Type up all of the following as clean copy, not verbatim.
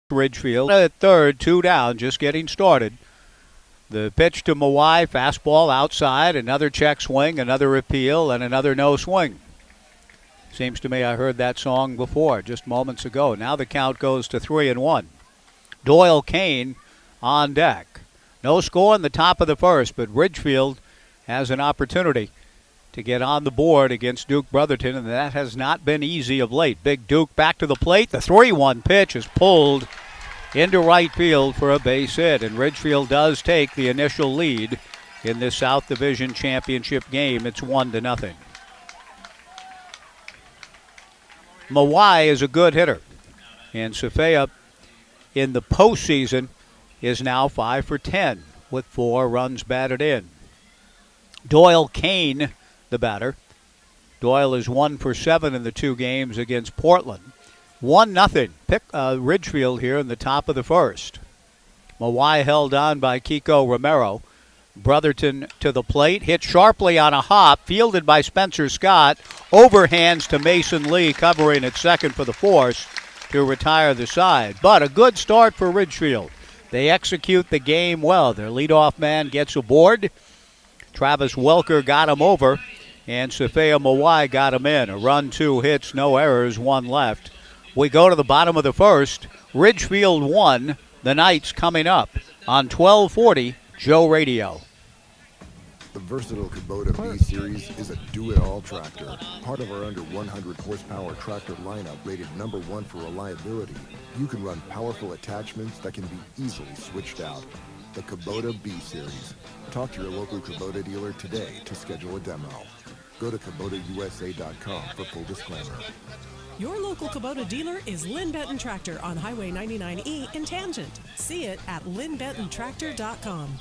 Ridgefield at third, 2 down, just getting started. The pitch to Mawai, fastball outside, another check swing, another appeal, and another no swing. Seems to me I heard that song before, just moments ago. Now the count goes to 3-1. Doyle Kane on deck. No score in the top of the first, but Ridgefield has an opportunity to get on the board against Duke Brotherton, and that has not been easy of late. Big Duke back to the plate. The 3-1 pitch is pulled into right field for a base hit, and Ridgefield does take the initial lead in this South Division Championship game. It's 1-0. Mawai is a good hitter, and Safea in the postseason is now 5 for 10 with 4 runs batted in. Doyle Kane, the batter. Doyle is 1 for 7 in the 2 games against Portland. 1-0. Ridgefield here in the top of the first. Mawai held on by Kiko Romero. Brotherton to the plate, hit sharply on a hop, fielded by Spencer Scott. Overhands to Mason Lee, covering at second for the force to retire the side. But a good start for Ridgefield. They execute the game well. Their leadoff man gets aboard. Travis Welker got him over, and Safea Mawai got him in. A run, 2 hits, no errors, 1 left. We go to the bottom of the first. Ridgefield 1, the Knights coming up on 1240 Joe Radio. The versatile Kubota B Series is a do-it-all tractor, part of our under 100 horsepower tractor lineup rated #1 for reliability. You can run powerful attachments that can be easily switched out. The Kubota B Series. Talk to your local Kubota dealer today to schedule a demo. Go to KubotaUSA.com for full disclaimer. Your local Kubota dealer is Lynn Benton Tractor on Highway 99E in Tangent. See it at lynnbentontractor.com.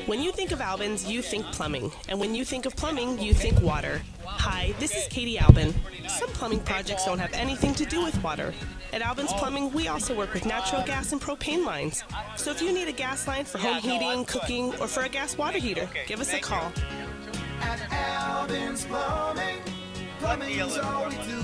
When you think of Albin's, you think plumbing. And when you think of plumbing, you think water. Hi, this is Katie Albin. Some plumbing projects don't have anything to do with water. At Albin's Plumbing, we also work with natural gas and propane lines. So if you need a gas line for home heating, cooking, or for a gas water heater, give us a call. At Albin's Plumbing, plumbing's all we do.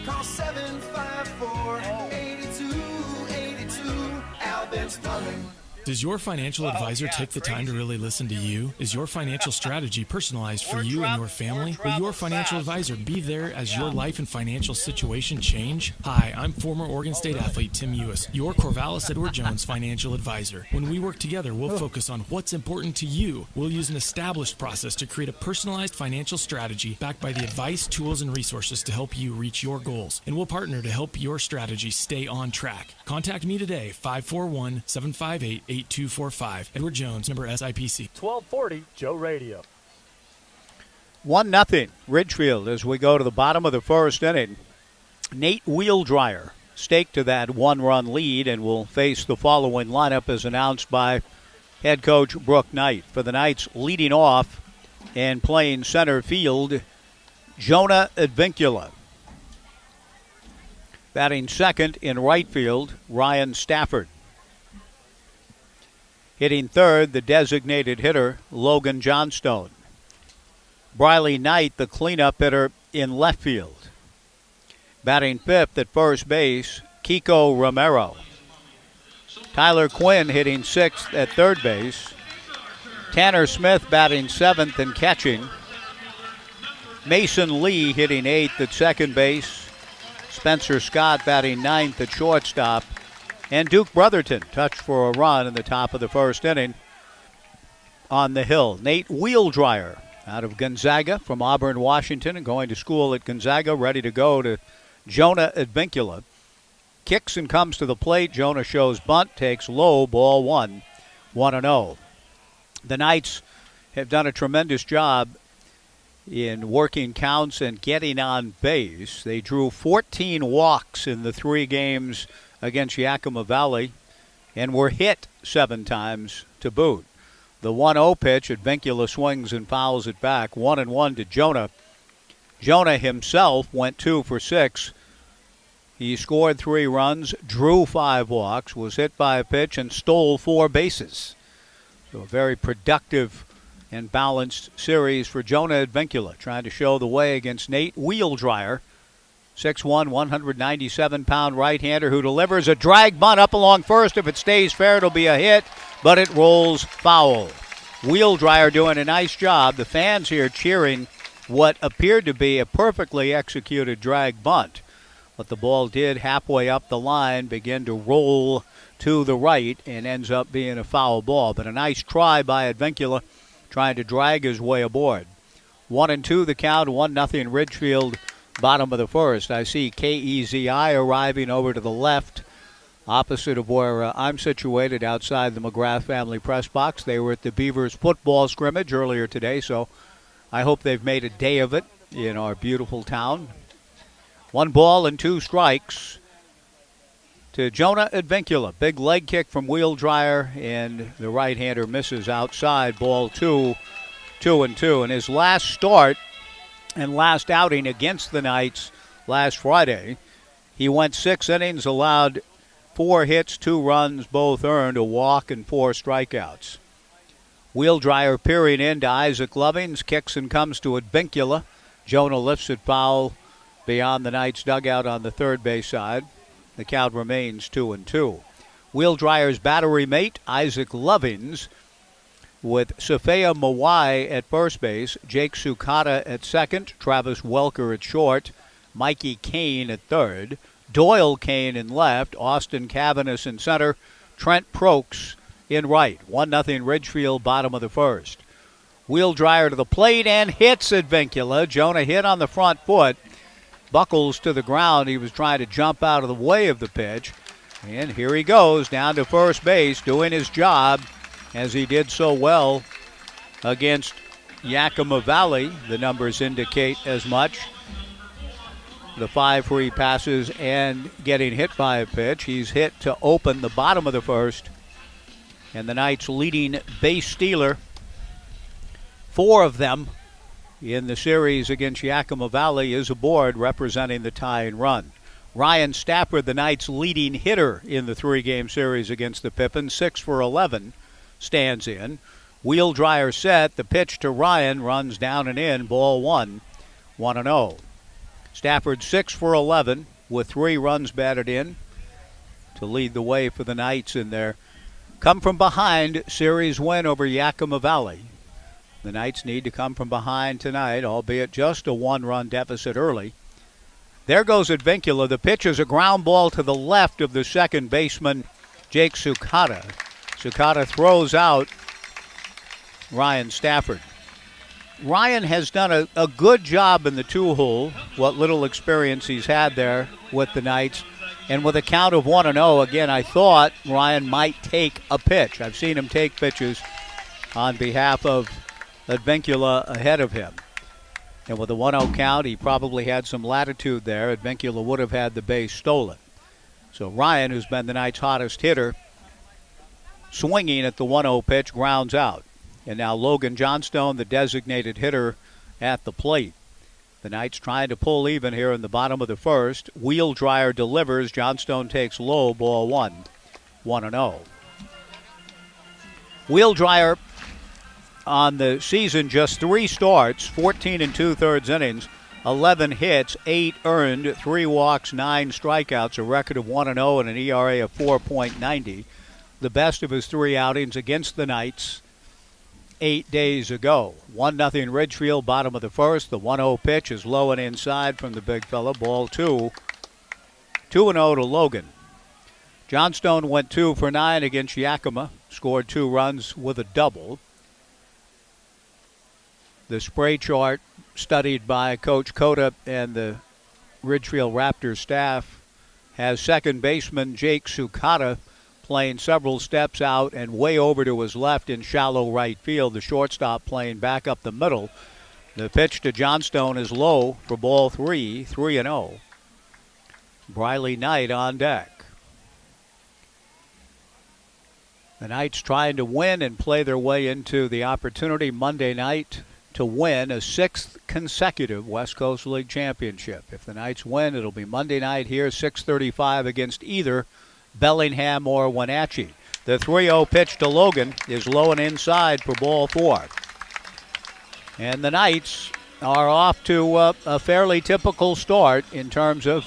Call 754-8282. Albin's Plumbing. Does your financial advisor take the time to really listen to you? Is your financial strategy personalized for you and your family? Will your financial advisor be there as your life and financial situation change? Hi, I'm former Oregon State athlete Tim Ewis, your Corvallis Edward Jones financial advisor. When we work together, we'll focus on what's important to you. We'll use an established process to create a personalized financial strategy backed by the advice, tools, and resources to help you reach your goals. And we'll partner to help your strategy stay on track. Contact me today, 541-758-8245. Edward Jones, member SIPC. 1240 Joe Radio. 1-0 Ridgefield as we go to the bottom of the first inning. Nate Wheeldryer staked to that 1-run lead and will face the following lineup as announced by head coach Brooke Knight. For the Knights, leading off and playing center field, Jonah Advincula. Batting second in right field, Ryan Stafford. Hitting third, the designated hitter, Logan Johnstone. Briley Knight, the cleanup hitter in left field. Batting fifth at first base, Kiko Romero. Tyler Quinn hitting sixth at third base. Tanner Smith batting seventh and catching. Mason Lee hitting eighth at second base. Spencer Scott batting ninth at shortstop. And Duke Brotherton touched for a run in the top of the first inning on the hill. Nate Wheeldryer out of Gonzaga from Auburn, Washington, and going to school at Gonzaga, ready to go to Jonah Advincula. Kicks and comes to the plate. Jonah shows bunt, takes low, ball one, 1-0. The Knights have done a tremendous job in working counts and getting on base. They drew 14 walks in the 3 games against Yakima Valley and were hit 7 times to boot. The 1-0 pitch, Advincula swings and fouls it back. 1-1 to Jonah. Jonah himself went 2 for 6. He scored 3 runs, drew 5 walks, was hit by a pitch, and stole 4 bases. So a very productive and balanced series for Jonah Advincula, trying to show the way against Nate Wheeldryer. 6'1", 197-pound right-hander who delivers a drag bunt up along first. If it stays fair, it'll be a hit, but it rolls foul. Wheel Dryer doing a nice job. The fans here cheering what appeared to be a perfectly executed drag bunt. But the ball did, halfway up the line, begin to roll to the right and ends up being a foul ball. But a nice try by Advincula, trying to drag his way aboard. 1-2 the count, 1-0 Ridgefield, bottom of the first. I see KEZI arriving over to the left, opposite of where I'm situated, outside the McGrath family press box. They were at the Beavers football scrimmage earlier today, so I hope they've made a day of it in our beautiful town. 1 ball and 2 strikes to Jonah Advincula. Big leg kick from Wheel Dryer, and the right-hander misses outside. Ball 2, 2-2. In his last start and last outing against the Knights last Friday, he went 6 innings, allowed 4 hits, 2 runs, both earned, a walk and 4 strikeouts. Wheel Dryer peering into Isaac Lovings, kicks and comes to Advincula. Jonah lifts it foul beyond the Knights' dugout on the third base side. The count remains 2-2. Wheel Dryer's battery mate, Isaac Lovings, with Safea Mawai at first base, Jake Sukata at second, Travis Welker at short, Mikey Kane at third, Doyle Kane in left, Austin Cavanis in center, Trent Prokes in right. 1-0 Ridgefield, bottom of the first. Wheel Dryer to the plate and hits Advincula. Jonah hit on the front foot, buckles to the ground. He was trying to jump out of the way of the pitch. And here he goes down to first base, doing his job as he did so well against Yakima Valley. The numbers indicate as much. The 5 free passes and getting hit by a pitch. He's hit to open the bottom of the first. And the Knights' leading base stealer, 4 of them in the series against Yakima Valley, is aboard, representing the tying run. Ryan Stafford, the Knights' leading hitter in the 3-game series against the Pippins, 6 for 11, stands in. Wheel Dryer set. The pitch to Ryan runs down and in. Ball 1, 1-0. Stafford 6 for 11 with 3 runs batted in to lead the way for the Knights in their come-from-behind series win over Yakima Valley. The Knights need to come from behind tonight, albeit just a 1-run deficit early. There goes Advincula. The pitch is a ground ball to the left of the second baseman, Jake Sukata. Sukata throws out Ryan Stafford. Ryan has done a good job in the 2-hole, what little experience he's had there with the Knights. And with a count of 1-0, again, I thought Ryan might take a pitch. I've seen him take pitches on behalf of Advincula ahead of him. And with a 1-0 count, he probably had some latitude there. Advincula would have had the base stolen. So Ryan, who's been the Knights' hottest hitter, swinging at the 1-0 pitch, grounds out. And now Logan Johnstone, the designated hitter, at the plate. The Knights trying to pull even here in the bottom of the first. Wheel Dryer delivers. Johnstone takes low. Ball 1, 1-0. Wheel Dryer on the season, just 3 starts, 14 2/3 innings, 11 hits, 8 earned, 3 walks, 9 strikeouts, a record of 1-0 and an ERA of 4.90. The best of his 3 outings against the Knights 8 days ago. 1-0 Ridgefield, bottom of the first. The 1-0 pitch is low and inside from the big fella. Ball 2, 2-0 to Logan. Johnstone went 2 for 9 against Yakima, scored 2 runs with a double. The spray chart studied by Coach Cota and the Ridgefield Raptors staff has second baseman Jake Sukata playing several steps out and way over to his left in shallow right field. The shortstop playing back up the middle. The pitch to Johnstone is low for ball 3, 3-0. Briley Knight on deck. The Knights trying to win and play their way into the opportunity Monday night to win a 6th consecutive West Coast League championship. If the Knights win, it'll be Monday night here, 6:35 against either Bellingham or Wenatchee. The 3-0 pitch to Logan is low and inside for ball 4. And the Knights are off to a fairly typical start in terms of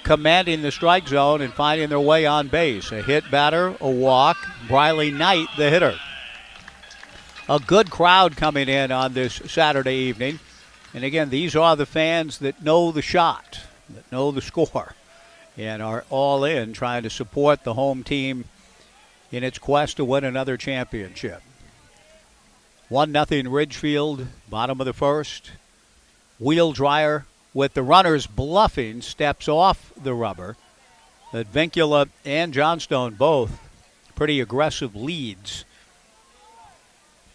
commanding the strike zone and finding their way on base. A hit batter, a walk. Briley Knight, the hitter. A good crowd coming in on this Saturday evening. And again, these are the fans that know the shot, that know the score, and are all in trying to support the home team in its quest to win another championship. 1-0 Ridgefield, bottom of the first. Wheel dryer with the runners bluffing, steps off the rubber. Advincula and Johnstone both pretty aggressive leads.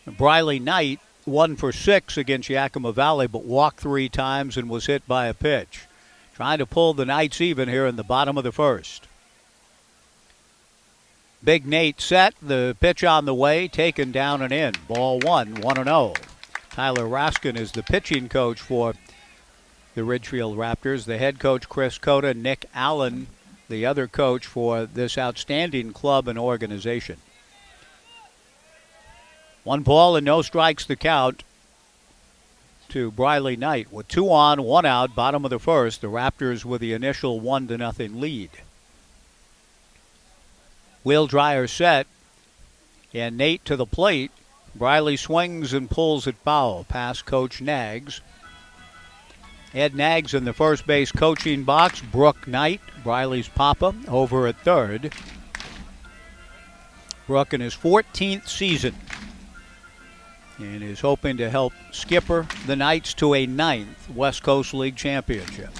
Briley Knight 1 for 6 against Yakima Valley, but walked 3 times and was hit by a pitch. Trying to pull the Knights even here in the bottom of the first. Big Nate set, the pitch on the way, taken down and in. Ball 1-0. Tyler Raskin is the pitching coach for the Ridgefield Raptors. The head coach, Chris Cota, Nick Allen, the other coach for this outstanding club and organization. 1 ball and no strikes the count to Briley Knight. With 2 on, 1 out, bottom of the first, the Raptors with the initial 1-0 lead. Wheel dryer set, and Nate to the plate. Briley swings and pulls it foul past Coach Nags. Ed Nags in the first base coaching box. Brooke Knight, Briley's papa, over at third. Brooke in his 14th season and is hoping to help skipper the Knights to a 9th West Coast League championship.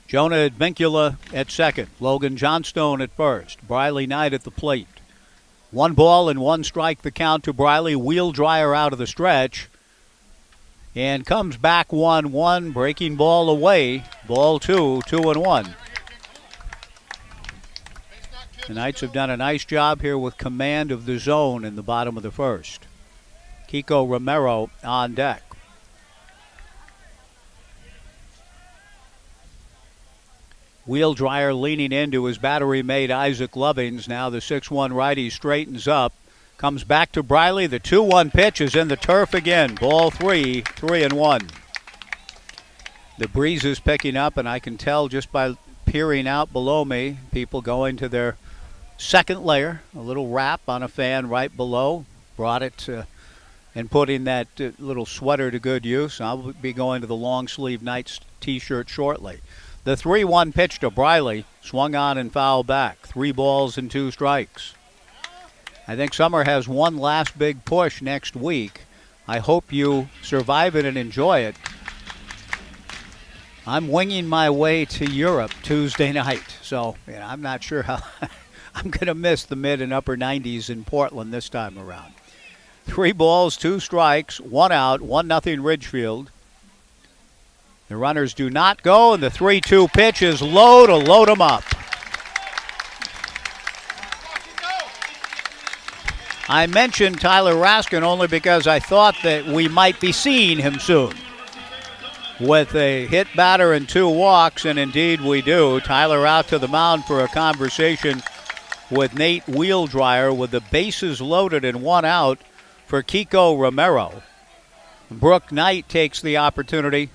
Jonah Advincula at second. Logan Johnstone at first. Briley Knight at the plate. 1 ball and 1 strike the count to Briley. Wheel dryer out of the stretch. And comes back 1-1. Breaking ball away. Ball 2, 2-1. The Knights have done a nice job here with command of the zone in the bottom of the first. Kiko Romero on deck. Wheel dryer leaning into his battery mate Isaac Lovings. Now the 6-1 righty straightens up. Comes back to Briley. The 2-1 pitch is in the turf again. Ball 3, 3-1. The breeze is picking up, and I can tell just by peering out below me, people going to their second layer. A little wrap on a fan right below. Brought it and putting that little sweater to good use. I'll be going to the long sleeve Knights t-shirt shortly. The 3-1 pitch to Briley, swung on and fouled back. 3 balls and 2 strikes. I think Summer has one last big push next week. I hope you survive it and enjoy it. I'm winging my way to Europe Tuesday night, so I'm not sure how I'm going to miss the mid and upper 90s in Portland this time around. 3 balls, 2 strikes, 1 out, 1-0 Ridgefield. The runners do not go, and the 3-2 pitch is low to load them up. I mentioned Tyler Raskin only because I thought that we might be seeing him soon. With a hit batter and 2 walks, and indeed we do. Tyler out to the mound for a conversation with Nate Wheeldryer with the bases loaded and 1 out for Kiko Romero. Brooke Knight takes the opportunity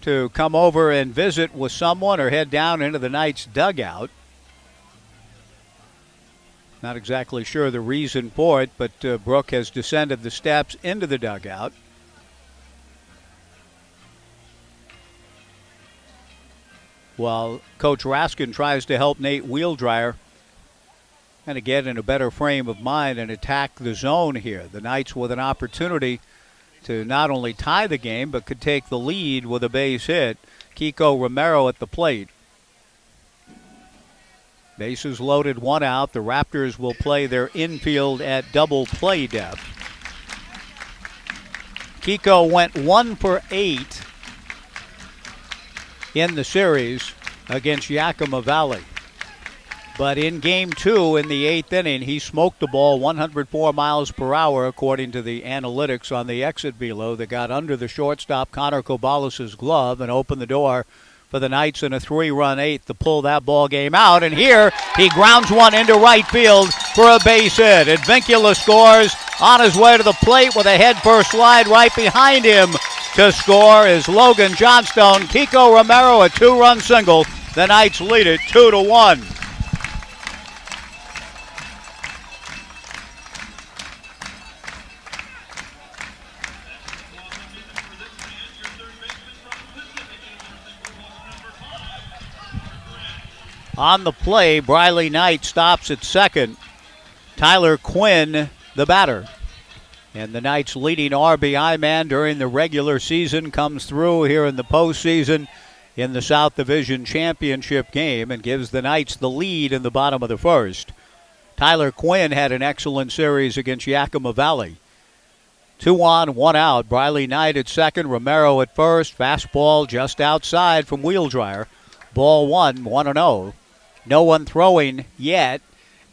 to come over and visit with someone or head down into the Knights dugout. Not exactly sure the reason for it, but Brooke has descended the steps into the dugout. While Coach Raskin tries to help Nate Wheeldryer kind of get in a better frame of mind and attack the zone here. The Knights with an opportunity to not only tie the game, but could take the lead with a base hit. Kiko Romero at the plate. Bases loaded, 1 out. The Raptors will play their infield at double play depth. Kiko went 1 for 8 in the series against Yakima Valley. But in Game 2, in the 8th inning, he smoked the ball 104 miles per hour, according to the analytics on the exit velo that got under the shortstop Connor Corvallis' glove and opened the door for the Knights in a 3-run 8th to pull that ball game out. And here he grounds one into right field for a base hit. Advincula scores On his way to the plate with a head-first slide right behind him to score is Logan Johnstone. Kiko Romero, a 2-run single. The Knights lead it 2-1. On the play, Briley Knight stops at second. Tyler Quinn, the batter. And the Knights' leading RBI man during the regular season comes through here in the postseason in the South Division Championship game and gives the Knights the lead in the bottom of the first. Tyler Quinn had an excellent series against Yakima Valley. 2 on, 1 out. Briley Knight at second, Romero at first. Fastball just outside from Wheeldryer. Ball 1-0. No one throwing yet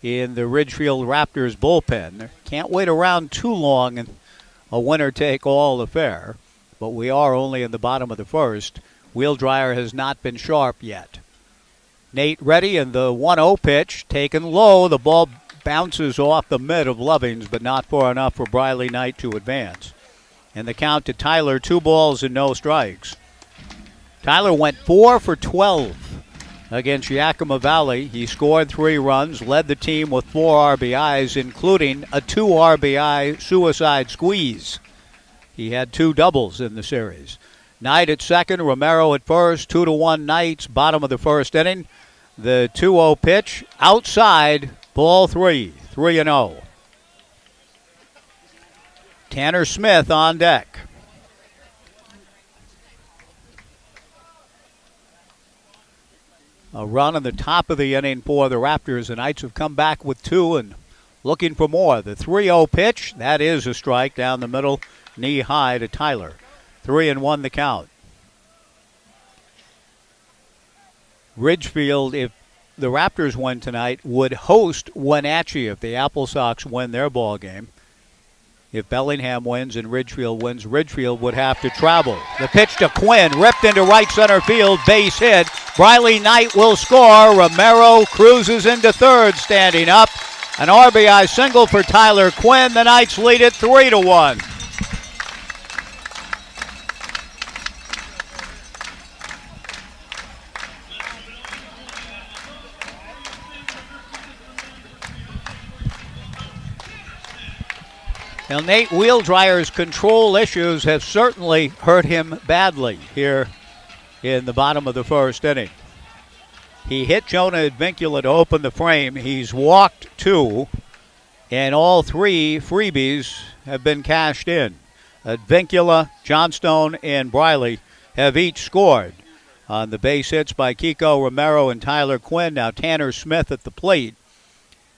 in the Ridgefield Raptors bullpen. Can't wait around too long in a winner-take-all affair, but we are only in the bottom of the first. Wheeldryer has not been sharp yet. Nate ready, and the 1-0 pitch taken low. The ball bounces off the mid of Lovings, but not far enough for Briley Knight to advance. And the count to Tyler, 2 balls and no strikes. Tyler went 4 for 12 against Yakima Valley. He scored 3 runs, led the team with 4 RBIs, including a 2 RBI suicide squeeze. He had 2 doubles in the series. Knight at second, Romero at first, 2-1 Knights, bottom of the first inning. The 2-0 pitch, outside, ball 3, 3-0. Tanner Smith on deck. A run in the top of the inning for the Raptors. The Knights have come back with 2 and looking for more. The 3-0 pitch, that is a strike down the middle, knee high to Tyler. 3-1 the count. Ridgefield, if the Raptors win tonight, would host Wenatchee if the Apple Sox win their ball game. If Bellingham wins and Ridgefield wins, Ridgefield would have to travel. The pitch to Quinn, ripped into right center field, base hit. Briley Knight will score. Romero cruises into third, standing up. An RBI single for Tyler Quinn. The Knights lead it 3-1. Now, Nate Wheeldryer's control issues have certainly hurt him badly here in the bottom of the first inning. He hit Jonah Advincula to open the frame. He's walked 2, and all 3 freebies have been cashed in. Advincula, Johnstone, and Briley have each scored on the base hits by Kiko Romero and Tyler Quinn. Now Tanner Smith at the plate.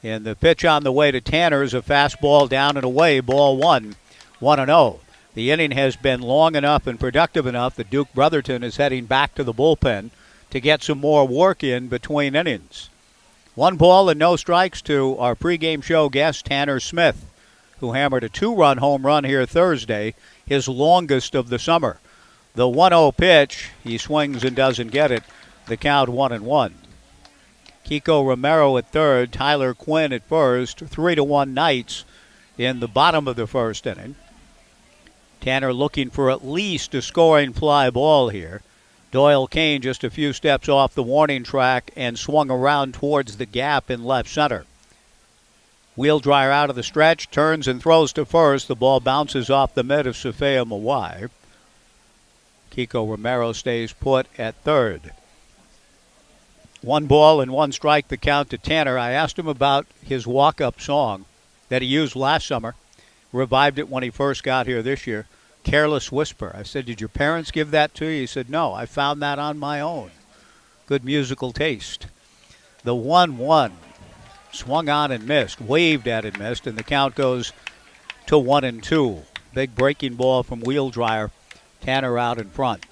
And the pitch on the way to Tanner is a fastball down and away, ball 1, 1-0. The inning has been long enough and productive enough that Duke Brotherton is heading back to the bullpen to get some more work in between innings. 1 ball and no strikes to our pregame show guest, Tanner Smith, who hammered a 2-run home run here Thursday, his longest of the summer. The 1-0 pitch, he swings and doesn't get it. The count 1-1. Kiko Romero at third, Tyler Quinn at first, 3-1 Knights in the bottom of the first inning. Tanner looking for at least a scoring fly ball here. Doyle Kane just a few steps off the warning track and swung around towards the gap in left center. Wheeldryer out of the stretch, turns and throws to first. The ball bounces off the mid of Safea Mawai. Kiko Romero stays put at third. 1 ball and 1 strike the count to Tanner. I asked him about his walk-up song that he used last summer. Revived it when he first got here this year. Careless Whisper. I said, did your parents give that to you? He said, no, I found that on my own. Good musical taste. The 1-1. Swung on and missed. Waved at and missed. And the count goes to 1-2. Big breaking ball from Wheeldryer. Tanner out in front.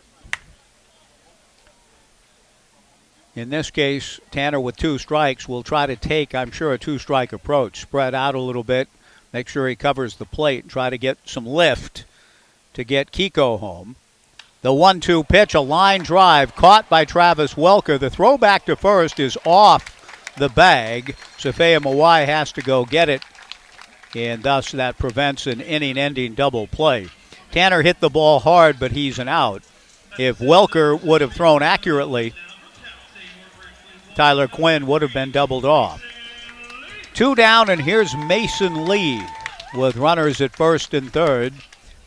In this case, Tanner with 2 strikes will try to take, I'm sure, a 2-strike approach. Spread out a little bit, make sure he covers the plate, and try to get some lift to get Kiko home. The 1-2 pitch, a line drive, caught by Travis Welker. The throw back to first is off the bag. Safea Mawai has to go get it and thus that prevents an inning-ending double play. Tanner hit the ball hard, but he's an out. If Welker would have thrown accurately, Tyler Quinn would have been doubled off. 2 down, and here's Mason Lee with runners at first and third.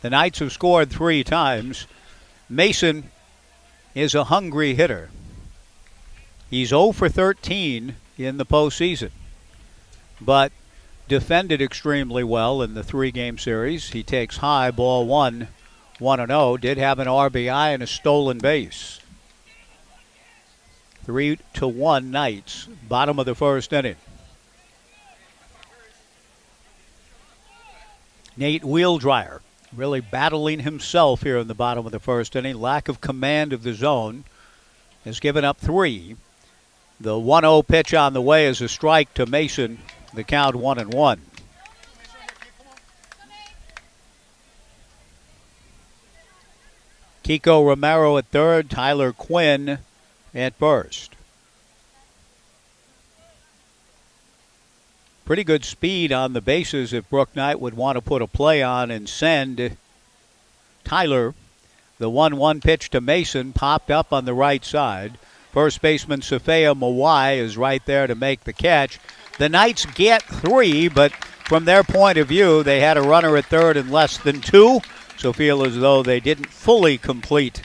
The Knights have scored 3 times. Mason is a hungry hitter. He's 0 for 13 in the postseason, but defended extremely well in the 3-game series. He takes high, ball 1, 1-0. Did have an RBI and a stolen base. 3-1 Knights, bottom of the first inning. Nate Wheeldryer really battling himself here in the bottom of the first inning. Lack of command of the zone has given up 3. The 1-0 pitch on the way is a strike to Mason. The count 1-1. Kiko Romero at third, Tyler Quinn at first. Pretty good speed on the bases if Brook Knight would want to put a play on and send Tyler. The 1-1 pitch to Mason popped up on the right side. First baseman Safea Mawai is right there to make the catch. The Knights get 3, but from their point of view, they had a runner at third in less than 2, so feel as though they didn't fully complete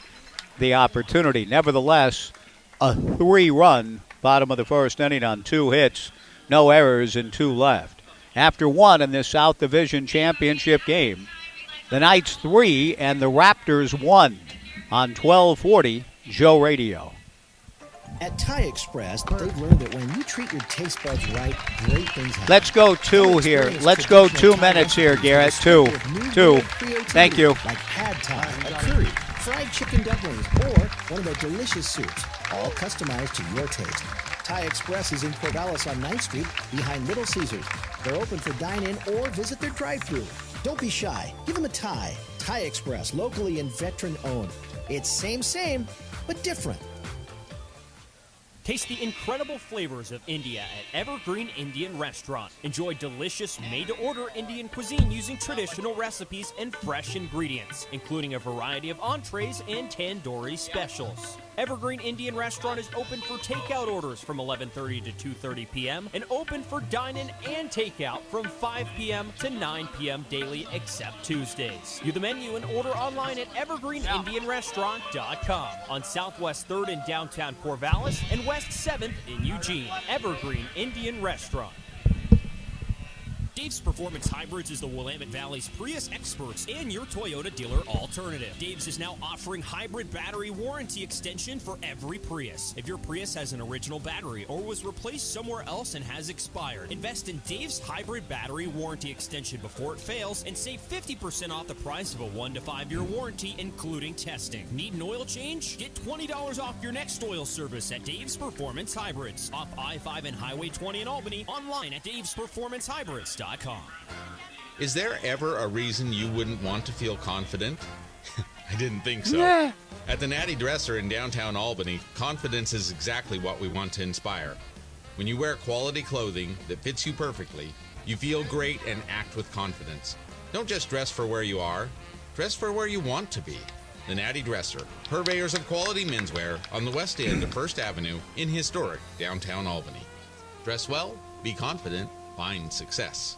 the opportunity. Nevertheless, a 3-run bottom of the first inning on 2 hits, no errors, and 2 left. After 1 in this South Division Championship game, the Knights 3 and the Raptors 1 on 1240 Joe Radio. At Thai Express, they've learned that when you treat your taste buds right, great things happen. Let's go 2 here. Let's go 2 minutes here, Garrett. 2. Thank you. Like pad thai, a curry, fried chicken dumplings, or one of their delicious soups, all customized to your taste. Thai Express is in Corvallis on 9th Street behind Little Caesars. They're open for dine-in or visit their drive-thru. Don't be shy. Give them a Thai. Thai Express, locally and veteran-owned. It's same, but different. Taste the incredible flavors of India at Evergreen Indian Restaurant. Enjoy delicious made-to-order Indian cuisine using traditional recipes and fresh ingredients, including a variety of entrees and tandoori specials. Evergreen Indian Restaurant is open for takeout orders from 11:30 to 2:30 p.m. and open for dine-in and takeout from 5 p.m. to 9 p.m. daily except Tuesdays. View the menu and order online at evergreenindianrestaurant.com on Southwest 3rd in downtown Corvallis and West 7th in Eugene. Evergreen Indian Restaurant. Dave's Performance Hybrids is the Willamette Valley's Prius experts and your Toyota dealer alternative. Dave's is now offering hybrid battery warranty extension for every Prius. If your Prius has an original battery or was replaced somewhere else and has expired, invest in Dave's hybrid battery warranty extension before it fails and save 50% off the price of a 1 to 5 year warranty, including testing. Need an oil change? Get $20 off your next oil service at Dave's Performance Hybrids. Off I-5 and Highway 20 in Albany. Online at davesperformancehybrids.com. Is there ever a reason you wouldn't want to feel confident? I didn't think so. Yeah. At the Natty Dresser in downtown Albany, confidence is exactly what we want to inspire. When you wear quality clothing that fits you perfectly, you feel great and act with confidence. Don't just dress for where you are, dress for where you want to be. The Natty Dresser, purveyors of quality menswear on the west end of 1st Avenue in historic downtown Albany. Dress well, be confident, find success.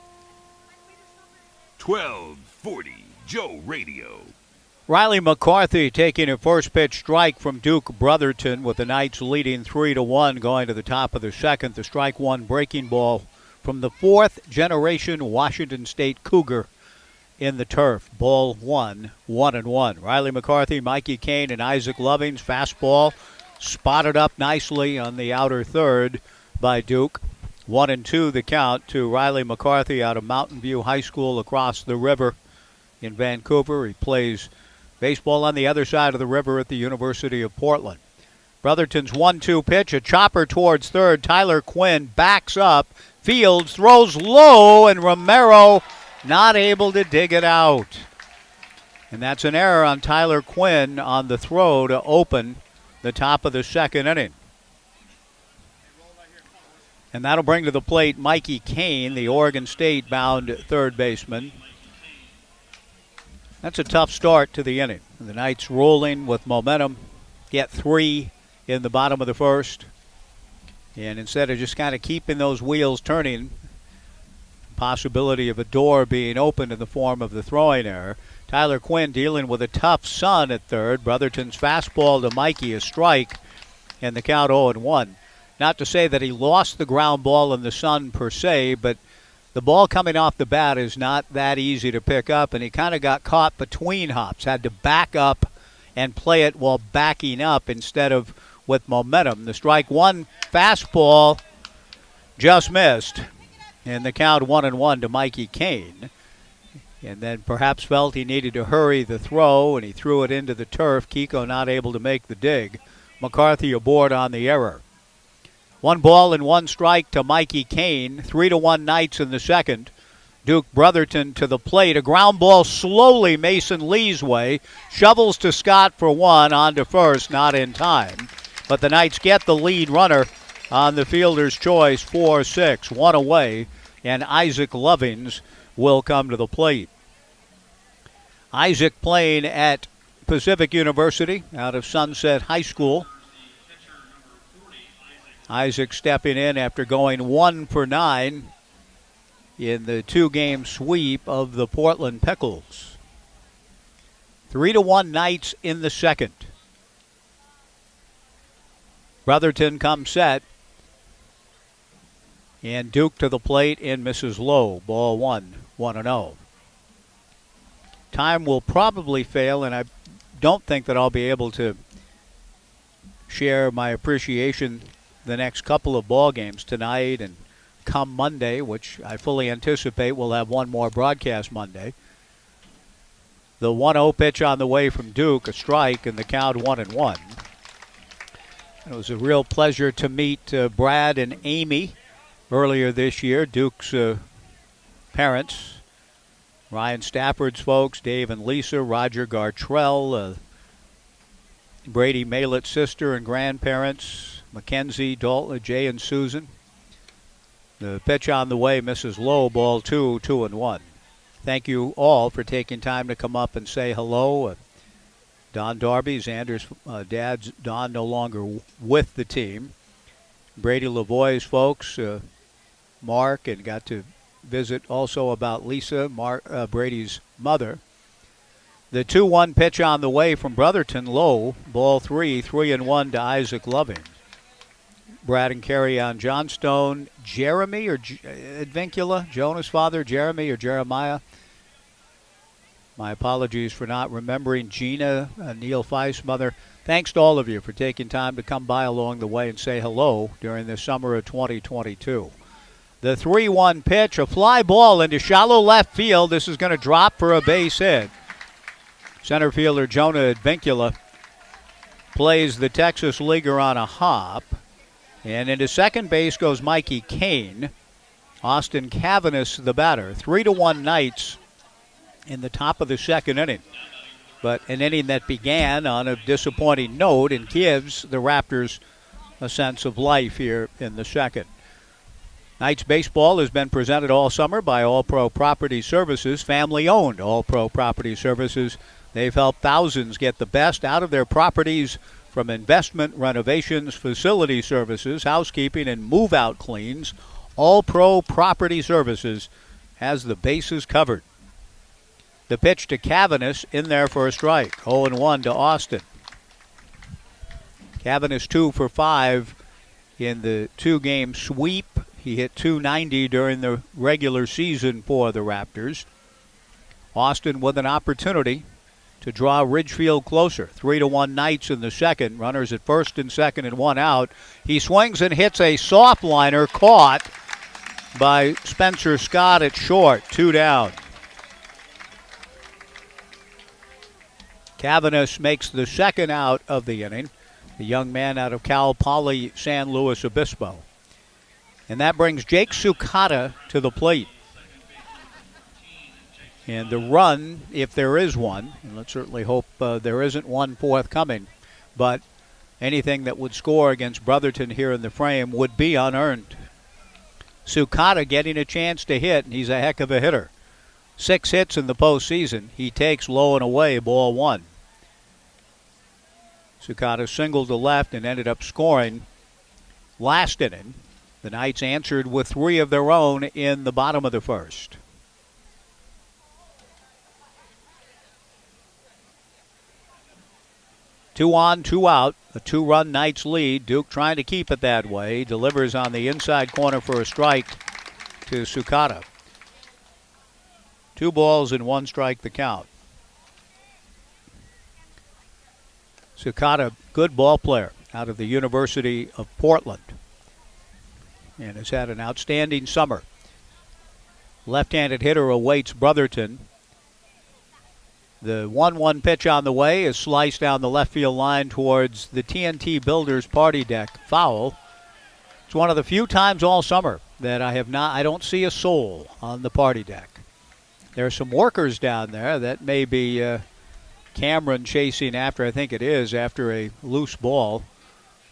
1240 Joe Radio. Riley McCarthy taking a first pitch strike from Duke Brotherton with the Knights leading 3-1 going to the top of the second. The strike one breaking ball from the 4th generation Washington State Cougar in the turf. Ball 1-1. Riley McCarthy, Mikey Kane, and Isaac Lovings. Fastball spotted up nicely on the outer third by Duke. 1-2 the count to Riley McCarthy out of Mountain View High School across the river in Vancouver. He plays baseball on the other side of the river at the University of Portland. Brotherton's 1-2 pitch, a chopper towards third. Tyler Quinn backs up, fields, throws low, and Romero not able to dig it out. And that's an error on Tyler Quinn on the throw to open the top of the second inning. And that'll bring to the plate Mikey Kane, the Oregon State-bound third baseman. That's a tough start to the inning. The Knights rolling with momentum, get 3 in the bottom of the first. And instead of just kind of keeping those wheels turning, possibility of a door being opened in the form of the throwing error. Tyler Quinn dealing with a tough sun at third. Brotherton's fastball to Mikey, a strike, and the count 0-1. Not to say that he lost the ground ball in the sun per se, but the ball coming off the bat is not that easy to pick up, and he kind of got caught between hops, had to back up and play it while backing up instead of with momentum. The strike one fastball just missed, and the count 1-1 to Mikey Kane. And then perhaps felt he needed to hurry the throw, and he threw it into the turf. Kiko not able to make the dig. McCarthy aboard on the error. 1 ball and 1 strike to Mikey Kane. 3-1 Knights in the second. Duke Brotherton to the plate. A ground ball slowly Mason Lee's way. Shovels to Scott for 1 on to first, not in time. But the Knights get the lead runner on the fielder's choice, 4-6. 1 away, and Isaac Lovings will come to the plate. Isaac playing at Pacific University out of Sunset High School. Isaac stepping in after going 1 for 9 in the 2-game sweep of the Portland Pickles. 3-1 Knights in the second. Brotherton comes set. And Duke to the plate and misses low. Ball 1, 1-0. Time will probably fail, and I don't think that I'll be able to share my appreciation the next couple of ball games tonight and come Monday, which I fully anticipate we'll have one more broadcast Monday. The 1-0 pitch on the way from Duke, a strike, and the count 1-1. It was a real pleasure to meet Brad and Amy earlier this year, Duke's parents, Ryan Stafford's folks, Dave and Lisa, Roger Gartrell, Brady Malett's sister and grandparents, Mackenzie, Dalton, Jay and Susan. The pitch on the way misses low, ball 2, 2-1. Thank you all for taking time to come up and say hello. Don Darby, Xander's dad's Don, no longer with the team. Brady Lavoie's folks, Mark, and got to visit also about Lisa, Brady's mother. The 2-1 pitch on the way from Brotherton, low, ball 3, 3-1 to Isaac Loving. Brad and Carrie on Johnstone. Jeremy or Advincula, Jonah's father, Jeremy or Jeremiah. My apologies for not remembering Gina, Neil Feist's mother. Thanks to all of you for taking time to come by along the way and say hello during the summer of 2022. The 3-1 pitch, a fly ball into shallow left field. This is going to drop for a base hit. Center fielder Jonah Advincula plays the Texas leaguer on a hop. And into second base goes Mikey Kane. Austin Cavanis, the batter. 3-1 Knights in the top of the second inning. But an inning that began on a disappointing note and gives the Raptors a sense of life here in the second. Knights baseball has been presented all summer by All Pro Property Services, family-owned All Pro Property Services. They've helped thousands get the best out of their properties from investment, renovations, facility services, housekeeping, and move-out cleans. All Pro Property Services has the bases covered. The pitch to Cavanis in there for a strike. 0-1 to Austin. Cavanis 2 for 5 in the 2-game sweep. He hit .290 during the regular season for the Raptors. Austin with an opportunity to draw Ridgefield closer. 3-1 Knights in the second. Runners at first and second and 1 out. He swings and hits a soft liner caught by Spencer Scott at short. 2 down. Cavanis makes the second out of the inning. The young man out of Cal Poly San Luis Obispo. And that brings Jake Sukata to the plate. And the run, if there is one, and let's certainly hope there isn't one forthcoming, but anything that would score against Brotherton here in the frame would be unearned. Sukata getting a chance to hit, and he's a heck of a hitter. 6 hits in the postseason. He takes low and away, ball 1. Sukata singled to left and ended up scoring last inning. The Knights answered with 3 of their own in the bottom of the first. Two on, 2 out. A 2-run Knights lead. Duke trying to keep it that way. Delivers on the inside corner for a strike to Sukata. 2 balls and 1 strike the count. Sukata, good ball player out of the University of Portland, and has had an outstanding summer. Left-handed hitter awaits Brotherton. The 1-1 pitch on the way is sliced down the left field line towards the TNT Builders party deck. Foul. It's one of the few times all summer that I don't see a soul on the party deck. There are some workers down there. That may be Cameron chasing after, I think it is, after a loose ball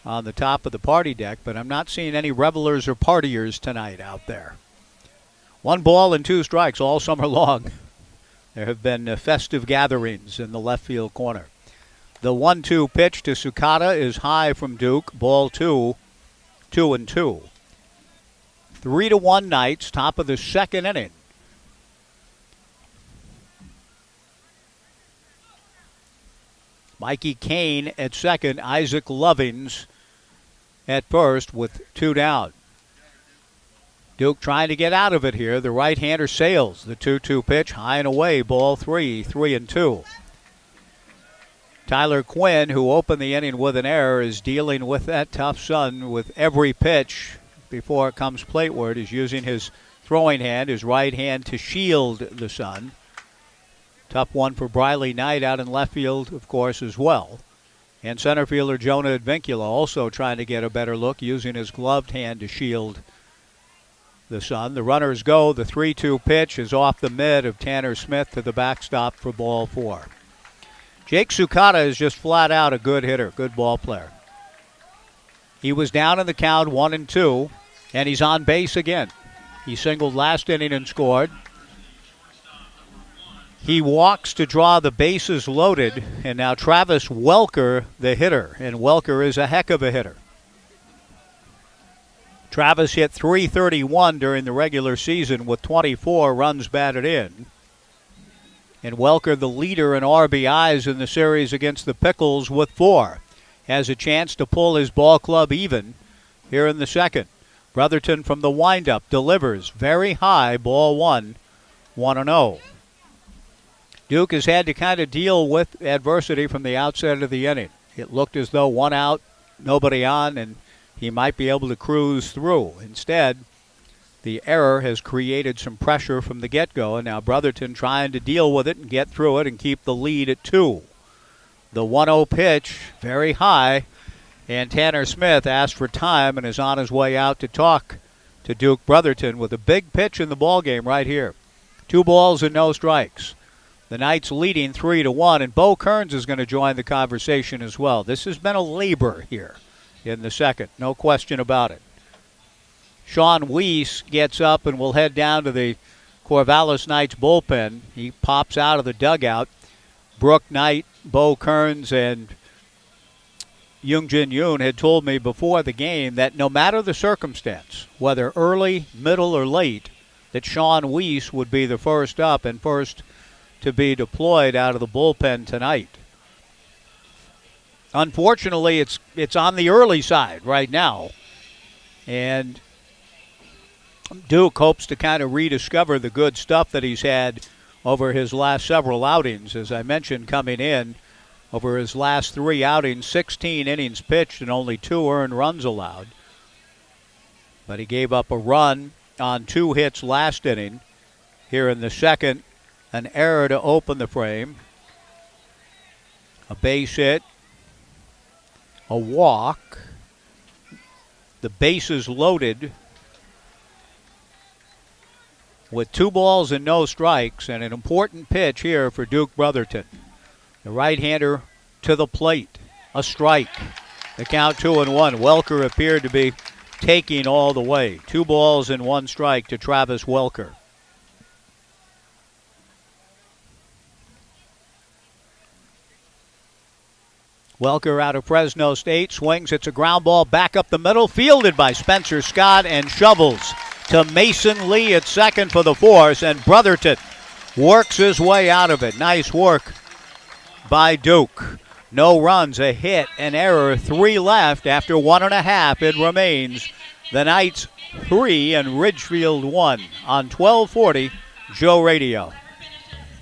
on the top of the party deck, but I'm not seeing any revelers or partiers tonight out there. 1 ball and 2 strikes all summer long. There have been festive gatherings in the left field corner. The 1-2 pitch to Sukata is high from Duke. Ball 2, 2-2. 3-1 Knights, top of the second inning. Mikey Kane at second, Isaac Lovings at first with 2 down. Duke trying to get out of it here. The right-hander sails. The 2-2 pitch, high and away, ball 3, 3-2. Tyler Quinn, who opened the inning with an error, is dealing with that tough sun with every pitch before it comes plateward. Is using his throwing hand, his right hand, to shield the sun. Tough one for Briley Knight out in left field, of course, as well. And center fielder Jonah Advincula also trying to get a better look, using his gloved hand to shield the sun. The runners go. The 3-2 pitch is off the mid of Tanner Smith to the backstop for ball 4. Jake Sukata is just flat out a good hitter, good ball player. He was down in the count 1-2, and he's on base again. He singled last inning and scored. He walks to draw the bases loaded, and now Travis Welker, the hitter, and Welker is a heck of a hitter. Travis hit .331 during the regular season with 24 runs batted in. And Welker, the leader in RBIs in the series against the Pickles with 4, has a chance to pull his ball club even here in the second. Brotherton from the windup delivers very high, ball 1, 1-0. Duke has had to kind of deal with adversity from the outset of the inning. It looked as though 1 out, nobody on, and he might be able to cruise through. Instead, the error has created some pressure from the get-go, and now Brotherton trying to deal with it and get through it and keep the lead at 2. The 1-0 pitch, very high, and Tanner Smith asked for time and is on his way out to talk to Duke Brotherton with a big pitch in the ballgame right here. 2 balls and no strikes. The Knights leading 3-1, and Bo Kearns is going to join the conversation as well. This has been a labor here in the second, no question about it. Sean Weiss gets up and will head down to the Corvallis Knights bullpen. He pops out of the dugout. Brooke Knight, Bo Kearns, and Yoongjin Yoon had told me before the game that no matter the circumstance, whether early, middle, or late, that Sean Weiss would be the first up and first to be deployed out of the bullpen tonight. Unfortunately, it's on the early side right now, and Duke hopes to kind of rediscover the good stuff that he's had over his last several outings. As I mentioned, coming in over his last 3 outings, 16 innings pitched and only 2 earned runs allowed. But he gave up a run on 2 hits last inning. Here in the second, an error to open the frame, a base hit, a walk, the bases loaded with 2 balls and no strikes, and an important pitch here for Duke Brotherton. The right-hander to the plate, a strike. The count 2-1. Welker appeared to be taking all the way. 2 balls and 1 strike to Travis Welker. Welker out of Fresno State swings. It's a ground ball back up the middle, fielded by Spencer Scott, and shovels to Mason Lee at second for the force, and Brotherton works his way out of it. Nice work by Duke. No runs, a hit, an error, 3 left. After 1.5, it remains the Knights 3 and Ridgefield 1 on 1240 Joe Radio.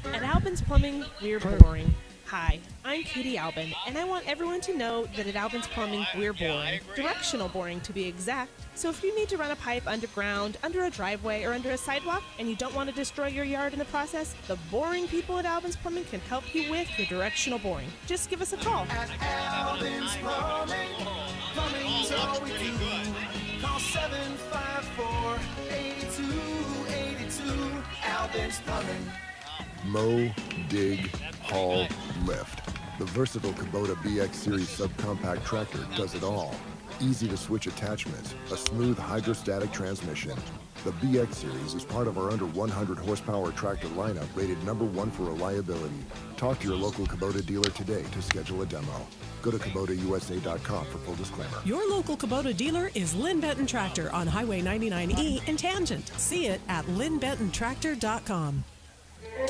At Albin's Plumbing, we're boring. Hi, I'm Katie Albin, and I want everyone to know that at Albin's Plumbing, we're boring. Directional boring, to be exact. So if you need to run a pipe underground, under a driveway, or under a sidewalk, and you don't want to destroy your yard in the process, the boring people at Albin's Plumbing can help you with your directional boring. Just give us a call. At Albin's Plumbing, plumbing's all we do. Call 754-8282. Albin's Plumbing. Mow, dig, haul, lift. The versatile Kubota BX Series subcompact tractor does it all. Easy to switch attachments, a smooth hydrostatic transmission. The BX Series is part of our under 100 horsepower tractor lineup rated #1 for reliability. Talk to your local Kubota dealer today to schedule a demo. Go to KubotaUSA.com for full disclaimer. Your local Kubota dealer is Lynn Benton Tractor on Highway 99E in Tangent. See it at lynnbentontractor.com.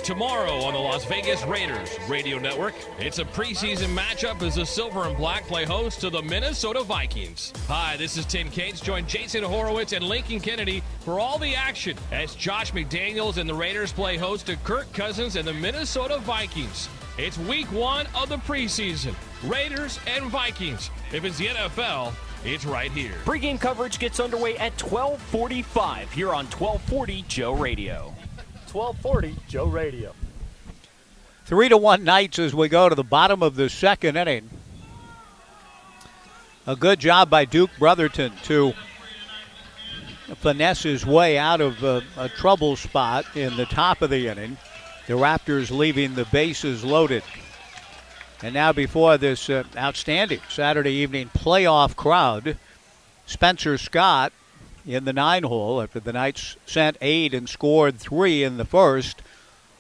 Tomorrow on the Las Vegas Raiders Radio Network, it's a preseason matchup as the Silver and Black play host to the Minnesota Vikings. Hi, this is Tim Cates. Join Jason Horowitz and Lincoln Kennedy for all the action as Josh McDaniels and the Raiders play host to Kirk Cousins and the Minnesota Vikings. It's week 1 of the preseason. Raiders and Vikings. If it's the NFL, it's right here. Pre-game coverage gets underway at 12:45 here on 1240 Joe Radio. 1240 Joe Radio. 3-1 Knights as we go to the bottom of the second inning. A good job by Duke Brotherton to finesse his way out of a trouble spot in the top of the inning. The Raptors leaving the bases loaded. And now before this outstanding Saturday evening playoff crowd, Spencer Scott in the 9-hole after the Knights sent 8 and scored 3 in the first.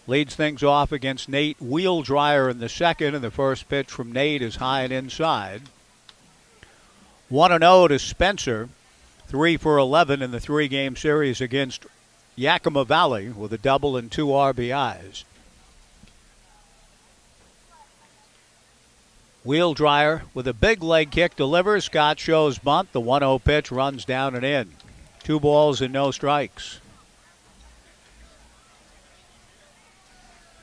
Leads things off against Nate Wheeldryer in the second, and the first pitch from Nate is high and inside. 1-0 to Spencer, 3 for 11 in the 3-game series against Yakima Valley with a double and 2 RBIs. Wheeldryer with a big leg kick delivers. Scott shows bunt. The 1-0 pitch runs down and in. 2 balls and no strikes.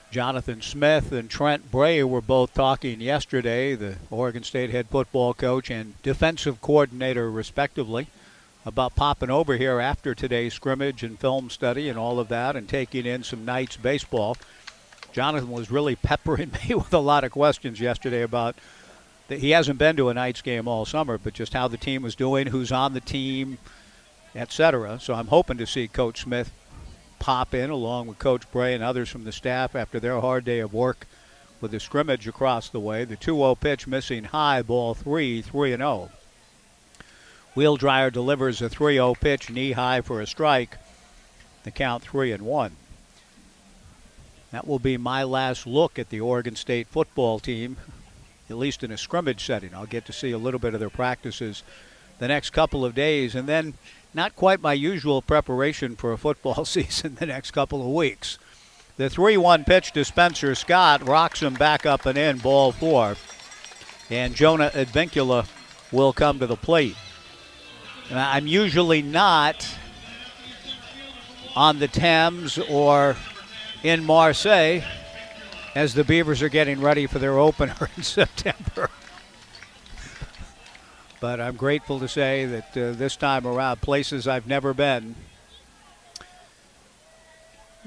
Jonathan Smith and Trent Bray were both talking yesterday, the Oregon State head football coach and defensive coordinator respectively, about popping over here after today's scrimmage and film study and all of that and taking in some Knights baseball. Jonathan was really peppering me with a lot of questions yesterday about that he hasn't been to a Knights game all summer, but just how the team was doing, who's on the team, etc. So I'm hoping to see Coach Smith pop in along with Coach Bray and others from the staff after their hard day of work with the scrimmage across the way. The 2-0 pitch missing high, ball 3, 3-0. Wheeldryer delivers a 3-0 pitch knee high for a strike. The count 3-1. That will be my last look at the Oregon State football team, at least in a scrimmage setting. I'll get to see a little bit of their practices the next couple of days, and then not quite my usual preparation for a football season the next couple of weeks. The 3-1 pitch to Spencer Scott rocks him back up and in, ball 4. And Jonah Advincula will come to the plate. I'm usually not on the Thames or in Marseille as the Beavers are getting ready for their opener in September. But I'm grateful to say that this time around, places I've never been.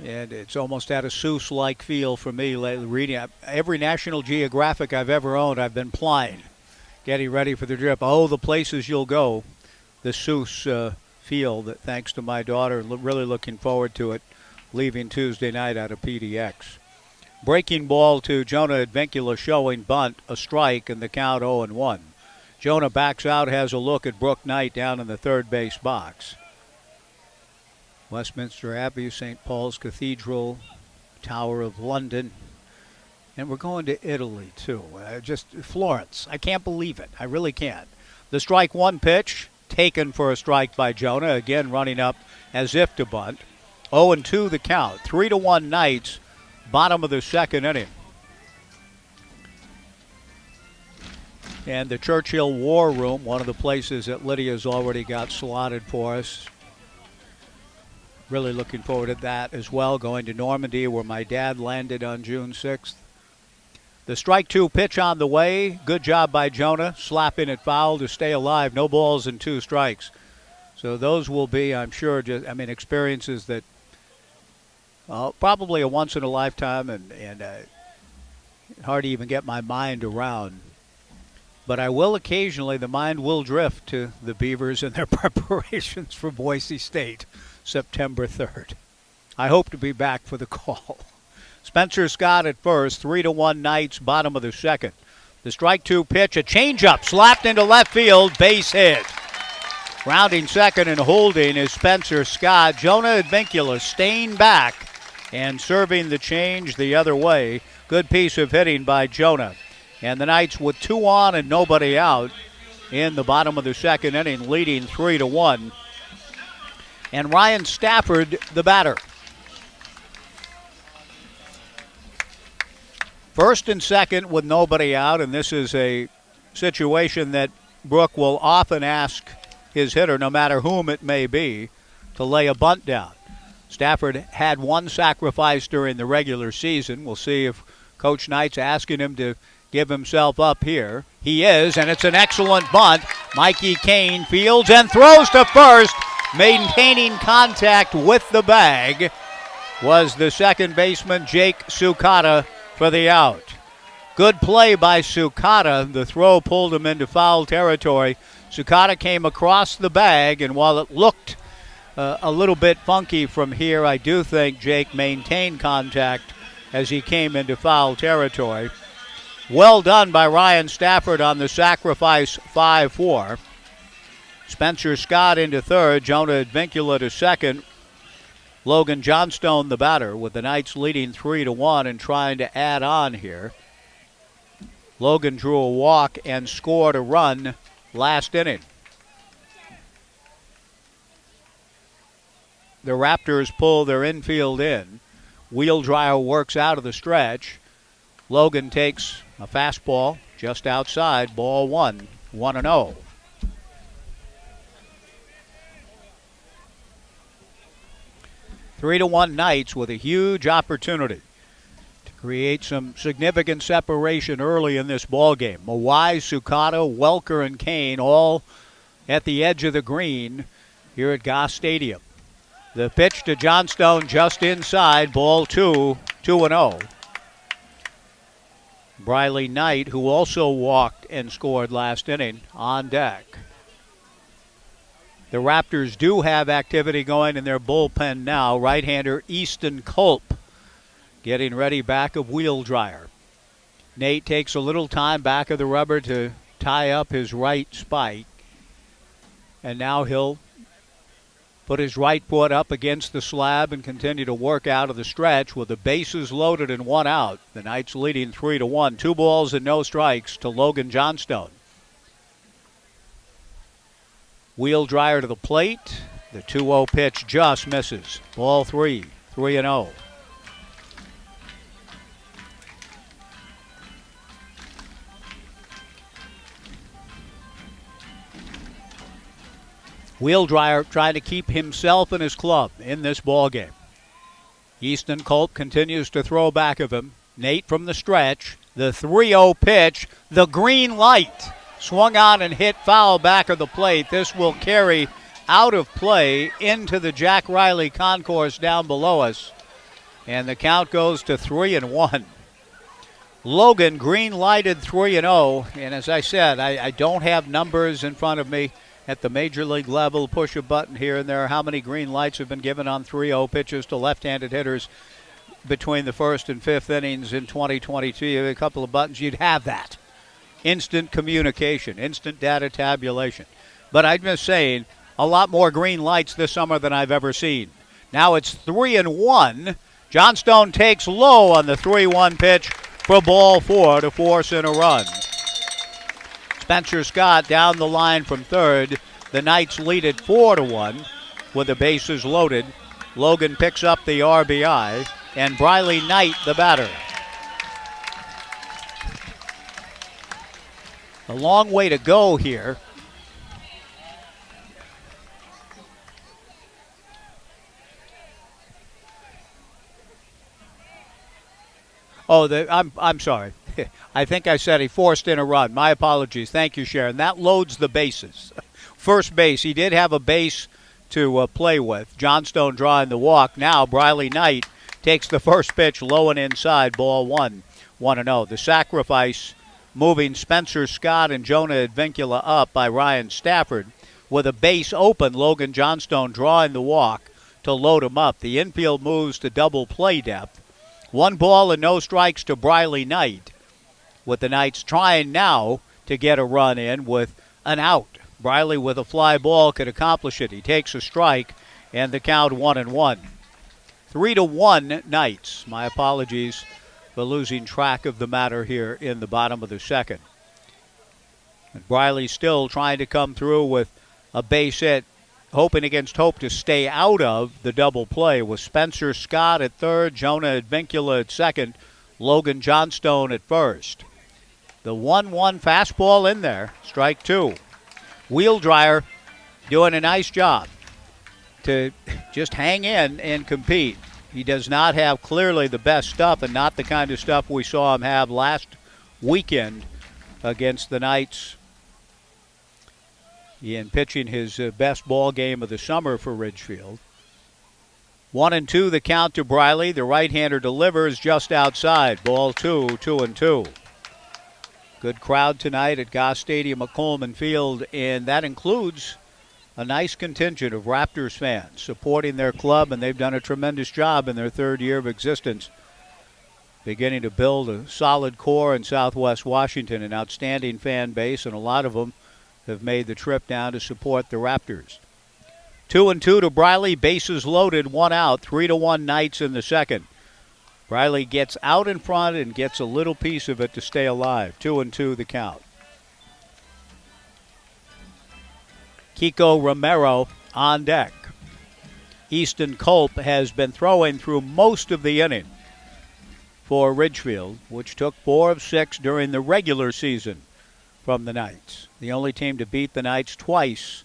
And it's almost had a Seuss-like feel for me lately. Reading every National Geographic I've ever owned, I've been plying, getting ready for the trip. Oh, the places you'll go. The Seuss feel that, thanks to my daughter, really looking forward to it, leaving Tuesday night out of PDX. Breaking ball to Jonah Advincula showing bunt, a strike, and the count 0-1. Jonah backs out, has a look at Brooke Knight down in the third base box. Westminster Abbey, St. Paul's Cathedral, Tower of London. And we're going to Italy, too. Just Florence. I can't believe it. I really can't. The strike one pitch, taken for a strike by Jonah. Again, running up as if to bunt. 0-2 the count. 3-1 Knights, bottom of the second inning. And the Churchill War Room, one of the places that Lydia's already got slotted for us. Really looking forward to that as well. Going to Normandy, where my dad landed on June 6th. The strike two pitch on the way. Good job by Jonah. Slapping it foul to stay alive. No balls and 2 strikes. So those will be, I'm sure, experiences that probably a once in a lifetime and hard to even get my mind around. But I will occasionally, the mind will drift to the Beavers and their preparations for Boise State, September 3rd. I hope to be back for the call. Spencer Scott at first, 3-1 Knights, bottom of the second. The strike two pitch, a changeup, slapped into left field, base hit. Rounding second and holding is Spencer Scott. Jonah Advincula staying back and serving the change the other way. Good piece of hitting by Jonah. And the Knights with 2 on and nobody out in the bottom of the second inning, leading 3-1. And Ryan Stafford, the batter. First and second with nobody out, and this is a situation that Brooke will often ask his hitter, no matter whom it may be, to lay a bunt down. Stafford had 1 sacrifice during the regular season. We'll see if Coach Knight's asking him to give himself up here. He is, and it's an excellent bunt. Mikey Kane fields and throws to first. Maintaining contact with the bag was the second baseman, Jake Sukata, for the out. Good play by Sukata. The throw pulled him into foul territory. Sukata came across the bag, and while it looked a little bit funky from here, I do think Jake maintained contact as he came into foul territory. Well done by Ryan Stafford on the sacrifice 5-4. Spencer Scott into third, Jonah Advincula to second. Logan Johnstone, the batter, with the Knights leading 3-1 and trying to add on here. Logan drew a walk and scored a run last inning. The Raptors pull their infield in. Wheel Dryer works out of the stretch. Logan takes a fastball just outside, ball 1, 1-0. Three to 1 Knights with a huge opportunity to create some significant separation early in this ball game. Mawai, Sukata, Welker, and Kane all at the edge of the green here at Goss Stadium. The pitch to Johnstone just inside, ball 2, 2-0. Briley Knight, who also walked and scored last inning, on deck. The Raptors do have activity going in their bullpen now. Right-hander Easton Culp getting ready back of Wheel Dryer. Nate takes a little time back of the rubber to tie up his right spike. And now he'll put his right foot up against the slab and continue to work out of the stretch with the bases loaded and 1 out. The Knights leading 3-1. 2 balls and no strikes to Logan Johnstone. Wheel Dryer to the plate. The 2-0 pitch just misses. Ball 3, 3-0. Wheel Dryer trying to keep himself and his club in this ball game. Easton Culp continues to throw back of him. Nate from the stretch. The 3-0 pitch. The green light. Swung on and hit foul back of the plate. This will carry out of play into the Jack Riley concourse down below us. And the count goes to 3-1. Logan green lighted 3-0. And as I said, I don't have numbers in front of me at the major league level. Push a button here and there. How many green lights have been given on 3-0 pitches to left-handed hitters between the first and fifth innings in 2022? A couple of buttons, you'd have that instant communication, instant data tabulation. But I'm just saying, a lot more green lights this summer than I've ever seen. Now it's 3-1. Johnstone takes low on the 3-1 pitch for ball 4 to force in a run. Spencer Scott down the line from third. The Knights lead it 4-1 with the bases loaded. Logan picks up the RBI, and Briley Knight the batter. A long way to go here. Oh, I'm sorry. I think I said he forced in a run. My apologies. Thank you, Sharon. That loads the bases. First base, he did have a base to play with. Johnstone drawing the walk. Now Briley Knight takes the first pitch low and inside, ball 1, 1-0. The sacrifice moving Spencer Scott and Jonah Advincula up by Ryan Stafford. With a base open, Logan Johnstone drawing the walk to load him up. The infield moves to double play depth. 1 ball and no strikes to Briley Knight, with the Knights trying now to get a run in with an out. Briley with a fly ball could accomplish it. He takes a strike, and the count 1-1. 3-1 Knights. My apologies for losing track of the matter here in the bottom of the second. And Briley still trying to come through with a base hit, hoping against hope to stay out of the double play with Spencer Scott at third, Jonah Advincula at second, Logan Johnstone at first. The 1-1 fastball in there, strike 2. Wheel Dryer doing a nice job to just hang in and compete. He does not have clearly the best stuff, and not the kind of stuff we saw him have last weekend against the Knights in pitching his best ball game of the summer for Ridgefield. 1-2 the count to Briley. The right-hander delivers just outside. Ball 2, 2-2. Good crowd tonight at Goss Stadium at Coleman Field, and that includes a nice contingent of Raptors fans supporting their club, and they've done a tremendous job in their third year of existence, beginning to build a solid core in Southwest Washington, an outstanding fan base, and a lot of them have made the trip down to support the Raptors. 2-2 to Briley, bases loaded, 1 out, 3-1 Knights in the second. Briley gets out in front and gets a little piece of it to stay alive. 2-2 the count. Kiko Romero on deck. Easton Culp has been throwing through most of the inning for Ridgefield, which took 4 of 6 during the regular season from the Knights. The only team to beat the Knights twice,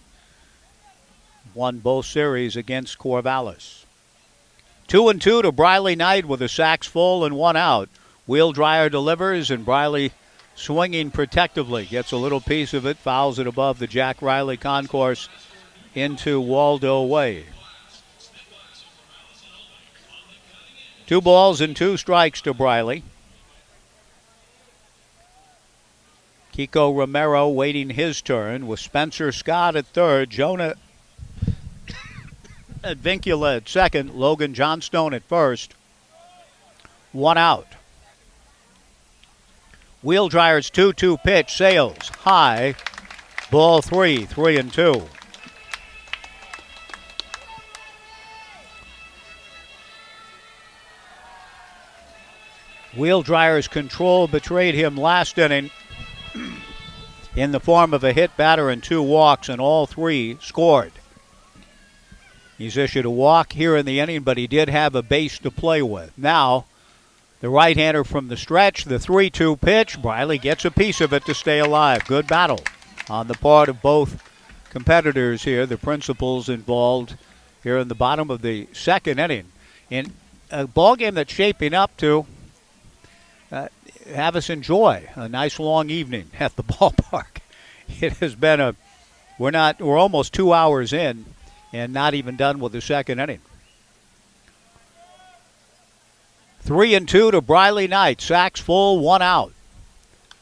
won both series against Corvallis. 2-2 to Briley Knight with the sacks full and 1 out. Wheel Dryer delivers, and Briley swinging protectively. Gets a little piece of it, fouls it above the Jack Riley concourse into Waldo Way. 2 balls and 2 strikes to Briley. Kiko Romero waiting his turn with Spencer Scott at third, Jonah Advincula at second, Logan Johnstone at first. 1 out. Wheel Dryer's 2-2 pitch sails high. Ball 3, 3-2. Wheel Dryer's control betrayed him last inning in the form of a hit batter and 2 walks, and all 3 scored. He's issued a walk here in the inning, but he did have a base to play with. Now, the right-hander from the stretch, the 3-2 pitch. Briley gets a piece of it to stay alive. Good battle on the part of both competitors here, the principals involved here in the bottom of the second inning. In a ball game that's shaping up to have us enjoy a nice long evening at the ballpark. It has been we're almost 2 hours in and not even done with the second inning. 3-2 to Briley Knight. Sacks full, 1 out.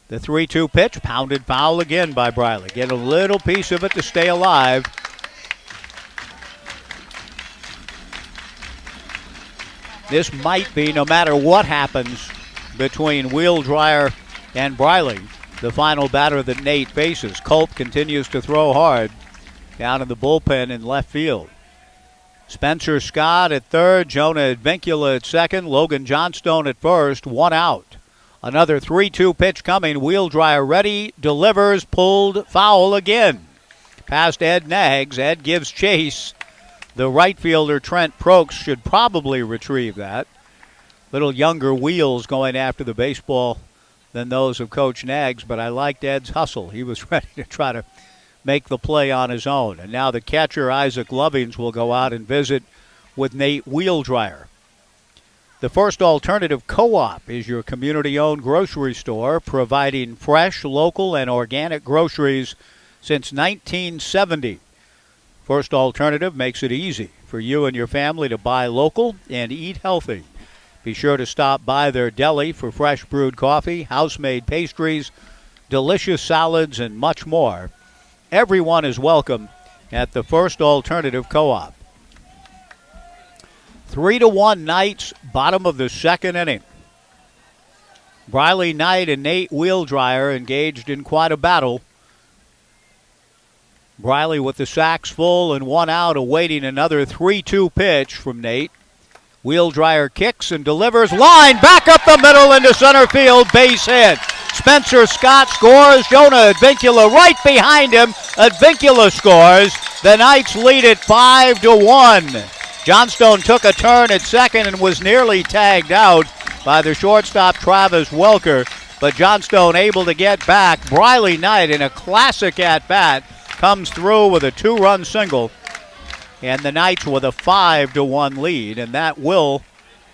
The 3-2 pitch, pounded foul again by Briley. Get a little piece of it to stay alive. This might be, no matter what happens between Wheel Dryer and Briley, the final batter that Nate faces. Culp continues to throw hard down in the bullpen in left field. Spencer Scott at third, Jonah Advincula at second, Logan Johnstone at first, 1 out. Another 3-2 pitch coming. Wheel dryer ready, delivers, pulled, foul again. Past Ed Nags. Ed gives chase. The right fielder, Trent Prokes, should probably retrieve that. Little younger wheels going after the baseball than those of Coach Nags, but I liked Ed's hustle. He was ready to try to make the play on his own. And now the catcher, Isaac Lovings, will go out and visit with Nate Wheeldryer. The First Alternative Co-op is your community-owned grocery store providing fresh, local, and organic groceries since 1970. First Alternative makes it easy for you and your family to buy local and eat healthy. Be sure to stop by their deli for fresh brewed coffee, house-made pastries, delicious salads, and much more. Everyone is welcome at the First Alternative Co-op. 3-1 Knights, bottom of the second inning. Briley Knight and Nate Wheeldryer engaged in quite a battle. Briley with the sacks full and 1 out, awaiting another 3-2 pitch from Nate. Wheeldryer kicks and delivers. Line back up the middle into center field. Base hit. Spencer Scott scores. Jonah Advincula right behind him. Advincula scores. The Knights lead it 5-1. Johnstone took a turn at second and was nearly tagged out by the shortstop Travis Welker, but Johnstone able to get back. Briley Knight in a classic at-bat comes through with a 2-run single, and the Knights with a 5-1 lead, and that will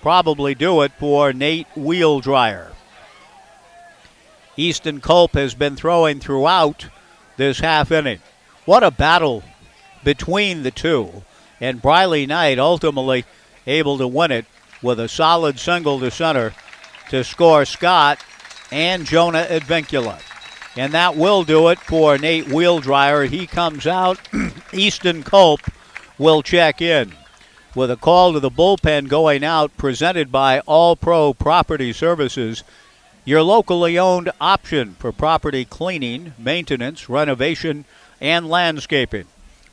probably do it for Nate Wheeldryer. Easton Culp has been throwing throughout this half inning. What a battle between the two, and Briley Knight ultimately able to win it with a solid single to center to score Scott and Jonah Advincula. And that will do it for Nate Wheeldryer. He comes out. Easton Culp will check in with a call to the bullpen going out, presented by All Pro Property Services, your locally owned option for property cleaning, maintenance, renovation, and landscaping.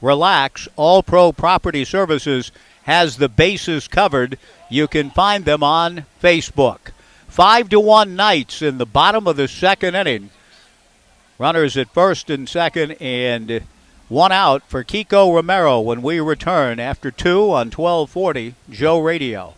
Relax, All Pro Property Services has the bases covered. You can find them on Facebook. 5-1 Knights in the bottom of the second inning. Runners at first and second, and 1 out for Kiko Romero when we return after 2 on 1240 Joe Radio.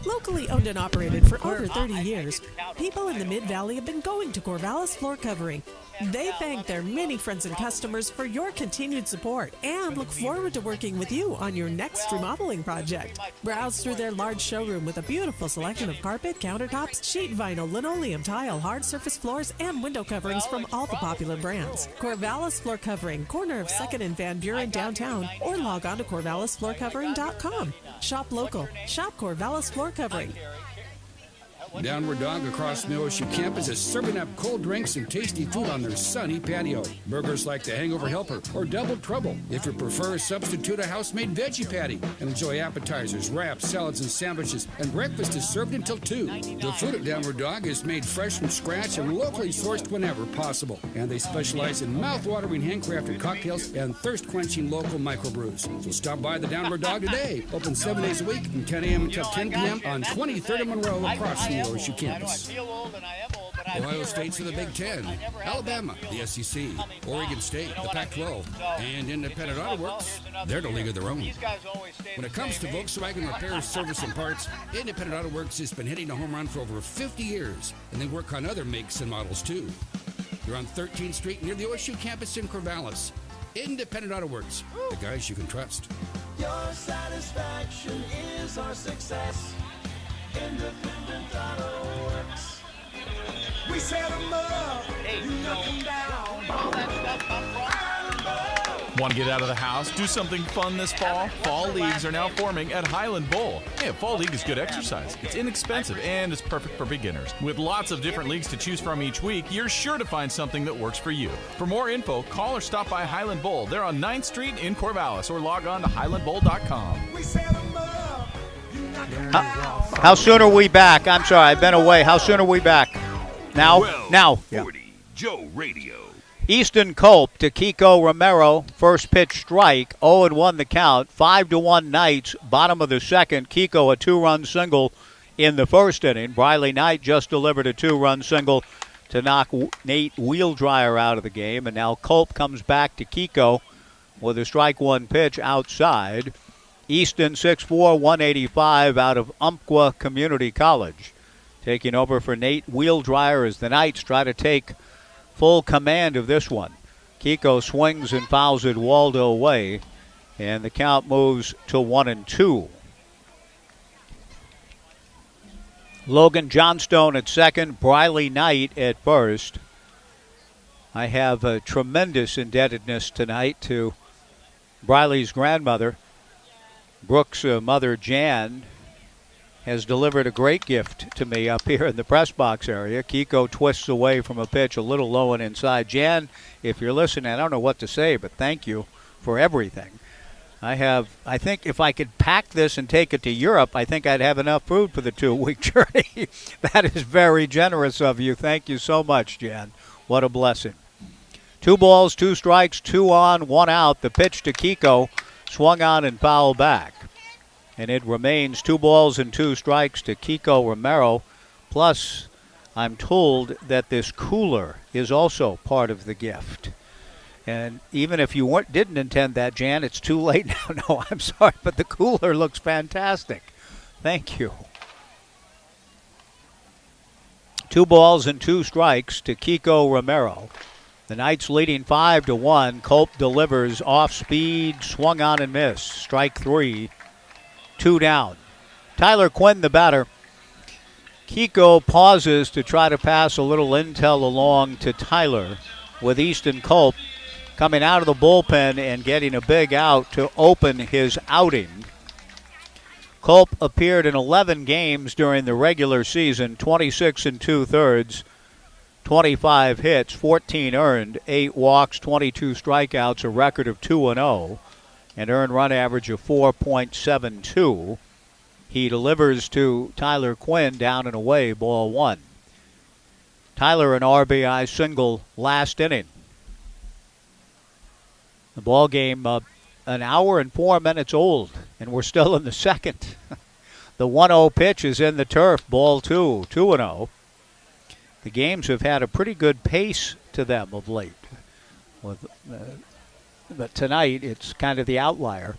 Locally owned and operated for over 30 years, people in the Mid-Valley have been going to Corvallis Floor Covering. They thank their many friends and customers for your continued support and look forward to working with you on your next remodeling project. Browse through their large showroom with a beautiful selection of carpet, countertops, sheet vinyl, linoleum, tile, hard surface floors, and window coverings from all the popular brands. Corvallis Floor Covering, corner of 2nd and Van Buren downtown, or log on to corvallisfloorcovering.com. Shop local. Shop Corvallis Floor Covering. Downward Dog across the Ocean campus is serving up cold drinks and tasty food on their sunny patio. Burgers like the Hangover Helper or Double Trouble. If you prefer, substitute a house-made veggie patty and enjoy appetizers, wraps, salads, and sandwiches. And breakfast is served until 2. The food at Downward Dog is made fresh from scratch and locally sourced whenever possible. And they specialize in mouth-watering handcrafted cocktails and thirst-quenching local microbrews. So stop by the Downward Dog today. Open 7 days a week from 10 a.m. until 10 p.m. on 23rd and Monroe across the OSU campus. Ohio State's in the Big Ten, Alabama, the SEC, Oregon State, the Pac-12, and Independent Auto Works, they're the league of their own. When it comes to Volkswagen repair, service, and parts, Independent Auto Works has been hitting a home run for over 50 years, and they work on other makes and models too. They're on 13th Street near the OSU campus in Corvallis. Independent Auto Works, the guys you can trust. Your satisfaction is our success. Independent Auto Works. We set them up, you knock them down. All that stuff up front. Want to get out of the house, do something fun this fall? Fall leagues are now forming at Highland Bowl. Hey, a fall league is good exercise. It's inexpensive and it's perfect for beginners. With lots of different leagues to choose from each week, you're sure to find something that works for you. For more info, call or stop by Highland Bowl. They're on 9th Street in Corvallis, or log on to highlandbowl.com. We set them up. How soon are we back? I'm sorry, I've been away. How soon are we back? Now? Now. Yeah. Joe Radio. Easton Cope to Kiko Romero. First pitch strike. 0-1 the count. 5-1 Knights. Bottom of the second. Kiko a 2-run single in the first inning. Briley Knight just delivered a 2-run single to knock Nate Wheeldryer out of the game. And now Cope comes back to Kiko with a strike one pitch outside. Easton 6'4", 185 out of Umpqua Community College. Taking over for Nate Wheeldryer as the Knights try to take full command of this one. Kiko swings and fouls it Waldo away, and the count moves to 1-2. Logan Johnstone at second, Briley Knight at first. I have a tremendous indebtedness tonight to Briley's grandmother. Brooke's mother, Jan, has delivered a great gift to me up here in the press box area. Kiko twists away from a pitch a little low and inside. Jan, if you're listening, I don't know what to say, but thank you for everything. I think if I could pack this and take it to Europe, I think I'd have enough food for the 2-week journey. That is very generous of you. Thank you so much, Jan. What a blessing. 2 balls, 2 strikes, 2 on, 1 out. The pitch to Kiko, swung on and fouled back. And it remains 2 balls and 2 strikes to Kiko Romero. Plus, I'm told that this cooler is also part of the gift. And even if you didn't intend that, Jan, it's too late now. No, I'm sorry, but the cooler looks fantastic. Thank you. 2 balls and 2 strikes to Kiko Romero. The Knights leading 5-1. Culp delivers off speed, swung on and missed. Strike 3, 2 down. Tyler Quinn, the batter. Kiko pauses to try to pass a little intel along to Tyler, with Easton Culp coming out of the bullpen and getting a big out to open his outing. Culp appeared in 11 games during the regular season, 26 2/3. 25 hits, 14 earned, 8 walks, 22 strikeouts, a record of 2-0, an earned run average of 4.72. He delivers to Tyler Quinn down and away, ball 1. Tyler an RBI single last inning. The ball game an hour and 4 minutes old, and we're still in the second. The 1-0 pitch is in the turf, ball 2, 2-0. The games have had a pretty good pace to them of late. But tonight, it's kind of the outlier.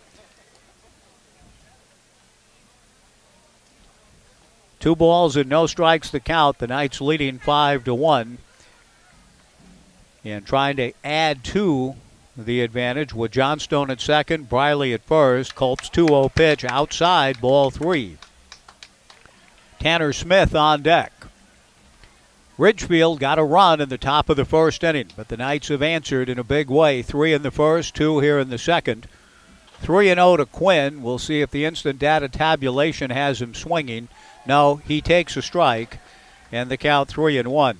2 balls and no strikes to count. The Knights leading 5-1. And trying to add to the advantage with Johnstone at second, Briley at first. Culp's 2-0 pitch outside, ball 3. Tanner Smith on deck. Ridgefield got a run in the top of the first inning, but the Knights have answered in a big way. 3 in the first, 2 here in the second. 3-0 to Quinn. We'll see if the instant data tabulation has him swinging. No, he takes a strike, and the count 3-1.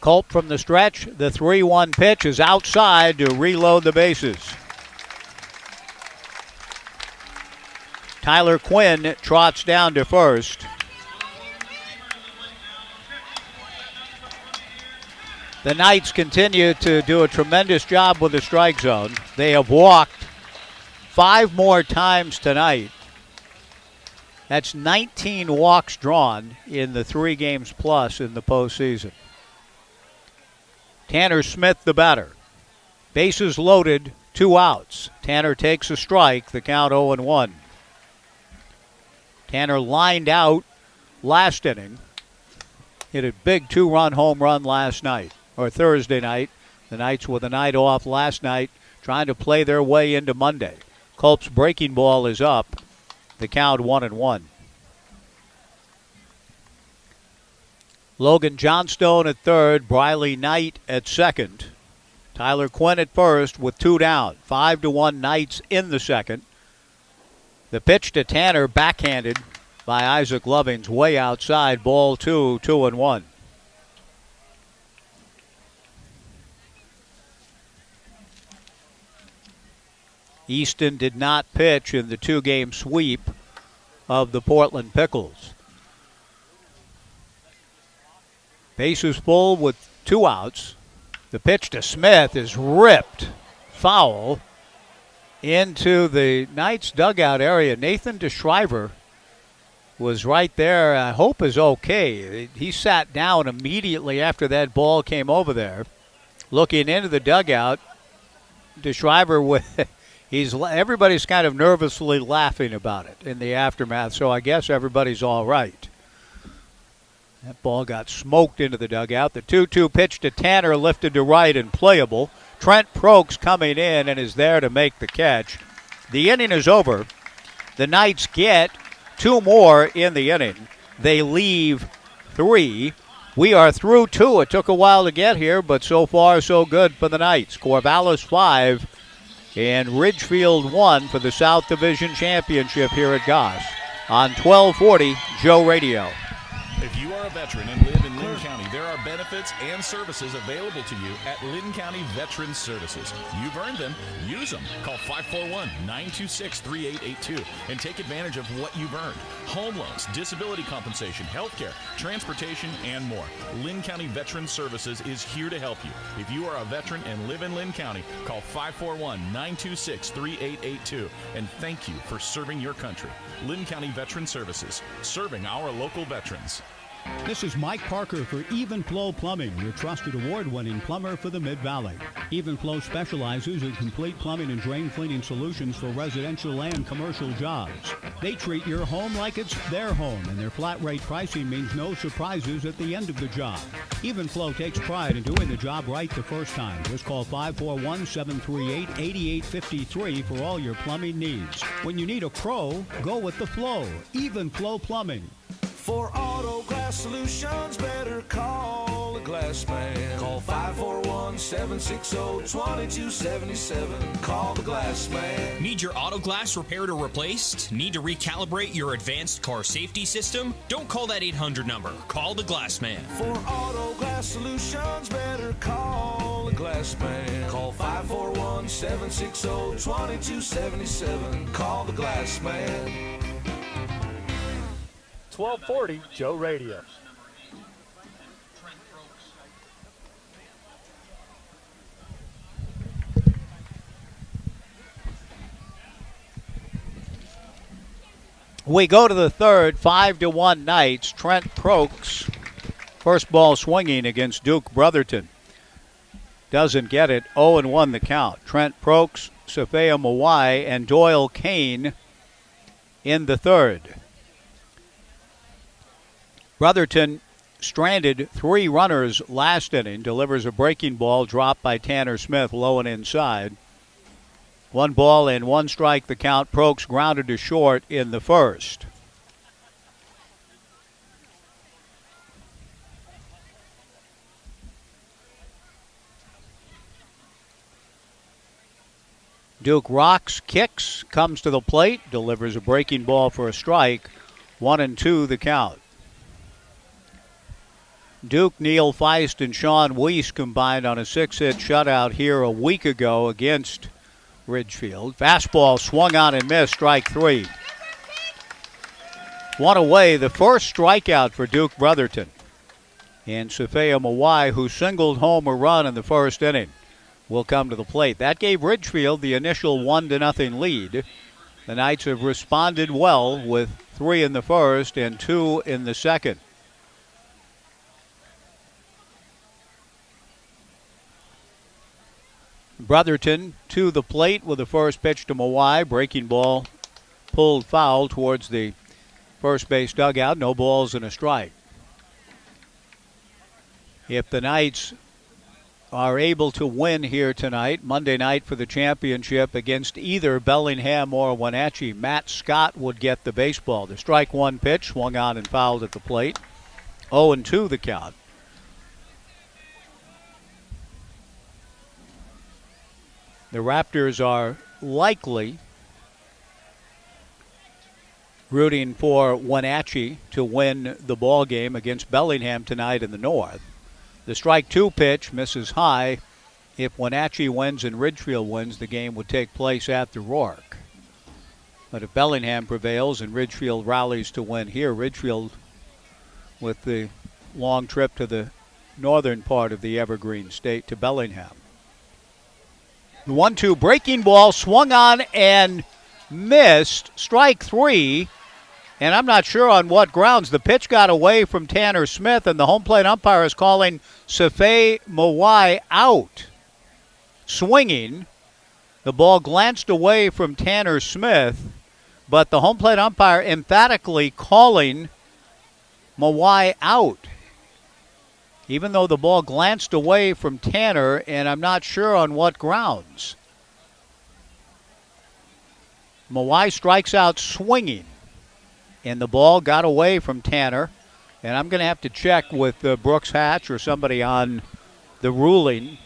Culp from the stretch. The 3-1 pitch is outside to reload the bases. Tyler Quinn trots down to first. The Knights continue to do a tremendous job with the strike zone. They have walked 5 more times tonight. That's 19 walks drawn in the 3 games plus in the postseason. Tanner Smith, the batter. Bases loaded, 2 outs. Tanner takes a strike, the count 0-1. Tanner lined out last inning. Hit a big 2-run home run last night, or Thursday night. The Knights with a night off last night, trying to play their way into Monday. Culp's breaking ball is up, the count 1-1. Logan Johnstone at third, Briley Knight at second. Tyler Quinn at first with 2 down. 5-1 Knights in the second. The pitch to Tanner, backhanded by Isaac Lovings, way outside, ball 2, 2-1. Easton did not pitch in the 2-game sweep of the Portland Pickles. Bases full with 2 outs. The pitch to Smith is ripped foul into the Knights dugout area. Nathan DeShriver was right there. I hope is okay. He sat down immediately after that ball came over there, looking into the dugout. DeShriver with everybody's kind of nervously laughing about it in the aftermath, so I guess everybody's all right. That ball got smoked into the dugout. The 2-2 pitch to Tanner, lifted to right and playable. Trent Prokes coming in and is there to make the catch. The inning is over. The Knights get 2 more in the inning. They leave 3. We are through 2. It took a while to get here, but so far so good for the Knights. Corvallis 5 and Ridgefield 1 for the South Division Championship here at Goss on 1240 Joe Radio. If you are a veteran and live in Lynn County, there are benefits and services available to you at Lynn County Veteran Services. You've earned them. Use them. Call 541-926-3882 and take advantage of what you've earned. Home loans, disability compensation, health care, transportation, and more. Lynn County Veteran Services is here to help you. If you are a veteran and live in Lynn County, call 541-926-3882 and thank you for serving your country. Lynn County Veteran Services, serving our local veterans. This is Mike Parker for Even Flow Plumbing, your trusted award-winning plumber for the Mid-Valley. Even Flow specializes in complete plumbing and drain cleaning solutions for residential and commercial jobs. They treat your home like it's their home, and their flat-rate pricing means no surprises at the end of the job. Even Flow takes pride in doing the job right the first time. Just call 541-738-8853 for all your plumbing needs. When you need a pro, go with the flow. Even Flow Plumbing. For auto glass solutions, better call the glass man. Call 541-760-2277. Call the glass man. Need your auto glass repaired or replaced? Need to recalibrate your advanced car safety system? Don't call that 800 number. Call the glass man. For auto glass solutions, better call the glass man. Call 541-760-2277. Call the glass man. 1240 Joe Radio. We go to the third, 5-1 Knights. Trent Prokes, first ball swinging against Duke Brotherton. Doesn't get it, 0-1 the count. Trent Prokes, Safea Mawai, and Doyle Kane in the third. Brotherton stranded 3 runners last inning, delivers a breaking ball dropped by Tanner Smith low and inside. 1 ball and 1 strike the count. Prokes grounded to short in the first. Duke rocks, kicks, comes to the plate, delivers a breaking ball for a strike. 1-2 the count. Duke, Neil Feist, and Sean Weiss combined on a 6-hit shutout here a week ago against Ridgefield. Fastball swung on and missed, strike 3. 1 away, the first strikeout for Duke Brotherton. And Safea Mawai, who singled home a run in the first inning, will come to the plate. That gave Ridgefield the initial 1-0 lead. The Knights have responded well with 3 in the first and 2 in the second. Brotherton to the plate with the first pitch to Mawai. Breaking ball pulled foul towards the first base dugout. No balls and a strike. If the Knights are able to win here tonight, Monday night for the championship against either Bellingham or Wenatchee, Matt Scott would get the baseball. The strike 1 pitch swung on and fouled at the plate. 0-2 the count. The Raptors are likely rooting for Wenatchee to win the ball game against Bellingham tonight in the north. The strike 2 pitch misses high if Wenatchee wins and Ridgefield wins, the game would take place at the Rourke. But if Bellingham prevails and Ridgefield rallies to win here, Ridgefield with the long trip to the northern part of the Evergreen State to Bellingham. The 1-2 breaking ball swung on and missed. Strike 3. And I'm not sure on what grounds. The pitch got away from Tanner Smith, and the home plate umpire is calling Safei Mawai out. Swinging. The ball glanced away from Tanner Smith, but the home plate umpire emphatically calling Mawai out. Even though the ball glanced away from Tanner, and I'm not sure on what grounds. Mawai strikes out swinging, and the ball got away from Tanner. And I'm going to have to check with Brooks Hatch or somebody on the ruling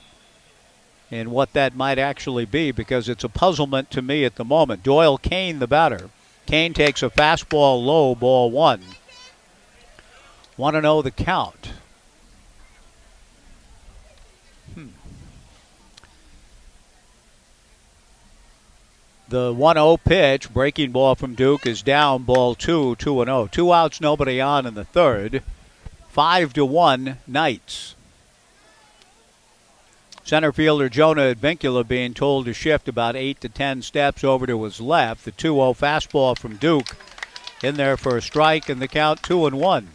and what that might actually be, because it's a puzzlement to me at the moment. Doyle Kane, the batter. Kane takes a fastball low, ball 1. Want to know the count. The 1-0 pitch, breaking ball from Duke, is down, ball 2, 2-0. 2 outs, nobody on in the third. 5-1 Knights. Center fielder Jonah Advincula being told to shift about 8 to 10 steps over to his left. The 2-0 fastball from Duke in there for a strike, and the count 2-1.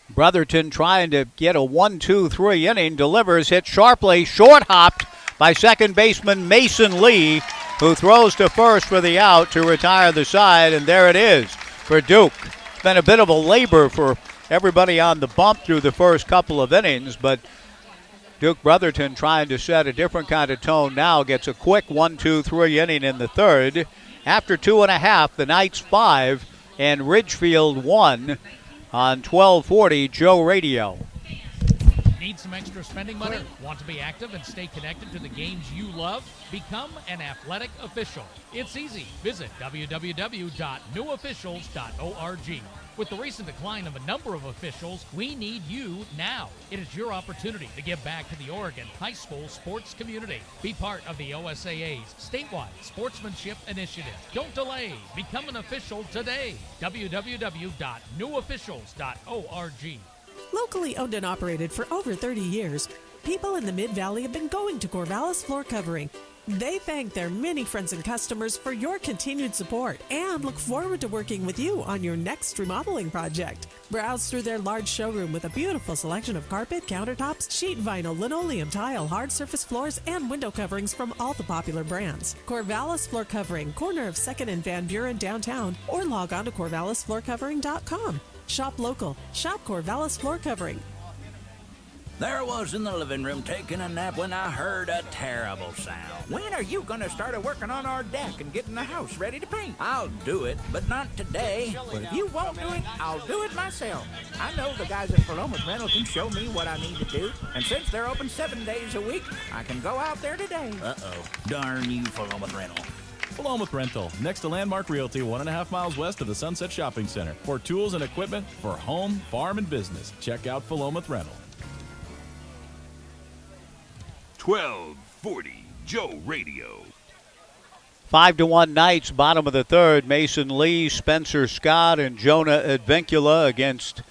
Brotherton trying to get a 1-2-3 inning, delivers, hit sharply, short hopped by second baseman Mason Lee, who throws to first for the out to retire the side, and there it is for Duke. It's been a bit of a labor for everybody on the bump through the first couple of innings, but Duke Brotherton trying to set a different kind of tone now, gets a quick 1-2-3 inning in the third. After 2.5, the Knights 5 and Ridgefield 1. On 1240 Joe Radio. Need some extra spending money? Want to be active and stay connected to the games you love? Become an athletic official. It's easy. Visit www.newofficials.org. With the recent decline of a number of officials, we need you now. It is your opportunity to give back to the Oregon high school sports community. Be part of the OSAA's statewide sportsmanship initiative. Don't delay. Become an official today. www.newofficials.org. Locally owned and operated for over 30 years, people in the Mid-Valley have been going to Corvallis Floor Covering. They thank their many friends and customers for your continued support and look forward to working with you on your next remodeling project. Browse through their large showroom with a beautiful selection of carpet, countertops, sheet vinyl, linoleum, tile, hard surface floors, and window coverings from all the popular brands. Corvallis Floor Covering, corner of 2nd and Van Buren downtown, or log on to corvallisfloorcovering.com. Shop local. Shop Corvallis Floor Covering. There I was in the living room taking a nap when I heard a terrible sound. When are you going to start working on our deck and getting the house ready to paint? I'll do it, but not today. But if you won't do it, I'll do it myself. I know the guys at Philomath Rental can show me what I need to do. And since they're open 7 days a week, I can go out there today. Uh-oh. Darn you, Philomath Rental. Philomath Rental, next to Landmark Realty, 1.5 miles west of the Sunset Shopping Center. For tools and equipment for home, farm, and business, check out Philomath Rental. 1240 Joe Radio. 5-1 Knights, bottom of the third. Mason Lee, Spencer Scott, and Jonah Advincula against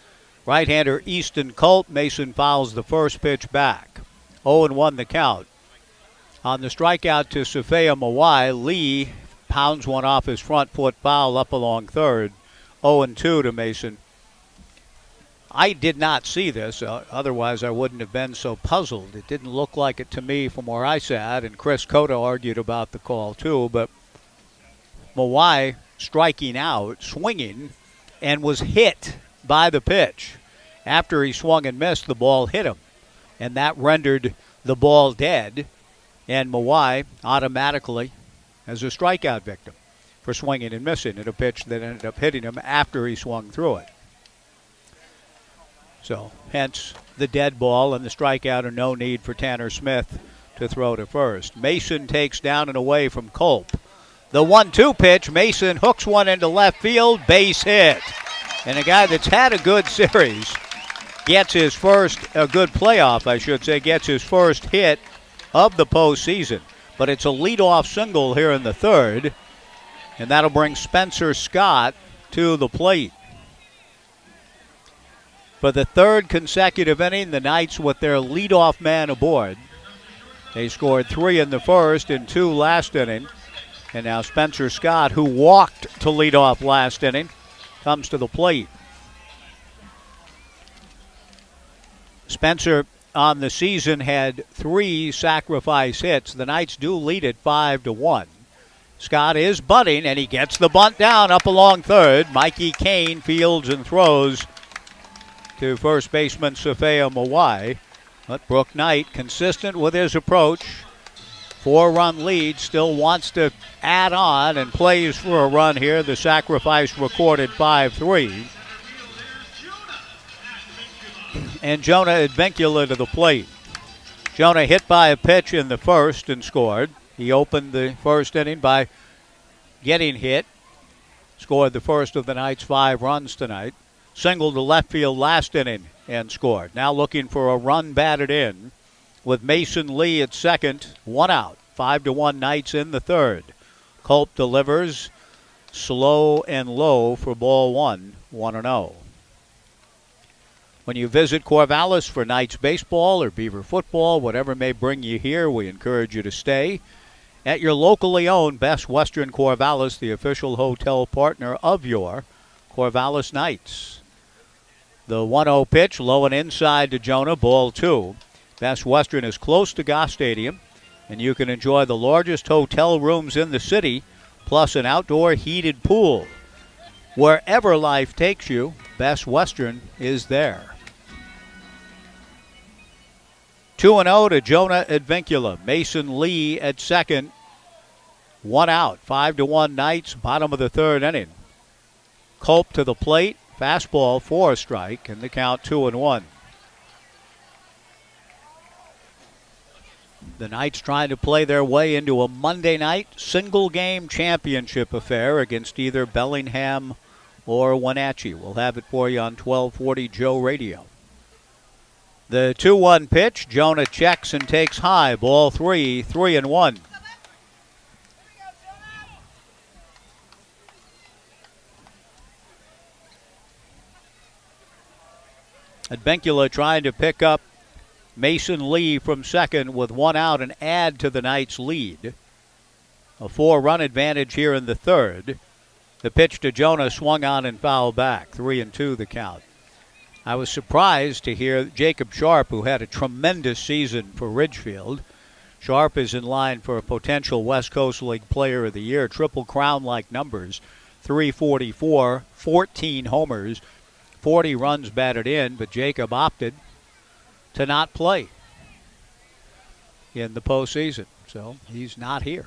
right-hander Easton Colt. Mason fouls the first pitch back. 0-1 the count. On the strikeout to Safea Mawai, Lee pounds one off his front foot foul up along third. 0-2 to Mason. I did not see this, otherwise I wouldn't have been so puzzled. It didn't look like it to me from where I sat, and Chris Cota argued about the call too, but Mawai striking out, swinging, and was hit by the pitch. After he swung and missed, the ball hit him, and that rendered the ball dead, and Mawai automatically as a strikeout victim for swinging and missing at a pitch that ended up hitting him after he swung through it. So, hence the dead ball and the strikeout, and no need for Tanner Smith to throw to first. Mason takes down and away from Culp. The 1-2 pitch, Mason hooks one into left field, base hit. And a guy that's had a good series gets his first, a good playoff, I should say, gets his first hit of the postseason. But it's a leadoff single here in the third, and that'll bring Spencer Scott to the plate. For the third consecutive inning, the Knights with their leadoff man aboard. They scored 3 in the first and 2 last inning. And now Spencer Scott, who walked to lead off last inning, comes to the plate. Spencer on the season had 3 sacrifice hits. The Knights do lead it 5-1. Scott is bunting, and he gets the bunt down up along third. Mikey Kane fields and throws to first baseman Safea Mawai. But Brooke Knight, consistent with his approach, 4-run lead, still wants to add on and plays for a run here. The sacrifice recorded 5-3. And Jonah Advincula to the plate. Jonah hit by a pitch in the first and scored. He opened the first inning by getting hit. Scored the first of the Knights' 5 runs tonight. Singled to left field last inning and scored. Now looking for a run batted in with Mason Lee at second. 1 out. 5-1 Knights in the third. Culp delivers slow and low for ball 1. 1-0. When you visit Corvallis for Knights baseball or Beaver football, whatever may bring you here, we encourage you to stay at your locally owned Best Western Corvallis, the official hotel partner of your Corvallis Knights. The 1-0 pitch, low and inside to Jonah, ball 2. Best Western is close to Goss Stadium, and you can enjoy the largest hotel rooms in the city, plus an outdoor heated pool. Wherever life takes you, Best Western is there. 2-0 to Jonah Advincula. Mason Lee at second. 1 out. 5-1 Knights, bottom of the third inning. Culp to the plate. Fastball for a strike, and the count 2-1. The Knights trying to play their way into a Monday night single-game championship affair against either Bellingham or Wenatchee. We'll have it for you on 1240 Joe Radio. The 2-1 pitch, Jonah checks and takes high. Ball 3, 3-1. Advincula trying to pick up Mason Lee from second with 1 out and add to the Knights' lead. A 4-run advantage here in the third. The pitch to Jonah swung on and fouled back. 3-2 the count. I was surprised to hear Jacob Sharp, who had a tremendous season for Ridgefield. Sharp is in line for a potential West Coast League Player of the Year. Triple Crown-like numbers. 344, 14 homers, 40 runs batted in, but Jacob opted to not play in the postseason, so he's not here.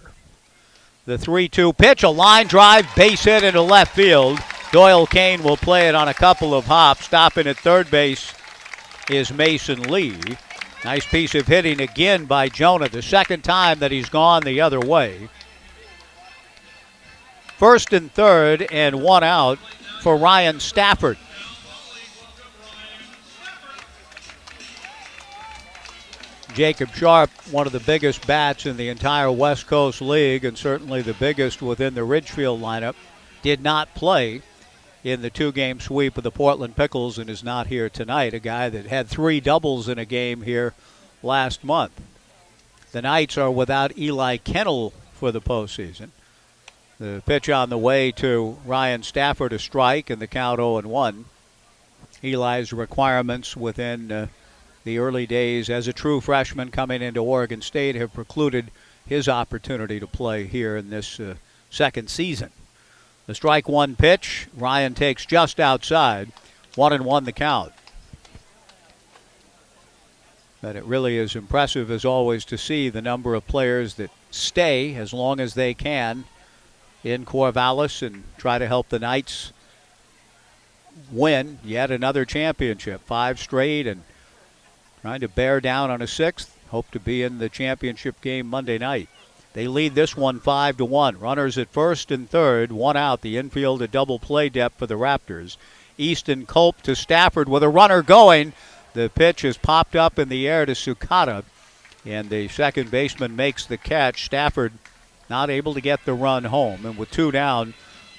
The 3-2 pitch, a line drive, base hit into left field. Doyle Kane will play it on a couple of hops. Stopping at third base is Mason Lee. Nice piece of hitting again by Jonah, the second time that he's gone the other way. First and third and 1 out for Ryan Stafford. Jacob Sharp, one of the biggest bats in the entire West Coast League and certainly the biggest within the Ridgefield lineup, did not play in the 2-game sweep of the Portland Pickles and is not here tonight, a guy that had 3 doubles in a game here last month. The Knights are without Eli Kennel for the postseason. The pitch on the way to Ryan Stafford, a strike, and the count 0-1. Eli's requirements within the early days as a true freshman coming into Oregon State have precluded his opportunity to play here in this second season. The strike 1 pitch, Ryan takes just outside. 1-1 the count. But it really is impressive as always to see the number of players that stay as long as they can in Corvallis and try to help the Knights win yet another championship. 5 straight and trying to bear down on a 6th. Hope to be in the championship game Monday night. They lead this one 5-1. Runners at first and third, 1 out. The infield a double play depth for the Raptors. Easton Culp to Stafford with a runner going. The pitch is popped up in the air to Sukata, and the second baseman makes the catch. Stafford not able to get the run home. And with 2 down,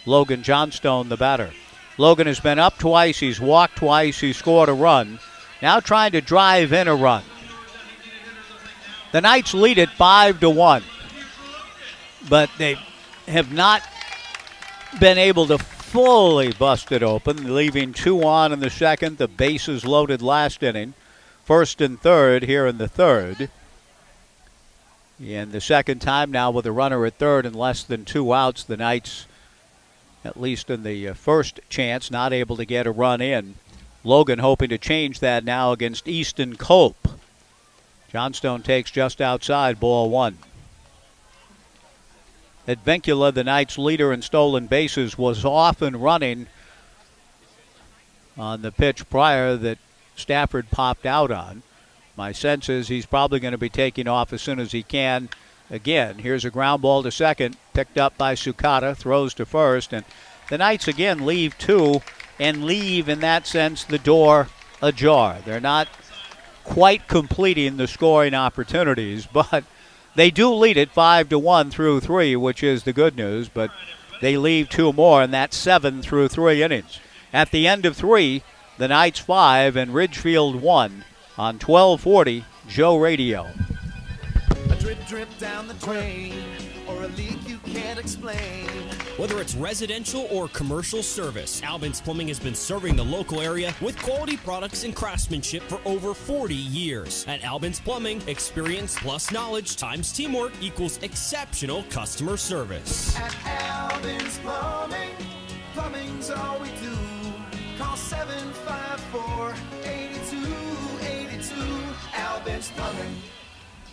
Logan Johnstone, the batter. Logan has been up twice. He's walked twice. He scored a run. Now trying to drive in a run. The Knights lead it 5-1, but they have not been able to fully bust it open, leaving 2 on in the second. The bases loaded last inning. First and third here in the third. And the second time now with a runner at third and less than 2 outs, the Knights, at least in the first chance, not able to get a run in. Logan hoping to change that now against Easton Culp. Johnstone takes just outside, ball 1. Advincula, the Knights' leader in stolen bases, was off and running on the pitch prior that Stafford popped out on. My sense is he's probably going to be taking off as soon as he can. Again, here's a ground ball to second, picked up by Sukata, throws to first, and the Knights again leave 2 and leave, in that sense, the door ajar. They're not quite completing the scoring opportunities, but they do lead it 5-1 through 3, which is the good news, but they leave 2 more, and that's 7 through 3 innings. At the end of 3, the Knights 5 and Ridgefield 1 on 1240 Joe Radio. A drip drip down the drain, or a leak you can't explain. Whether it's residential or commercial service, Albin's Plumbing has been serving the local area with quality products and craftsmanship for over 40 years. At Albin's Plumbing, experience plus knowledge times teamwork equals exceptional customer service. At Albin's Plumbing, plumbing's all we do. Call 754-8282, Albin's Plumbing.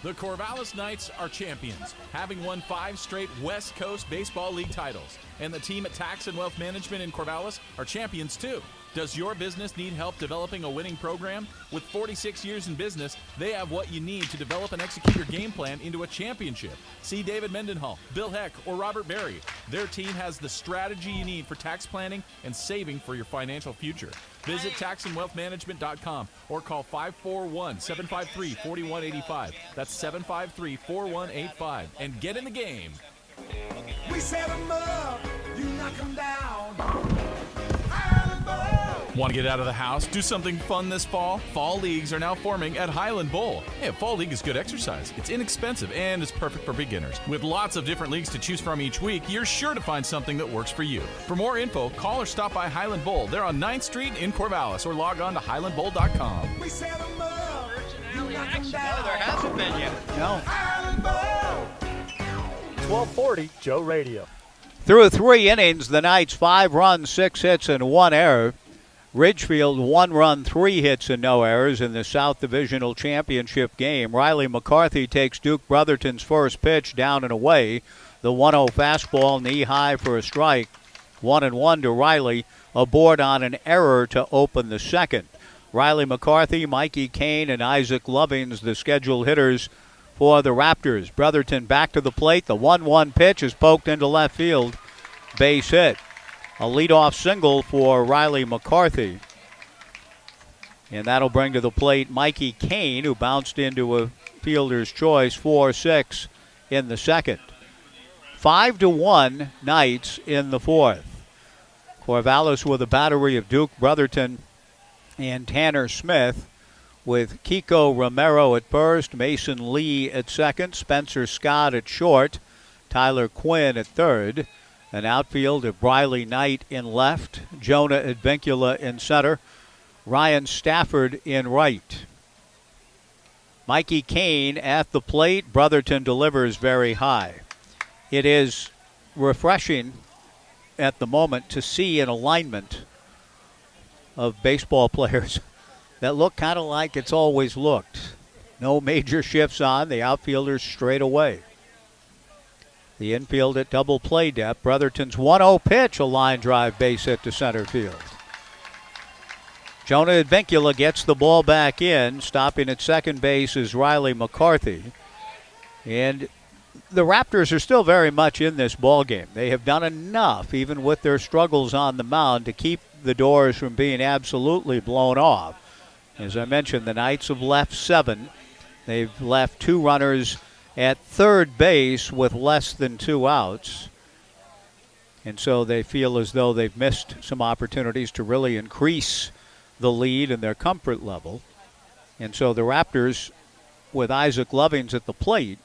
The Corvallis Knights are champions, having won 5 straight West Coast Baseball League titles. And the team at Tax and Wealth Management in Corvallis are champions too. Does your business need help developing a winning program? With 46 years in business, they have what you need to develop and execute your game plan into a championship. See David Mendenhall, Bill Heck, or Robert Berry. Their team has the strategy you need for tax planning and saving for your financial future. Visit taxandwealthmanagement.com or call 541-753-4185. That's 753-4185 and get in the game. We set 'em up, you knock 'em down. Want to get out of the house? Do something fun this fall? Fall leagues are now forming at Highland Bowl. Hey, a fall league is good exercise. It's inexpensive and it's perfect for beginners. With lots of different leagues to choose from each week, you're sure to find something that works for you. For more info, call or stop by Highland Bowl. They're on 9th Street in Corvallis, or log on to highlandbowl.com. We set 'em up, you knock 'em down. No, there hasn't been yet. No. Highland Bowl. 1240 Joe Radio. Through 3 innings, the Knights 5 runs, 6 hits, and 1 error. Ridgefield 1 run, 3 hits, and no errors in the South Divisional Championship game. Riley McCarthy takes Duke Brotherton's first pitch down and away. The 1-0 fastball knee high for a strike. 1-1 to Riley, aboard on an error to open the second. Riley McCarthy, Mikey Kane, and Isaac Lovings, the scheduled hitters for the Raptors. Brotherton back to the plate. The 1-1 pitch is poked into left field. Base hit. A leadoff single for Riley McCarthy. And that'll bring to the plate Mikey Kane, who bounced into a fielder's choice, 4-6 in the second. 5-1 Knights in the fourth. Corvallis with a battery of Duke Brotherton and Tanner Smith, with Kiko Romero at first, Mason Lee at second, Spencer Scott at short, Tyler Quinn at third. An outfield of Briley Knight in left, Jonah Advincula in center, Ryan Stafford in right. Mikey Kane at the plate. Brotherton delivers very high. It is refreshing at the moment to see an alignment of baseball players that look kind of like it's always looked. No major shifts on, the outfielders straight away. The infield at double play depth. Brotherton's 1-0 pitch, a line drive base hit to center field. Jonah Advincula gets the ball back in. Stopping at second base is Riley McCarthy. And the Raptors are still very much in this ball game. They have done enough, even with their struggles on the mound, to keep the doors from being absolutely blown off. As I mentioned, the Knights have left 7. They've left 2 runners at third base with less than 2 outs. And so they feel as though they've missed some opportunities to really increase the lead and their comfort level. And so the Raptors, with Isaac Lovings at the plate,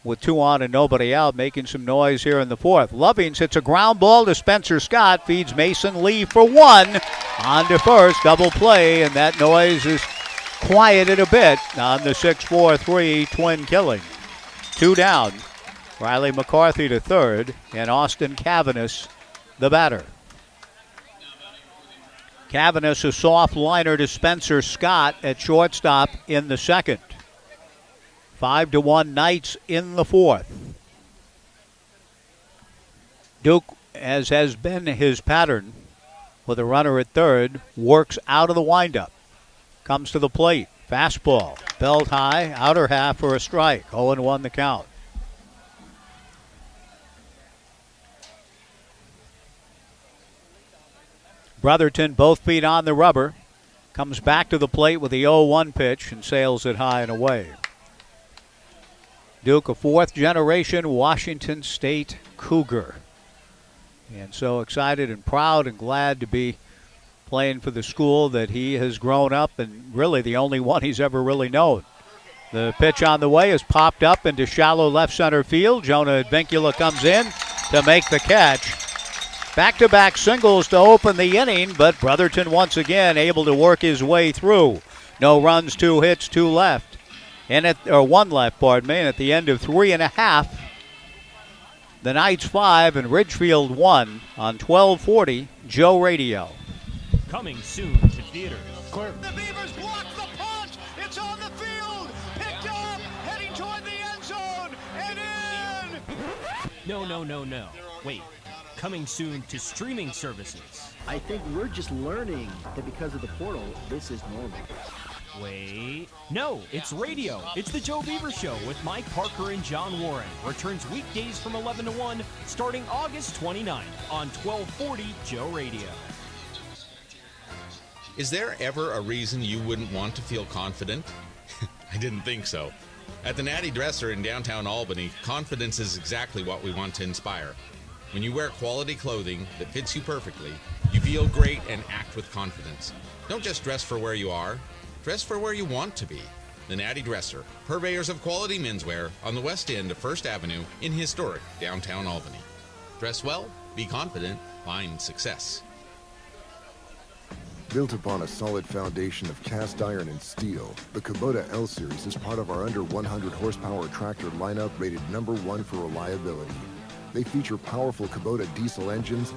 with 2 on and nobody out, making some noise here in the 4th. Lovings hits a ground ball to Spencer Scott, feeds Mason Lee for 1. On to first, double play, and that noise is quieted a bit on the 6-4-3 twin killing. 2 down. Riley McCarthy to third, and Austin Cavanis, the batter. Cavanis, a soft liner to Spencer Scott at shortstop in the 2nd. 5-1 Knights in the 4th. Duke, as has been his pattern, with a runner at third, works out of the windup. Comes to the plate. Fastball. Belt high. Outer half for a strike. 0-1 the count. Brotherton, both feet on the rubber. Comes back to the plate with the 0-1 pitch and sails it high and away. Duke, a 4th-generation Washington State Cougar. And so excited and proud and glad to be playing for the school that he has grown up and really the only one he's ever really known. The pitch on the way is popped up into shallow left center field. Jonah Advincula comes in to make the catch. Back-to-back singles to open the inning, but Brotherton once again able to work his way through. No runs, 2 hits, 2 left. And 1 left, and at the end of 3.5, the Knights 5 and Ridgefield 1 on 1240 Joe Radio. Coming soon to theaters. The Beavers block the punch. It's on the field. Picked up. Heading toward the end zone. And in. No. Wait. Coming soon to streaming services. I think we're just learning that because of the portal, this is normal. Wait. No, it's radio. It's the Joe Beaver Show with Mike Parker and John Warren. Returns weekdays from 11 to 1 starting August 29th on 1240 Joe Radio. Is there ever a reason you wouldn't want to feel confident? I didn't think so. At the Natty Dresser in downtown Albany, confidence is exactly what we want to inspire. When you wear quality clothing that fits you perfectly, you feel great and act with confidence. Don't just dress for where you are, dress for where you want to be. The Natty Dresser, purveyors of quality menswear on the west end of 1st Avenue in historic downtown Albany. Dress well, be confident, find success. Built upon a solid foundation of cast iron and steel, the Kubota L Series is part of our under 100 horsepower tractor lineup rated #1 for reliability. They feature powerful Kubota diesel engines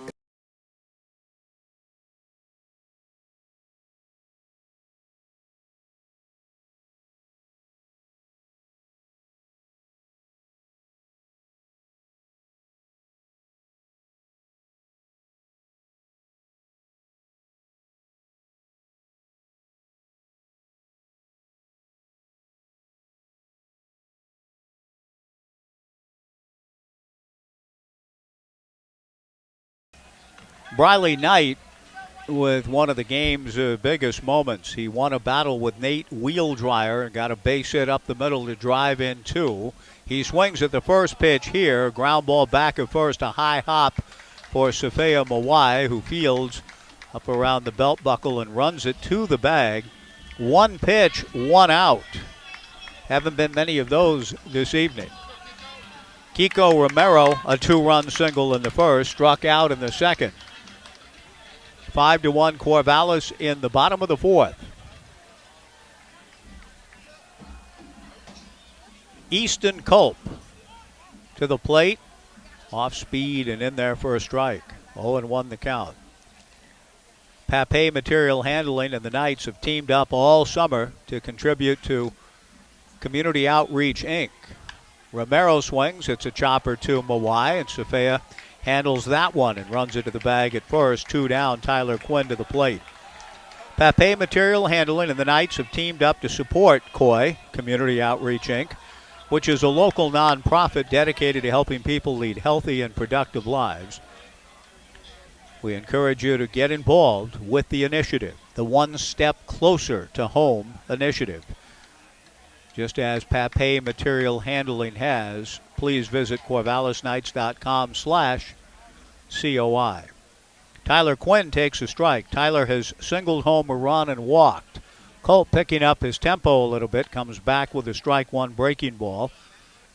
Briley Knight with one of the game's biggest moments. He won a battle with Nate Wheeldryer and got a base hit up the middle to drive in 2. He swings at the first pitch here. Ground ball back at first, a high hop for Safea Mawai, who fields up around the belt buckle and runs it to the bag. 1 pitch, 1 out. Haven't been many of those this evening. Kiko Romero, a 2-run single in the first, struck out in the 2nd. 5-1 Corvallis in the bottom of the 4th. Easton Culp to the plate. Off speed and in there for a strike. 0-1 the count. Pape Material Handling and the Knights have teamed up all summer to contribute to Community Outreach, Inc. Romero swings. It's a chopper to Mawai, and Safea handles that one and runs it to the bag at first. 2 down, Tyler Quinn to the plate. Pape Material Handling and the Knights have teamed up to support COI, Community Outreach, Inc., which is a local nonprofit dedicated to helping people lead healthy and productive lives. We encourage you to get involved with the initiative, the One Step Closer to Home initiative. Just as Papay Material Handling has, please visit corvallisnights.com/COI. Tyler Quinn takes a strike. Tyler has singled home a run and walked. Colt picking up his tempo a little bit, comes back with a strike one breaking ball.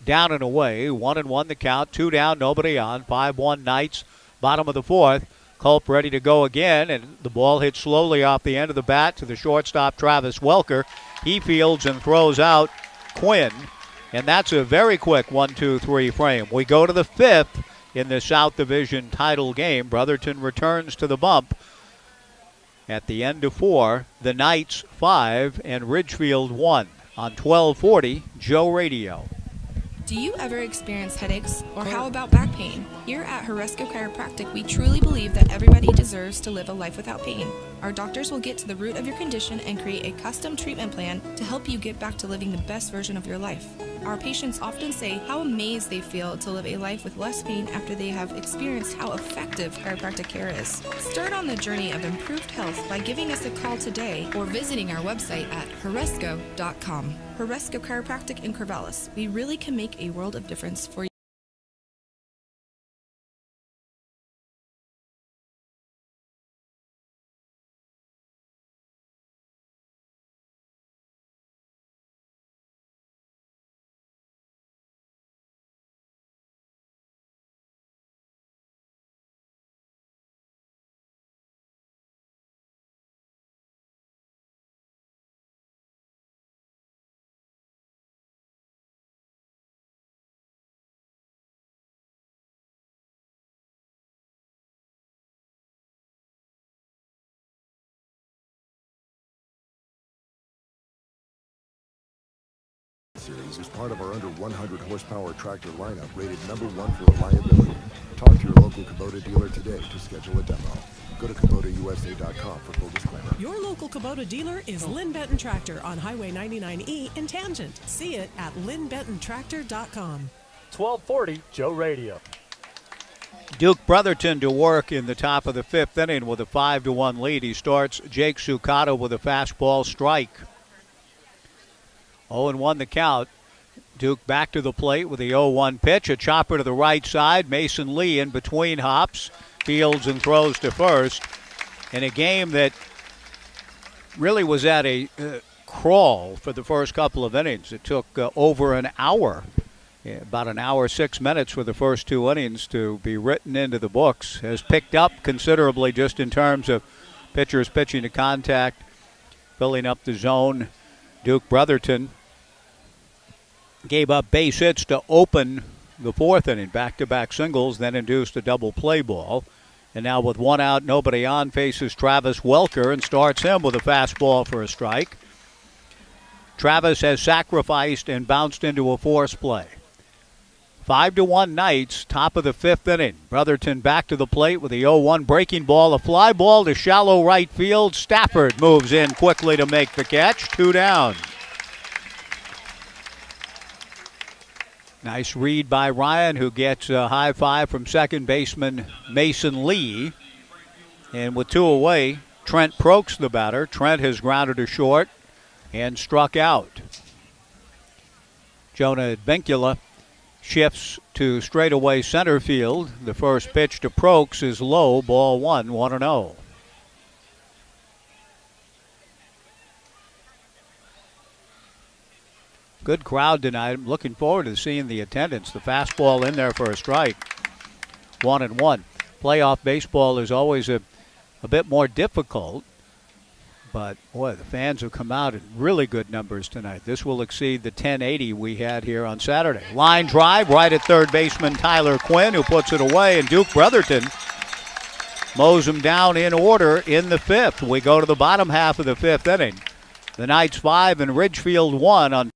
Down and away, 1-1 the count, 2 down, nobody on, 5-1 Knights, bottom of the fourth. Culp ready to go again, and the ball hits slowly off the end of the bat to the shortstop, Travis Welker. He fields and throws out Quinn, and that's a very quick 1-2-3 frame. We go to the fifth in the South Division title game. Brotherton returns to the bump. At the end of 4, the Knights 5 and Ridgefield 1 on 1240 Joe Radio. Do you ever experience headaches? Or how about back pain? Here at Horesco Chiropractic, we truly believe that everybody deserves to live a life without pain. Our doctors will get to the root of your condition and create a custom treatment plan to help you get back to living the best version of your life. Our patients often say how amazed they feel to live a life with less pain after they have experienced how effective chiropractic care is. Start on the journey of improved health by giving us a call today or visiting our website at horesco.com. Horesco Chiropractic in Corvallis. We really can make a world of difference for you. Series is part of our under 100 horsepower tractor lineup rated #1 for reliability. Talk to your local Kubota dealer today to schedule a demo. Go to KubotaUSA.com for full disclaimer. Your local Kubota dealer is Lynn Benton Tractor on Highway 99E in Tangent. See it at lynnbentontractor.com. 1240 Joe Radio. Duke Brotherton to work in the top of the fifth inning with a 5-1 lead. He starts Jake Sucata with a fastball strike. 0-1 the count. Duke back to the plate with the 0-1 pitch. A chopper to the right side. Mason Lee in between hops, fields and throws to first. In a game that really was at a crawl for the first couple of innings. It took over an hour, about an hour, 6 minutes for the first 2 innings to be written into the books. Has picked up considerably just in terms of pitchers pitching to contact, filling up the zone. Duke Brotherton gave up base hits to open the fourth inning, back-to-back singles, then induced a double play ball. And now with 1 out, nobody on, faces Travis Welker and starts him with a fastball for a strike. Travis has sacrificed and bounced into a force play. 5-1 Knights, top of the fifth inning. Brotherton back to the plate with the 0-1 breaking ball, a fly ball to shallow right field. Stafford moves in quickly to make the catch. 2 down. Nice read by Ryan, who gets a high five from second baseman Mason Lee. And with 2 away, Trent Prokes the batter. Trent has grounded to short and struck out. Jonah Benkula shifts to straightaway center field. The first pitch to Prokes is low, ball 1, 1-0. Good crowd tonight. I'm looking forward to seeing the attendance. The fastball in there for a strike. 1-1. Playoff baseball is always a bit more difficult. But, boy, the fans have come out in really good numbers tonight. This will exceed the 1080 we had here on Saturday. Line drive right at third baseman Tyler Quinn, who puts it away. And Duke Brotherton mows him down in order in the fifth. We go to the bottom half of the fifth inning. The Knights 5 and Ridgefield 1 on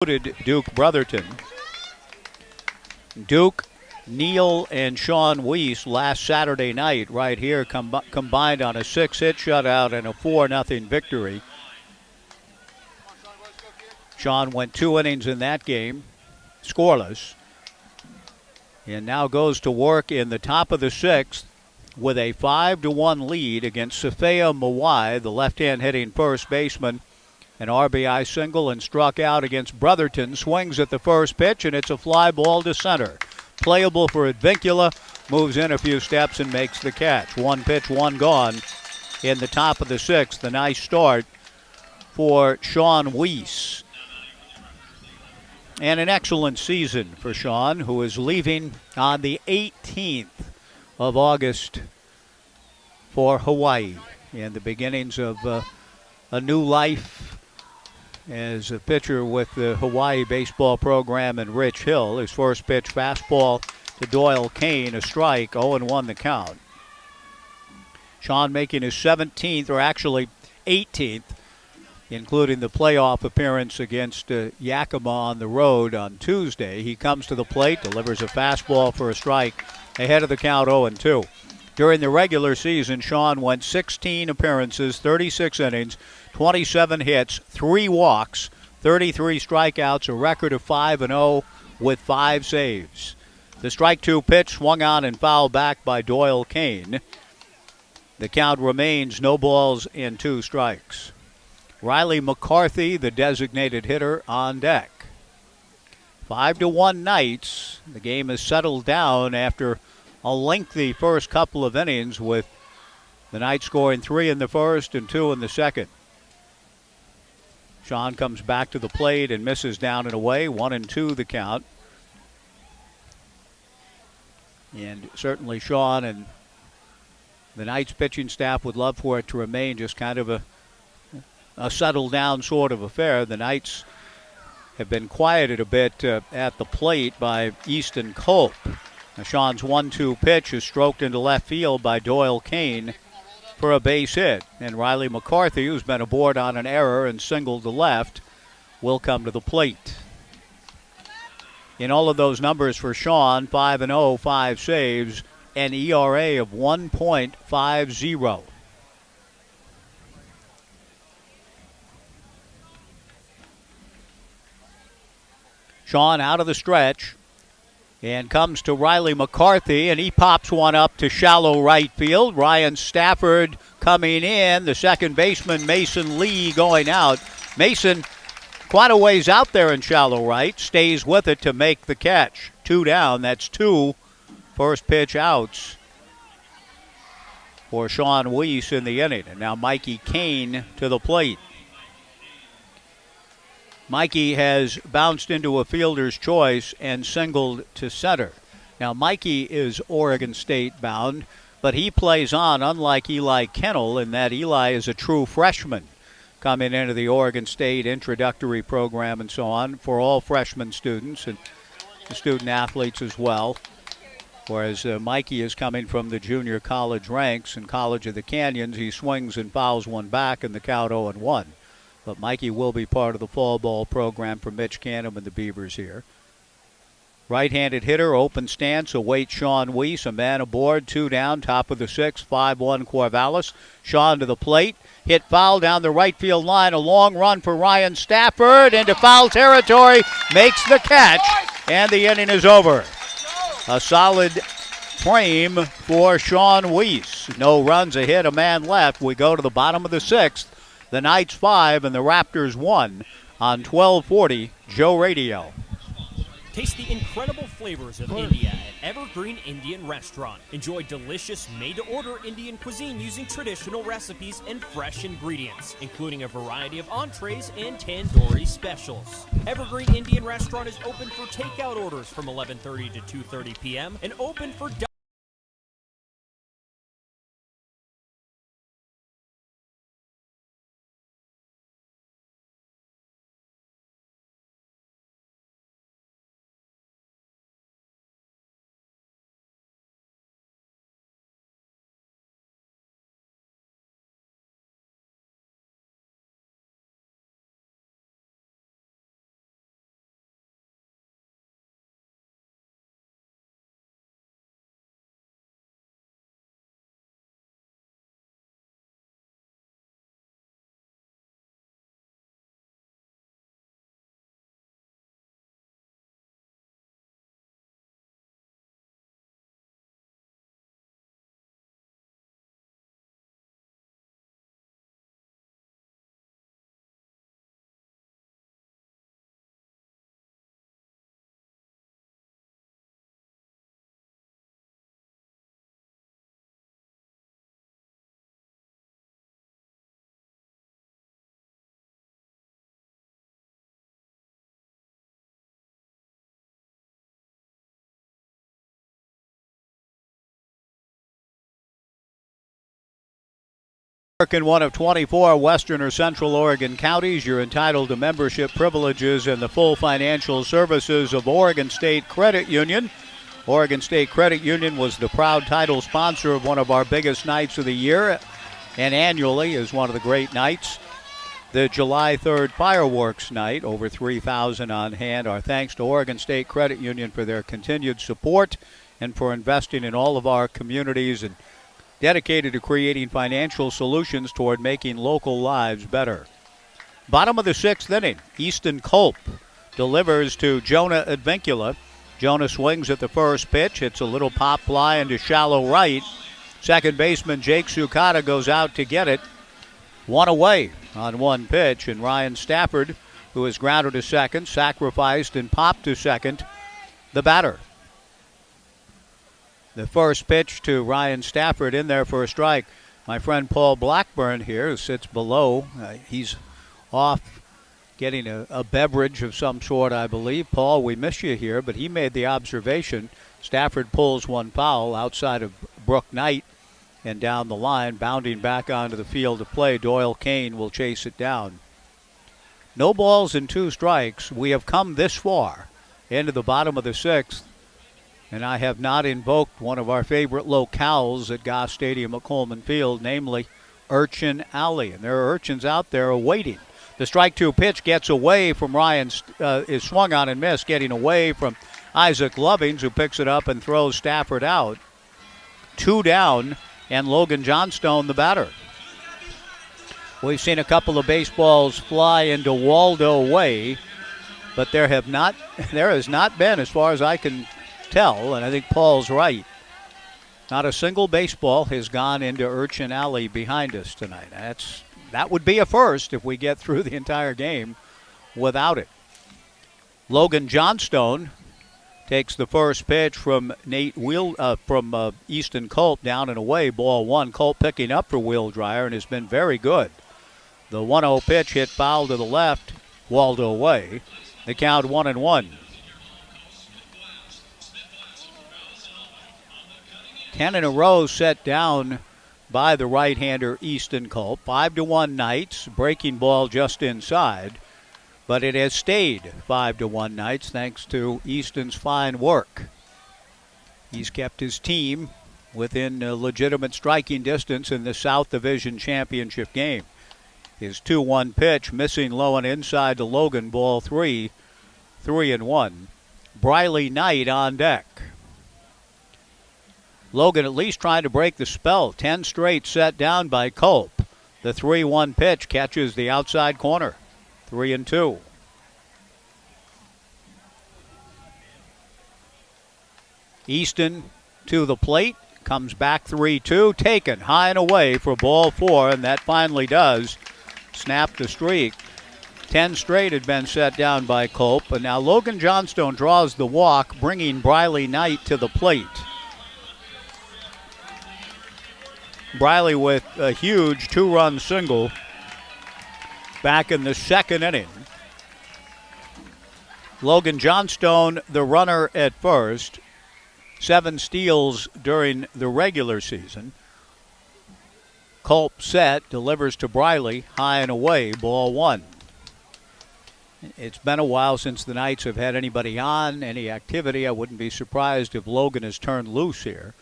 Duke Brotherton. Duke, Neal, and Sean Weiss last Saturday night right here combined on a 6-hit shutout and a 4-0 victory. Sean went 2 innings in that game, scoreless, and now goes to work in the top of the 6th with a 5-1 lead against Safea Mawai, the left-hand hitting first baseman. An RBI single and struck out against Brotherton. Swings at the first pitch, and it's a fly ball to center. Playable for Advincula, moves in a few steps and makes the catch. 1 pitch, 1 gone in the top of the 6th. A nice start for Sean Weiss. And an excellent season for Sean, who is leaving on the 18th of August for Hawaii. And the beginnings of a new life as a pitcher with the Hawaii baseball program in Rich Hill. His first pitch, fastball to Doyle Kane, a strike, 0-1 the count. Sean making his 17th, or actually 18th, including the playoff appearance against Yakima on the road on Tuesday. He comes to the plate, delivers a fastball for a strike, ahead of the count 0-2. During the regular season, Sean went 16 appearances, 36 innings, 27 hits, 3 walks, 33 strikeouts, a record of 5-0 with 5 saves. The strike 2 pitch swung on and fouled back by Doyle Kane. The count remains no balls and 2 strikes. Riley McCarthy, the designated hitter, on deck. 5-1 Knights. The game has settled down after a lengthy first couple of innings, with the Knights scoring 3 in the first and 2 in the second. Sean comes back to the plate and misses down and away. 1-2 the count. And certainly Sean and the Knights pitching staff would love for it to remain just kind of a settled down sort of affair. The Knights have been quieted a bit at the plate by Easton Cope. Now Sean's 1-2 pitch is stroked into left field by Doyle Kane for a base hit. And Riley McCarthy, who's been aboard on an error and singled to left, will come to the plate. In all of those numbers for Sean, 5-0, 5 saves, an ERA of 1.50. Sean out of the stretch and comes to Riley McCarthy, and he pops one up to shallow right field. Ryan Stafford coming in. The second baseman, Mason Lee, going out. Mason, quite a ways out there in shallow right, stays with it to make the catch. 2 down. That's 2 first pitch outs for Sean Weiss in the inning. And now Mikey Kane to the plate. Mikey has bounced into a fielder's choice and singled to center. Now, Mikey is Oregon State bound, but he plays on, unlike Eli Kennel, in that Eli is a true freshman coming into the Oregon State introductory program and so on for all freshman students and student athletes as well. Whereas Mikey is coming from the junior college ranks in College of the Canyons. He swings and fouls one back in the count 0-1. But Mikey will be part of the fall ball program for Mitch Canham and the Beavers here. Right-handed hitter, open stance, awaits Sean Weiss. A man aboard, 2 down, top of the 6th, 5-1 Corvallis. Sean to the plate, hit foul down the right field line. A long run for Ryan Stafford into foul territory, makes the catch, and the inning is over. A solid frame for Sean Weiss. No runs, a hit, a man left. We go to the bottom of the 6th. The Knights 5 and the Raptors 1 on 1240 Joe Radio. Taste the incredible flavors of India at Evergreen Indian Restaurant. Enjoy delicious made-to-order Indian cuisine using traditional recipes and fresh ingredients, including a variety of entrees and tandoori specials. Evergreen Indian Restaurant is open for takeout orders from 11:30 to 2:30 p.m. and open for In one of 24 Western or Central Oregon counties, you're entitled to membership privileges and the full financial services of Oregon State Credit Union. Oregon State Credit Union was the proud title sponsor of one of our biggest nights of the year, and annually is one of the great nights. The July 3rd fireworks night, over 3,000 on hand. Our thanks to Oregon State Credit Union for their continued support and for investing in all of our communities and dedicated to creating financial solutions toward making local lives better. Bottom of the 6th inning, Easton Culp delivers to Jonah Advincula. Jonah swings at the first pitch. It's a little pop fly into shallow right. Second baseman Jake Sukata goes out to get it. One away on one pitch, and Ryan Stafford, who is grounded to second, sacrificed and popped to second, the batter. The first pitch to Ryan Stafford in there for a strike. My friend Paul Blackburn here, who sits below, he's off getting a beverage of some sort, I believe. Paul, we miss you here, but he made the observation. Stafford pulls one foul outside of Brook Knight and down the line, bounding back onto the field to play. Doyle Kane will chase it down. No balls and 2 strikes. We have come this far into the bottom of the 6th. And I have not invoked one of our favorite locales at Goss Stadium at Coleman Field, namely Urchin Alley. And there are urchins out there awaiting. The strike 2 pitch gets away from Ryan, is swung on and missed, getting away from Isaac Lovings, who picks it up and throws Stafford out. 2 down, and Logan Johnstone, the batter. We've seen a couple of baseballs fly into Waldo Way, but there has not been, as far as I can tell, and I think Paul's right, not a single baseball has gone into Urchin Alley behind us tonight. That would be a first if we get through the entire game without it. Logan Johnstone takes the first pitch from Easton Culp, down and away, ball 1. Culp picking up for Will Dreyer and has been very good. The 1-0 pitch hit foul to the left, Waldo Way. The count 1-1. 10 in a row set down by the right-hander Easton Culp. 5-1 Knights, breaking ball just inside, but it has stayed 5-1 Knights thanks to Easton's fine work. He's kept his team within legitimate striking distance in the South Division Championship game. His 2-1 pitch missing low and inside to Logan, ball 3, 3-1. Briley Knight on deck. Logan at least trying to break the spell. 10 straight set down by Culp. The 3-1 pitch catches the outside corner. 3-2. Easton to the plate. Comes back 3-2. Taken high and away for ball 4, and that finally does snap the streak. 10 straight had been set down by Culp, and now Logan Johnstone draws the walk, bringing Briley Knight to the plate. Briley with a huge 2-run single back in the 2nd inning. Logan Johnstone, the runner at first. 7 steals during the regular season. Culp set, delivers to Briley, high and away, ball 1. It's been a while since the Knights have had anybody on, any activity. I wouldn't be surprised if Logan has turned loose here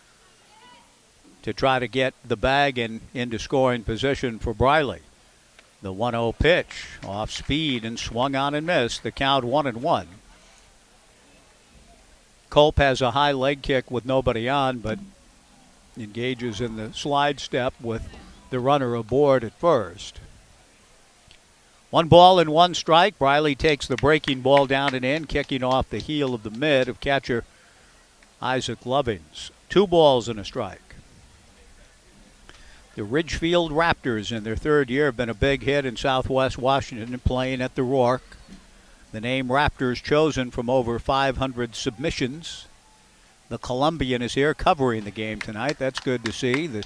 to try to get the bag into scoring position for Briley. The 1-0 pitch, off speed and swung on and missed. The count 1-1. Culp has a high leg kick with nobody on, but engages in the slide step with the runner aboard at first. 1 ball and 1 strike. Briley takes the breaking ball down and in, kicking off the heel of the mid of catcher Isaac Lovings. 2 balls and a strike. The Ridgefield Raptors in their 3rd year have been a big hit in Southwest Washington, playing at the Rourke. The name Raptors chosen from over 500 submissions. The Columbian is here covering the game tonight. That's good to see. The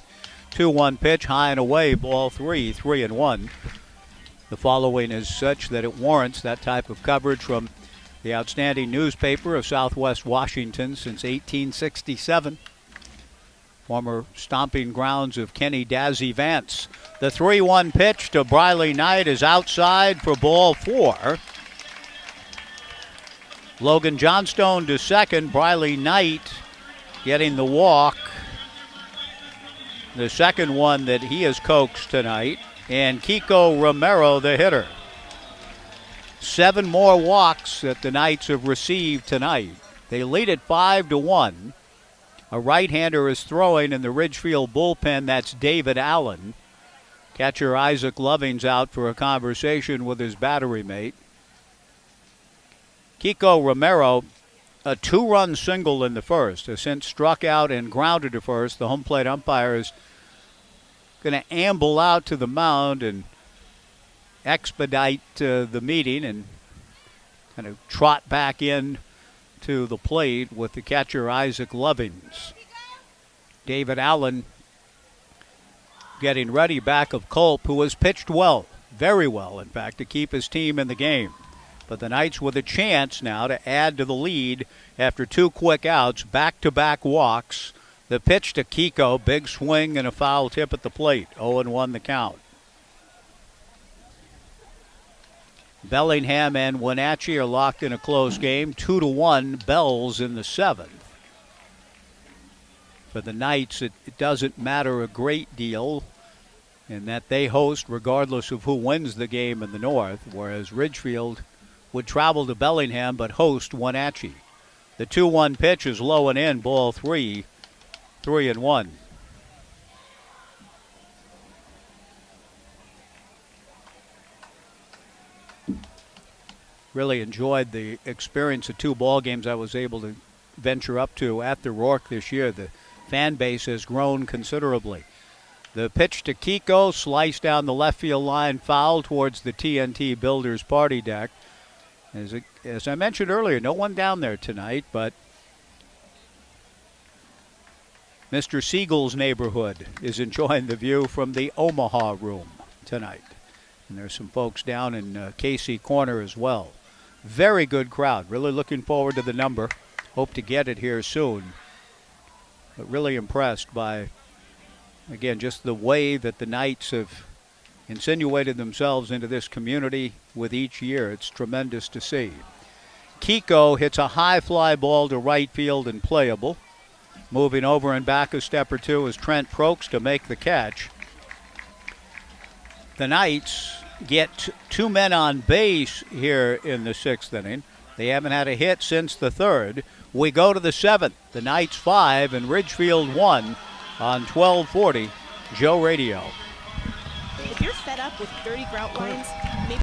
2-1 pitch, high and away, ball 3, 3-1. The following is such that it warrants that type of coverage from the outstanding newspaper of Southwest Washington since 1867. former stomping grounds of Kenny Dazzy Vance. The 3-1 pitch to Briley Knight is outside for ball 4. Logan Johnstone to second. Briley Knight getting the walk. The second one that he has coaxed tonight. And Kiko Romero, the hitter. 7 more walks that the Knights have received tonight. They lead it 5-1. A right-hander is throwing in the Ridgefield bullpen. That's David Allen. Catcher Isaac Loving's out for a conversation with his battery mate. Kiko Romero, a 2-run single in the first, has since struck out and grounded to first. The home plate umpire is going to amble out to the mound and expedite the meeting and kind of trot back in to the plate with the catcher Isaac Lovings. David Allen getting ready back of Culp, who has pitched well, very well in fact, to keep his team in the game. But the Knights with a chance now to add to the lead after 2 quick outs, back-to-back walks. The pitch to Kiko, big swing and a foul tip at the plate. 0-1 the count. Bellingham and Wenatchee are locked in a close game. 2-1, Bells in the 7th. For the Knights, it doesn't matter a great deal in that they host regardless of who wins the game in the north, whereas Ridgefield would travel to Bellingham but host Wenatchee. The 2-1 pitch is low and in, ball 3, 3-1. Really enjoyed the experience of 2 ball games I was able to venture up to at the Rourke this year. The fan base has grown considerably. The pitch to Kiko, sliced down the left field line, foul towards the TNT Builders party deck. As I mentioned earlier, no one down there tonight, but Mr. Siegel's neighborhood is enjoying the view from the Omaha room tonight. And there's some folks down in Casey Corner as well. Very good crowd. Really looking forward to the number. Hope to get it here soon. But really impressed by, again, just the way that the Knights have insinuated themselves into this community with each year. It's tremendous to see. Kiko hits a high fly ball to right field and playable. Moving over and back a step or two is Trent Prokes to make the catch. The Knights get 2 men on base here in the 6th inning. They haven't had a hit since the 3rd. We go to the 7th. The Knights 5 and Ridgefield 1 on 1240 Joe Radio. If you're fed up with dirty grout lines, maybe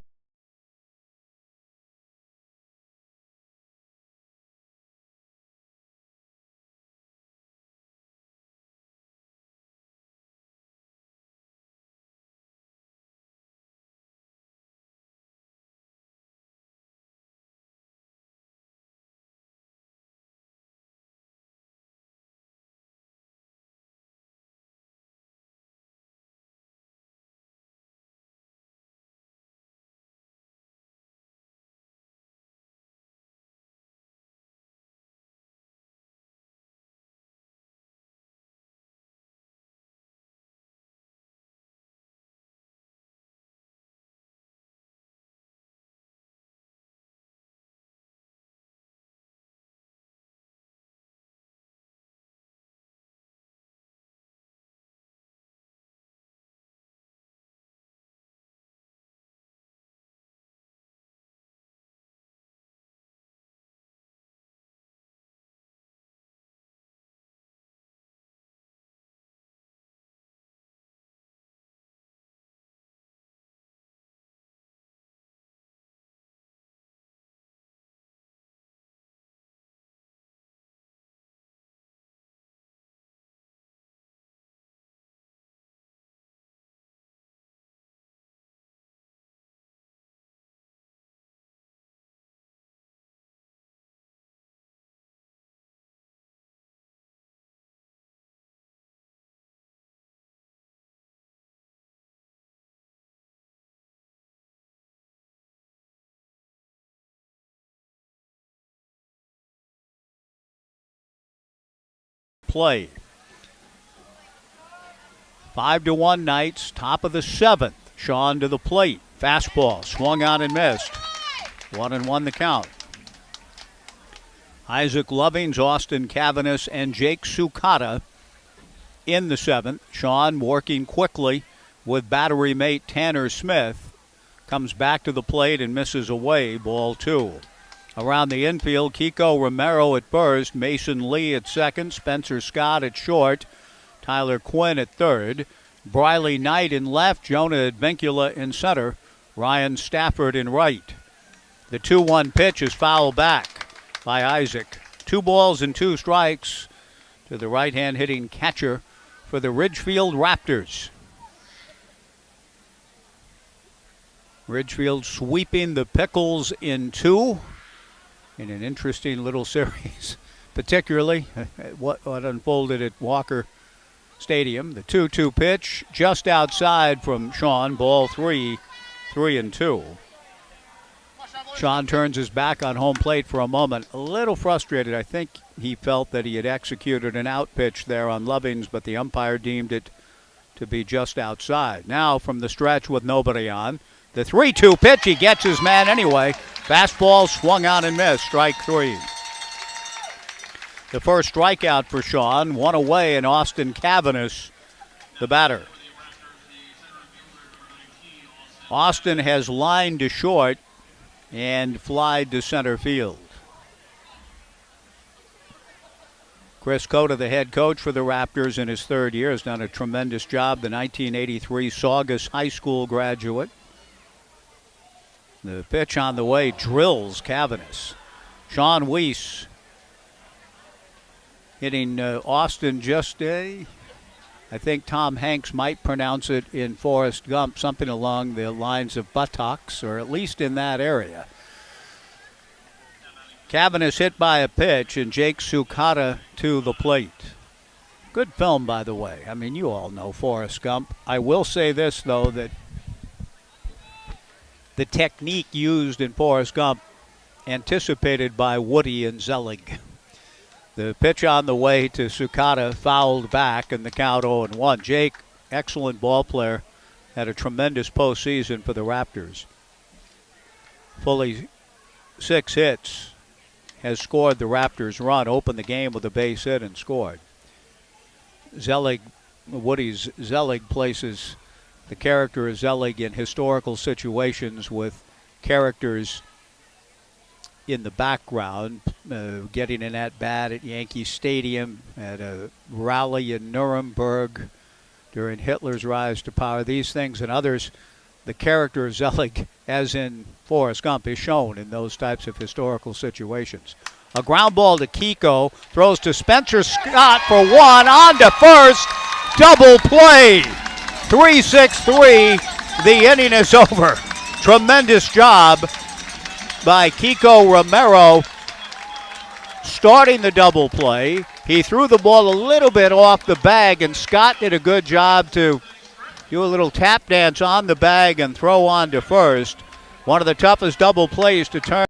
play. 5-1 Knights, top of the 7th. Sean to the plate. Fastball swung on and missed. 1-1 the count. Isaac Lovings, Austin Cavanis, and Jake Sukata in the 7th. Sean working quickly with battery mate Tanner Smith. Comes back to the plate and misses away. Ball 2. Around the infield, Kiko Romero at first, Mason Lee at second, Spencer Scott at short, Tyler Quinn at third, Briley Knight in left, Jonah Advincula in center, Ryan Stafford in right. The 2-1 pitch is fouled back by Isaac. 2 balls and 2 strikes to the right-hand hitting catcher for the Ridgefield Raptors. Ridgefield sweeping the Pickles in 2 in an interesting little series, particularly what unfolded at Walker Stadium. The 2-2 pitch just outside from Sean, ball 3, 3-2. Sean turns his back on home plate for a moment, a little frustrated. I think he felt that he had executed an out pitch there on Lovings, but the umpire deemed it to be just outside. Now from the stretch with nobody on, the 3-2 pitch, he gets his man anyway. Fastball swung on and missed, strike 3. The first strikeout for Sean, 1 away, and Austin Cavanis, the batter. Austin has lined to short and flied to center field. Chris Cota, the head coach for the Raptors in his 3rd year, has done a tremendous job. The 1983 Saugus High School graduate. The pitch on the way drills Cavanis. Sean Weiss hitting Austin just I think Tom Hanks might pronounce it in Forrest Gump, something along the lines of buttocks, or at least in that area. Cavanis hit by a pitch, and Jake Sukata to the plate. Good film, by the way. I mean, you all know Forrest Gump. I will say this, though, that the technique used in Forrest Gump anticipated by Woody and Zelig. The pitch on the way to Sukata fouled back, and the count 0-1. Jake, excellent ball player, had a tremendous postseason for the Raptors. Fully 6 hits, has scored the Raptors' run, opened the game with a base hit and scored. Woody's Zelig places the character of Zelig in historical situations with characters in the background, getting an at-bat at Yankee Stadium, at a rally in Nuremberg during Hitler's rise to power. These things and others, the character of Zelig, as in Forrest Gump, is shown in those types of historical situations. A ground ball to Kiko, throws to Spencer Scott for 1, on to first, double play. 3-6-3, the inning is over. Tremendous job by Kiko Romero starting the double play. He threw the ball a little bit off the bag, and Scott did a good job to do a little tap dance on the bag and throw on to first. One of the toughest double plays to turn.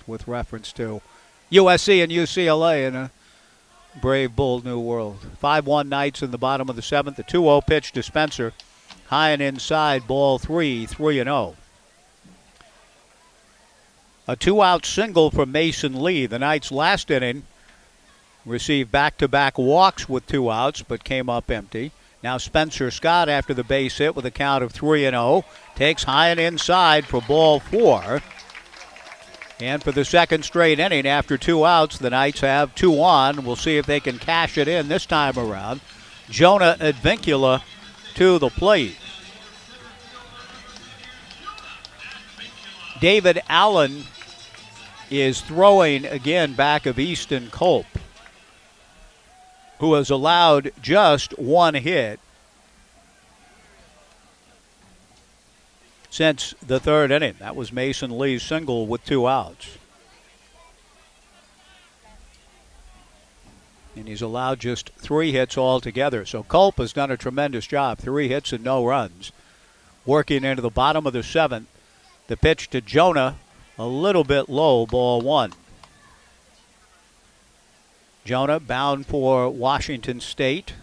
with reference to USC and UCLA in a brave, bold new world. 5-1 Knights in the bottom of the 7th. The 2-0 pitch to Spencer. High and inside, ball 3-0. A 2-out single from Mason Lee. The Knights' last inning received back-to-back walks with 2 outs, but came up empty. Now Spencer Scott, after the base hit with a count of 3-0, takes high and inside for ball 4. And for the second straight inning, after 2 outs, the Knights have 2 on. We'll see if they can cash it in this time around. Jonah Advincula to the plate. David Allen is throwing again back of Easton Culp, who has allowed just 1 hit since the 3rd inning. That was Mason Lee's single with 2 outs. And he's allowed just 3 hits altogether. So Culp has done a tremendous job. 3 hits and no runs. Working into the bottom of the 7th. The pitch to Jonah, a little bit low, ball 1. Jonah bound for Washington State.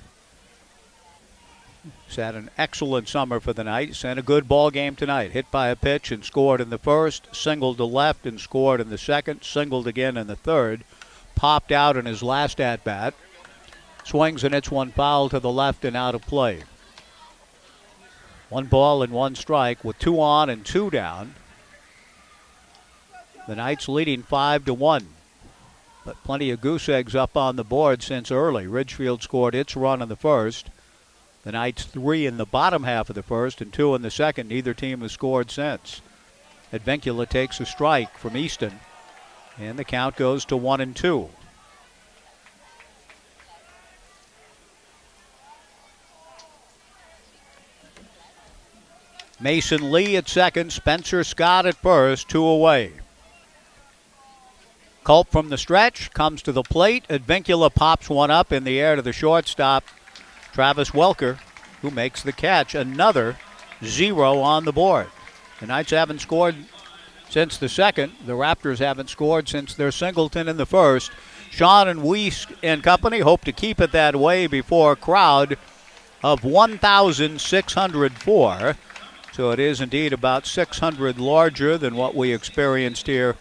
He's had an excellent summer for the Knights and a good ball game tonight. Hit by a pitch and scored in the 1st, singled to left and scored in the 2nd, singled again in the 3rd, popped out in his last at-bat, swings and hits 1 foul to the left and out of play. 1 ball and 1 strike with 2 on and 2 down. The Knights leading 5-1. But plenty of goose eggs up on the board since early. Ridgefield scored its run in the 1st. The Knights 3 in the bottom half of the 1st and 2 in the 2nd. Neither team has scored since. Advincula takes a strike from Easton. And the count goes to 1-2. Mason Lee at second, Spencer Scott at first, 2 away. Culp from the stretch, comes to the plate. Advincula pops 1 up in the air to the shortstop, Travis Welker, who makes the catch. Another 0 on the board. The Knights haven't scored since the 2nd. The Raptors haven't scored since their singleton in the 1st. Sean and Weiss and company hope to keep it that way before a crowd of 1,604. So it is indeed about 600 larger than what we experienced here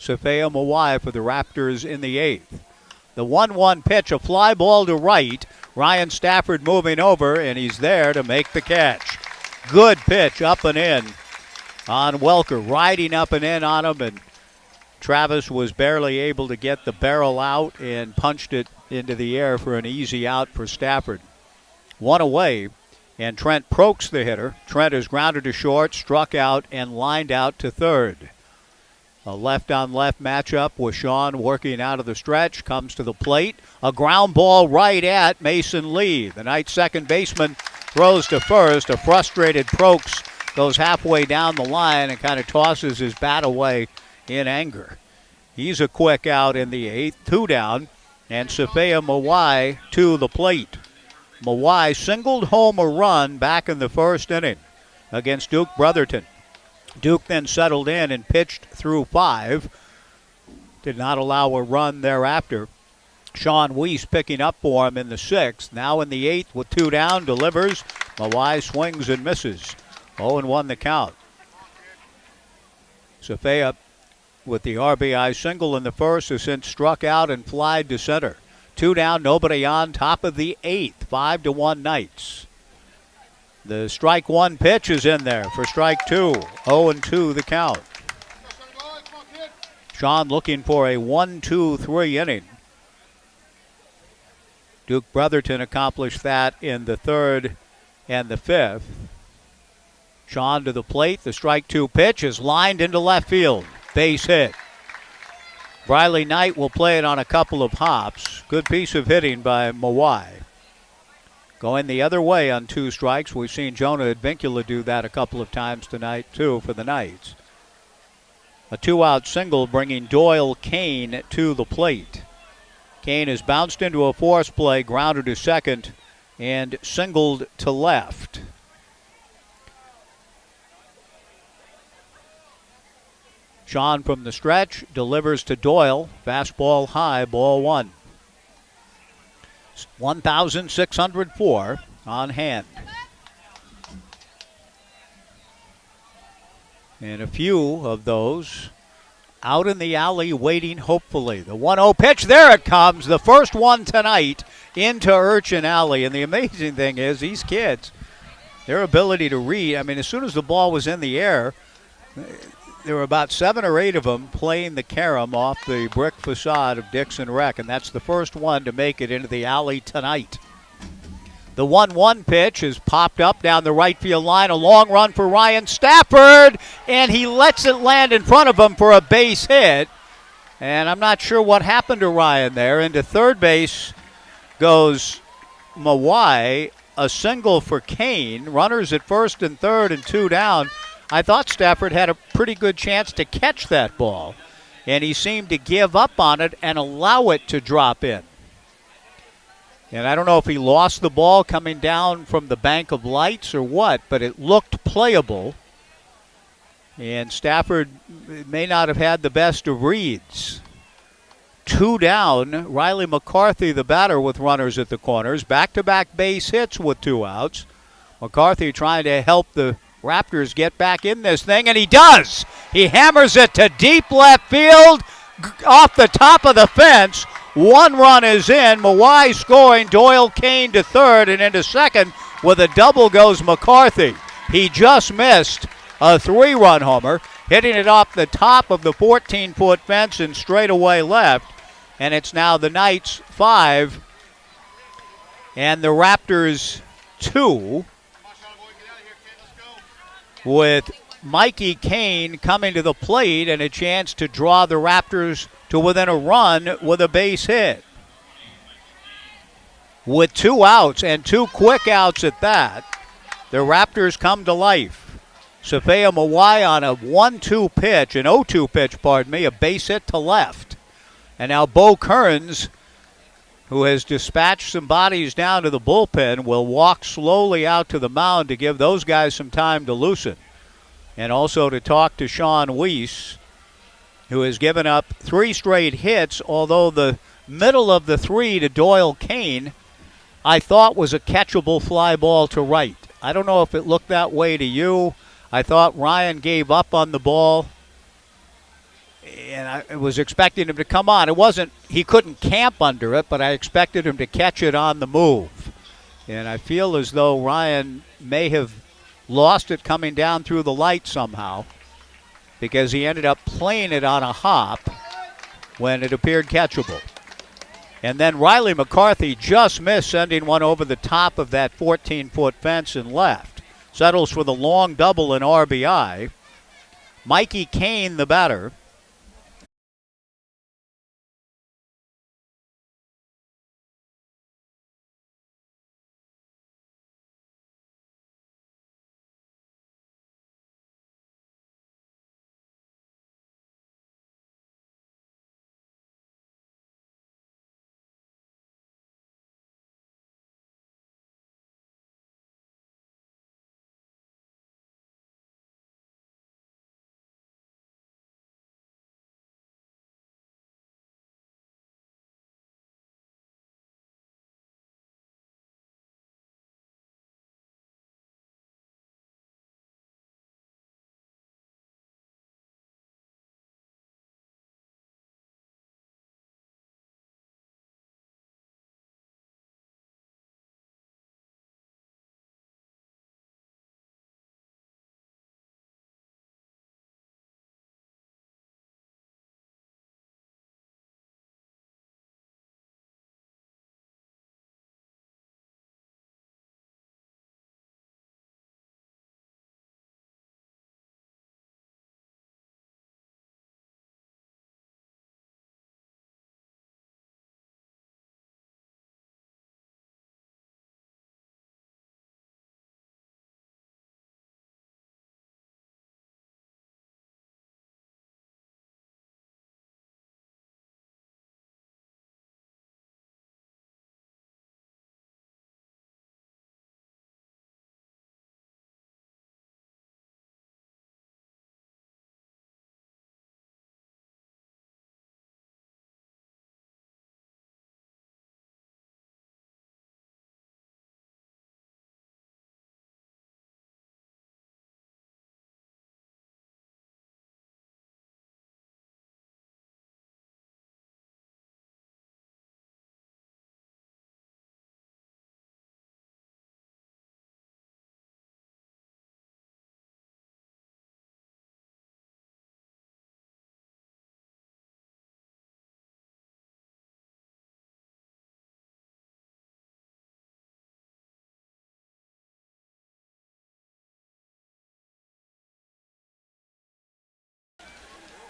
Safea Mawai for the Raptors in the 8th. The 1-1 pitch, a fly ball to right. Ryan Stafford moving over, and he's there to make the catch. Good pitch up and in on Welker, riding up and in on him, and Travis was barely able to get the barrel out and punched it into the air for an easy out for Stafford. One away, and Trent Prokes the hitter. Trent is grounded to short, struck out, and lined out to third. A left-on-left matchup with Sean working out of the stretch, comes to the plate. A ground ball right at Mason Lee. The Knights' second baseman throws to first. A frustrated Prokes goes halfway down the line and kind of tosses his bat away in anger. He's a quick out in the eighth, 2 down, and Safea Mawai to the plate. Mawai singled home a run back in the first inning against Duke Brotherton. Duke then settled in and pitched through 5. Did not allow a run thereafter. Sean Weiss picking up for him in the 6th. Now in the 8th with 2 down, delivers. Mawai swings and misses. 0-1 the count. Safea with the RBI single in the first has since struck out and flied to center. 2 down, nobody on, top of the 8th. 5-1 Knights. The strike 1 pitch is in there for strike 2. 0-2 the count. Sean looking for a 1-2-3 inning. Duke Brotherton accomplished that in the 3rd and the 5th. Sean to the plate. The strike 2 pitch is lined into left field. Base hit. Briley Knight will play it on a couple of hops. Good piece of hitting by Mawai. Going the other way on 2 strikes. We've seen Jonah Advincula do that a couple of times tonight, too, for the Knights. A 2-out single bringing Doyle Kane to the plate. Kane has bounced into a force play, grounded to second, and singled to left. Sean from the stretch delivers to Doyle. Fastball high, ball 1. 1,604 on hand. And a few of those out in the alley waiting hopefully. The 1-0 pitch, there it comes. The first one tonight into Urchin Alley. And the amazing thing is these kids, their ability to read, I mean, as soon as the ball was in the air, there were about 7 or 8 of them playing the carom off the brick facade of Dixon Rec, and that's the first one to make it into the alley tonight. The 1-1 pitch is popped up down the right field line. A long run for Ryan Stafford, and he lets it land in front of him for a base hit. And I'm not sure what happened to Ryan there. Into third base goes Mawai. A single for Kane. Runners at first and third and 2 down. I thought Stafford had a pretty good chance to catch that ball, and he seemed to give up on it and allow it to drop in. And I don't know if he lost the ball coming down from the bank of lights or what, but it looked playable. And Stafford may not have had the best of reads. 2 down, Riley McCarthy, the batter, with runners at the corners. Back-to-back base hits with 2 outs. McCarthy trying to help the Raptors get back in this thing, and he does. He hammers it to deep left field, off the top of the fence. 1 run is in. Mawai scoring. Doyle Kane to third, and into second with a double goes McCarthy. He just missed a 3-run homer, hitting it off the top of the 14-foot fence and straightaway left. And it's now the Knights 5 and the Raptors 2, with Mikey Kane coming to the plate and a chance to draw the Raptors to within a run with a base hit. With 2 outs and 2 quick outs at that, the Raptors come to life. Safea Mawai on a 1-2 pitch, an 0-2 pitch, a base hit to left. And now Bo Kearns, who has dispatched some bodies down to the bullpen, will walk slowly out to the mound to give those guys some time to loosen. And also to talk to Sean Weiss, who has given up 3 straight hits, although the middle of the 3 to Doyle Kane I thought was a catchable fly ball to right. I don't know if it looked that way to you. I thought Ryan gave up on the ball, And I was expecting him to come on. He couldn't camp under it, but I expected him to catch it on the move. And I feel as though Ryan may have lost it coming down through the light somehow, because he ended up playing it on a hop when it appeared catchable. And then Riley McCarthy just missed, sending one over the top of that 14-foot fence and left. Settles for the long double and RBI. Mikey Kane, the batter.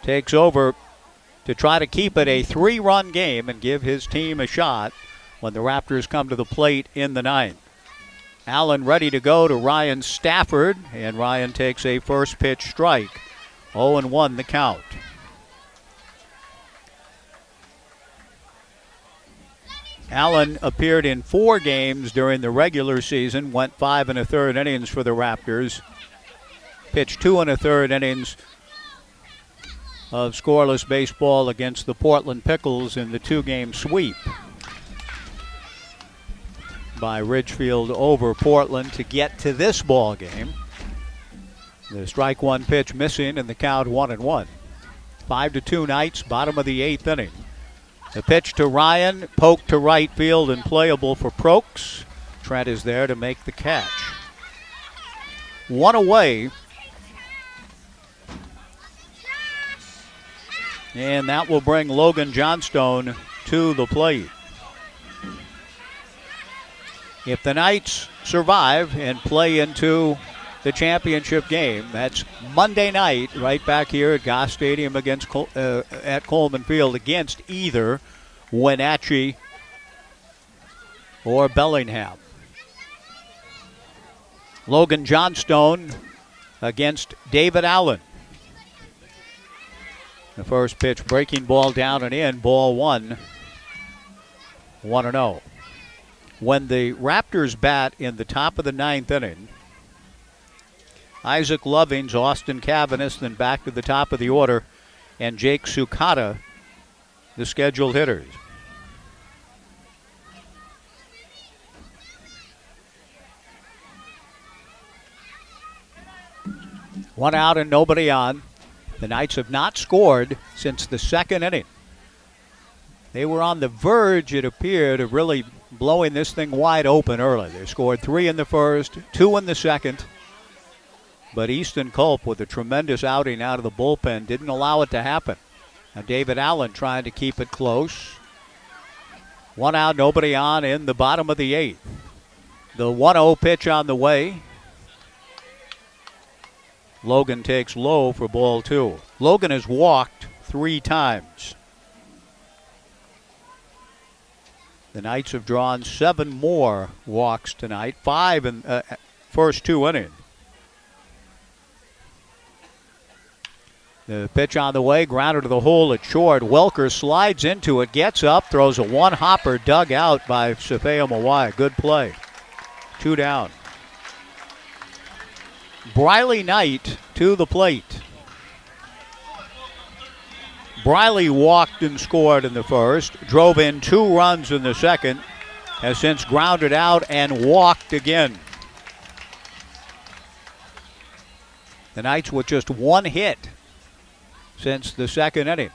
Takes over to try to keep it a 3-run game and give his team a shot when the Raptors come to the plate in the ninth. Allen ready to go to Ryan Stafford, and Ryan takes a first pitch strike. 0-1 the count. Allen appeared in 4 games during the regular season, went 5 1/3 innings for the Raptors, pitched 2 1/3 innings of scoreless baseball against the Portland Pickles in the 2-game sweep by Ridgefield over Portland to get to this ball game. The strike one pitch missing and the count 1-1. 5-2 Knights, bottom of the 8th inning. The pitch to Ryan, poked to right field and playable for Prokes. Trent is there to make the catch. One away. And that will bring Logan Johnstone to the plate. If the Knights survive and play into the championship game, that's Monday night right back here at Goss Stadium at Coleman Field against either Wenatchee or Bellingham. Logan Johnstone against David Allen. The first pitch, breaking ball down and in, ball 1, 1-0. When the Raptors bat in the top of the 9th inning, Isaac Lovings, Austin Cavanis, then back to the top of the order, and Jake Sukata, the scheduled hitters. One out and nobody on. The Knights have not scored since the second inning. They were on the verge, it appeared, of really blowing this thing wide open early. They scored 3 in the first, 2 in the second. But Easton Culp, with a tremendous outing out of the bullpen, didn't allow it to happen. Now David Allen trying to keep it close. 1 out, nobody on in the bottom of the 8th. The 1-0 pitch on the way. Logan takes low for ball 2. Logan has walked 3 times. The Knights have drawn 7 more walks tonight, 5 in first 2 innings. The pitch on the way, grounded to the hole at short. Welker slides into it, gets up, throws a one-hopper dug out by Safea Mawai. Good play. 2 down. Briley Knight to the plate. Briley walked and scored in the first, drove in 2 runs in the second, has since grounded out and walked again. The Knights with just 1 hit since the second inning.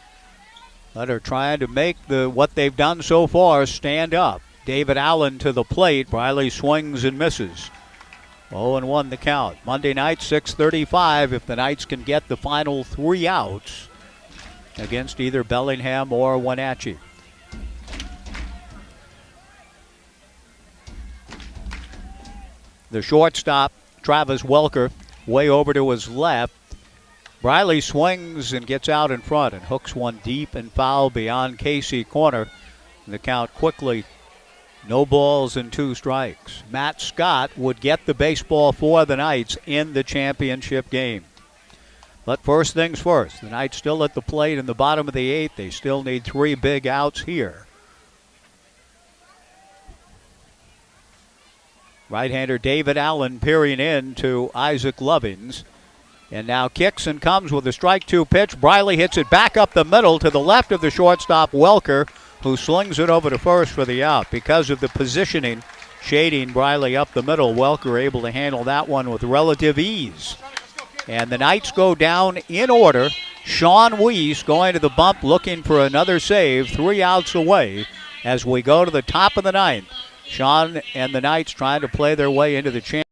But are trying to make what they've done so far stand up. David Allen to the plate. Briley swings and misses. 0-1 the count. Monday night, 6:35. If the Knights can get the final 3 outs against either Bellingham or Wenatchee. The shortstop, Travis Welker, way over to his left. Briley swings and gets out in front and hooks one deep and foul beyond Casey corner. The count quickly, no balls and 2 strikes. Matt Scott would get the baseball for the Knights in the championship game. But first things first, the Knights still at the plate in the bottom of the 8th. They still need 3 big outs here. Right-hander David Allen peering in to Isaac Lovings. And now kicks and comes with a strike 2 pitch. Briley hits it back up the middle to the left of the shortstop, Welker, who slings it over to first for the out. Because of the positioning, shading Briley up the middle, Welker able to handle that one with relative ease. And the Knights go down in order. Sean Weiss going to the bump looking for another save, 3 outs away as we go to the top of the 9th. Sean and the Knights trying to play their way into the championship.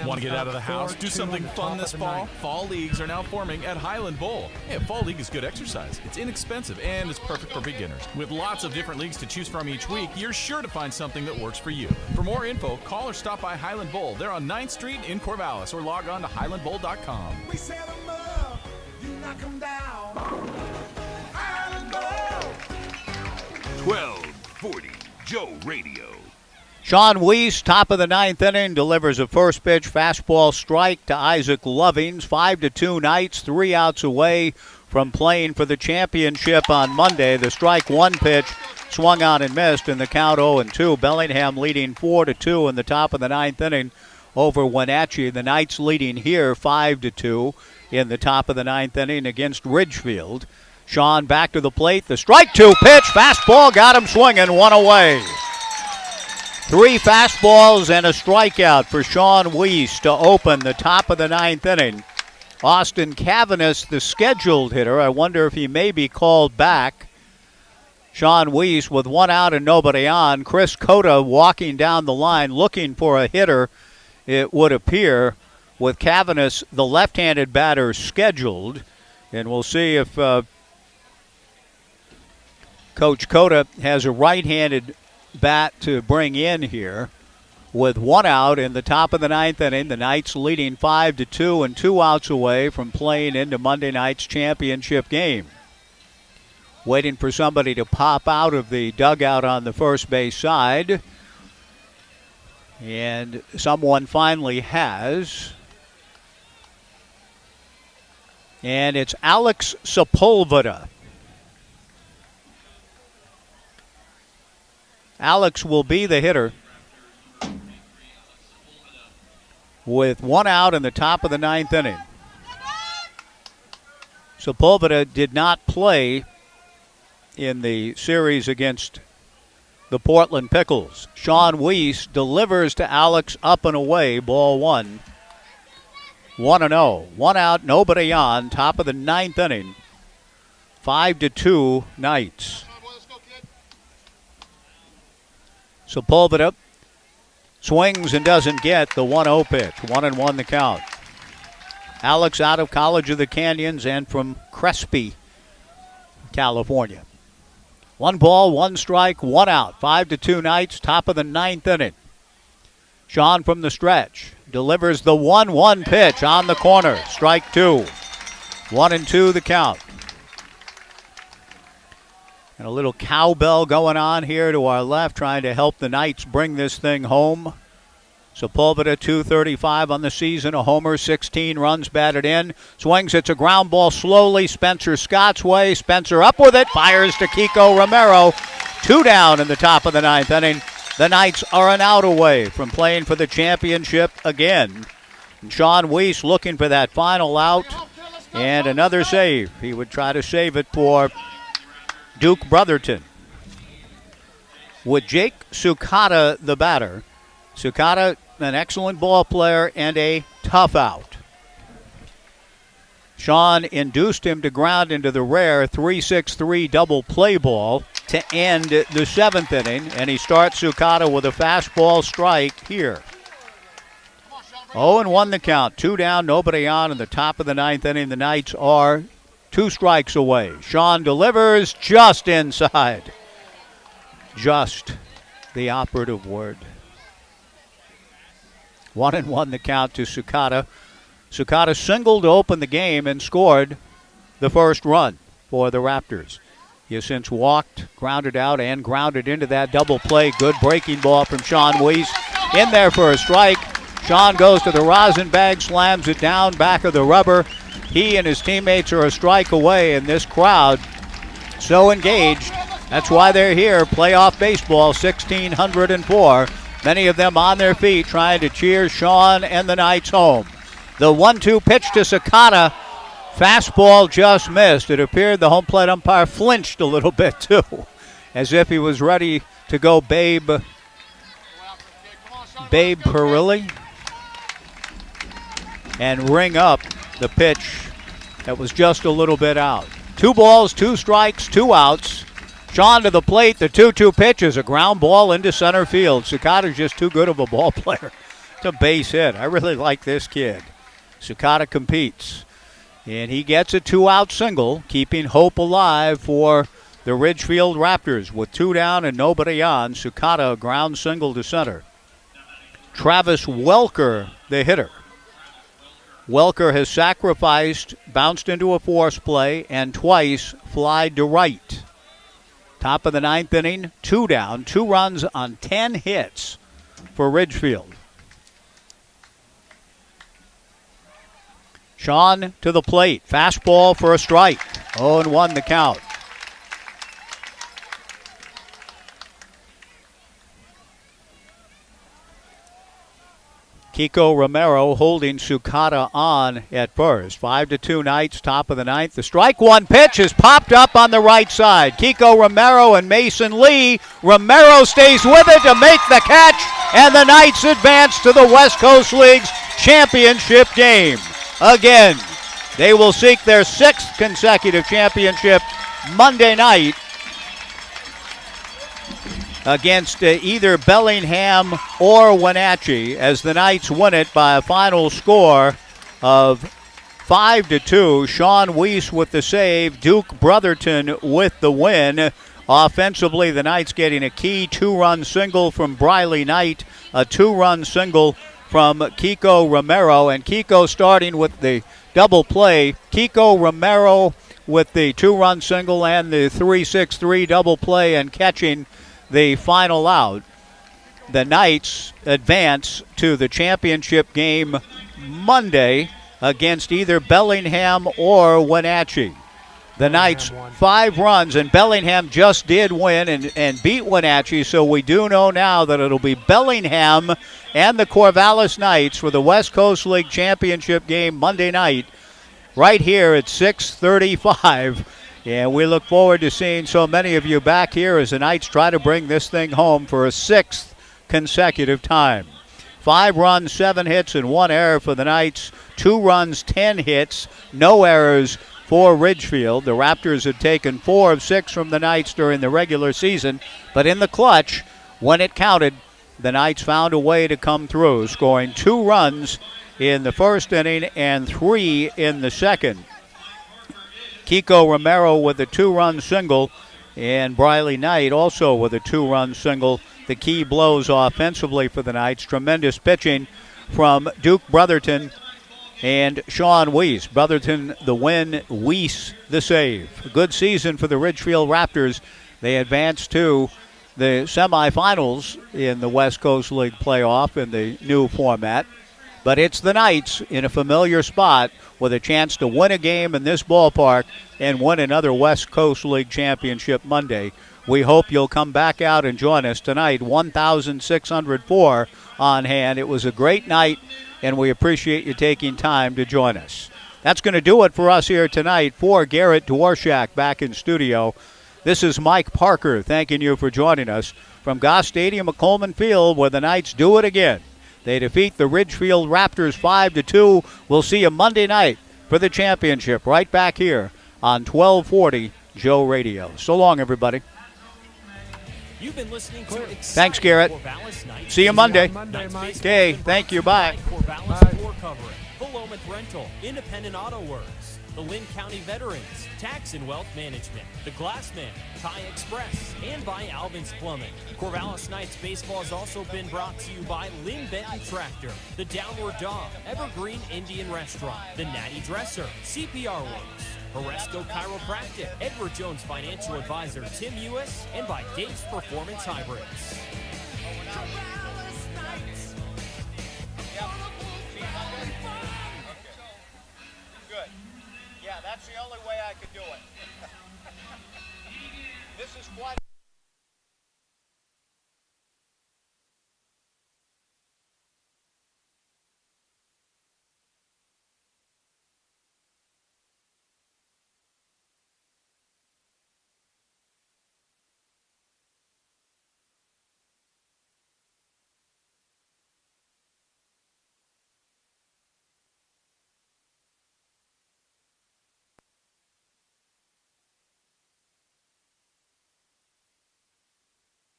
Want to get out of the house, do something fun this fall? Fall leagues are now forming at Highland Bowl. Yeah, fall league is good exercise. It's inexpensive and it's perfect for beginners. With lots of different leagues to choose from each week, you're sure to find something that works for you. For more info, call or stop by Highland Bowl. They're on 9th Street in Corvallis, or log on to highlandbowl.com. We set 'em up, you knock 'em down. Highland Bowl. 1240 Joe Radio. Sean Weiss, top of the 9th inning, delivers a first pitch fastball strike to Isaac Lovings. 5-2 Knights, 3 outs away from playing for the championship on Monday. The strike 1 pitch swung on and missed, and the count 0-2. Bellingham leading 4-2 in the top of the 9th inning over Wenatchee. The Knights leading here 5-2 in the top of the 9th inning against Ridgefield. Sean back to the plate. The strike 2 pitch, fastball, got him swinging, 1 away. 3 fastballs and a strikeout for Sean Weiss to open the top of the 9th inning Austin Cavanis, the scheduled hitter. I wonder if he may be called back. Sean Weiss with 1 out and nobody on. Chris Cota walking down the line looking for a hitter, it would appear, with Cavanis, the left-handed batter, scheduled. And we'll see if Coach Cota has a right-handed bat to bring in here. With 1 out in the top of the 9th inning, the Knights leading 5-2 and 2 outs away from playing into Monday night's championship game. Waiting for somebody to pop out of the dugout on the first base side. And someone finally has. And it's Alex Sepulveda. Alex will be the hitter. With 1 out in the top of the 9th inning. Sepulveda did not play in the series against the Portland Pickles. Sean Weiss delivers to Alex up and away, ball 1. 1-0. 1 out, nobody on, top of the 9th inning. 5-2 Knights. Sepulveda swings and doesn't get the 1-0 pitch. 1-1 the count. Alex out of College of the Canyons and from Crespi, California. 1 ball, 1 strike, 1 out. 5-2 Knights, top of the 9th inning. Sean from the stretch delivers the 1-1 pitch on the corner. Strike 2. 1-2 the count. And a little cowbell going on here to our left, trying to help the Knights bring this thing home. Sepulveda, 235 on the season, a homer, 16 runs batted in. Swings, it's a ground ball slowly. Spencer Scott's way. Spencer up with it, fires to Kiko Romero. 2 down in the top of the 9th inning. The Knights are an out away from playing for the championship again. And Sean Weiss looking for that final out. And another save. He would try to save it for Duke Brotherton. With Jake Sukata the batter. Sukata, an excellent ball player and a tough out. Sean induced him to ground into the rare 3-6-3 double play ball to end the 7th inning, and he starts Sukata with a fastball strike here. 0-1 the count. 2 down, nobody on in the top of the 9th inning. The Knights are 2 strikes away. Sean delivers just inside. Just the operative word. 1-1 the count to Sukata. Sukata singled to open the game and scored the first run for the Raptors. He has since walked, grounded out, and grounded into that double play. Good breaking ball from Sean Weiss. In there for a strike. Sean goes to the rosin bag, slams it down, back of the rubber. He and his teammates are a strike away, and this crowd so engaged. That's why they're here. Playoff baseball, 1,604. Many of them on their feet trying to cheer Sean and the Knights home. The 1-2 pitch to Sukata. Fastball just missed. It appeared the home plate umpire flinched a little bit too, as if he was ready to go Babe Perilli and ring up the pitch that was just a little bit out. 2 balls, 2 strikes, 2 outs. Sean to the plate. The 2-2 pitch is a ground ball into center field. Sukata's just too good of a ball player. It's a base hit. I really like this kid. Sukata competes. And he gets a 2-out single, keeping hope alive for the Ridgefield Raptors. With 2 down and nobody on, Sukata a ground single to center. Travis Welker, the hitter. Welker has sacrificed, bounced into a force play, and twice flied to right. Top of the 9th inning, 2 down, 2 runs on 10 hits for Ridgefield. Sean to the plate. Fastball for a strike. 0-1 the count. Kiko Romero holding Sukata on at first. 5-2 Knights, top of the 9th. The strike 1 pitch is popped up on the right side. Kiko Romero and Mason Lee. Romero stays with it to make the catch, and the Knights advance to the West Coast League's championship game. Again, They will seek their 6th consecutive championship Monday night against either Bellingham or Wenatchee as the Knights win it by a final score of 5-2. Sean Weiss with the save, Duke Brotherton with the win. Offensively, the Knights getting a key 2-run single from Briley Knight, a 2-run single from Kiko Romero, and Kiko starting with the double play. Kiko Romero with the 2-run single and the 3-6-3 double play and catching the final out. The Knights advance to the championship game Monday against either Bellingham or Wenatchee. The Knights 5 runs, and Bellingham just did win and beat Wenatchee, so we do know now that it'll be Bellingham and the Corvallis Knights for the West Coast League championship game Monday night right here at 6:35. And we look forward to seeing so many of you back here as the Knights try to bring this thing home for a 6th consecutive time. 5 runs, 7 hits, and 1 error for the Knights. 2 runs, 10 hits, no errors for Ridgefield. The Raptors had taken 4 of 6 from the Knights during the regular season, but in the clutch, when it counted, the Knights found a way to come through, scoring 2 runs in the first inning and 3 in the second. Kiko Romero with a 2-run single, and Briley Knight also with a 2-run single. The key blows offensively for the Knights. Tremendous pitching from Duke Brotherton and Sean Weiss. Brotherton the win, Weiss the save. A good season for the Ridgefield Raptors. They advance to the semifinals in the West Coast League playoff in the new format. But it's the Knights in a familiar spot with a chance to win a game in this ballpark and win another West Coast League championship Monday. We hope you'll come back out and join us tonight. 1,604 on hand. It was a great night, and we appreciate you taking time to join us. That's going to do it for us here tonight. For Garrett Dworshak back in studio, this is Mike Parker thanking you for joining us from Goss Stadium at Coleman Field, where the Knights do it again. They defeat the Ridgefield Raptors 5-2. We'll see you Monday night for the championship right back here on 1240 Joe Radio. So long, everybody. You've been listening to Thanks, Garrett. See you Monday. Okay, thank you. Bye. Corvallis Floor Covering, Philomath Rental, Independent Auto Works, the Lynn County Veterans, Tax and Wealth Management, the Glassman, Thai Express, and by Albin's Plumbing. Corvallis Knights baseball has also been brought to you by Lynn Benton Tractor, the Downward Dog, Evergreen Indian Restaurant, the Natty Dresser, CPR Works, Horesco Chiropractic, Edward Jones Financial Advisor Tim Ewis, and by Dave's Performance Hybrids. Good. Yeah, that's the only way I could do it. This is quite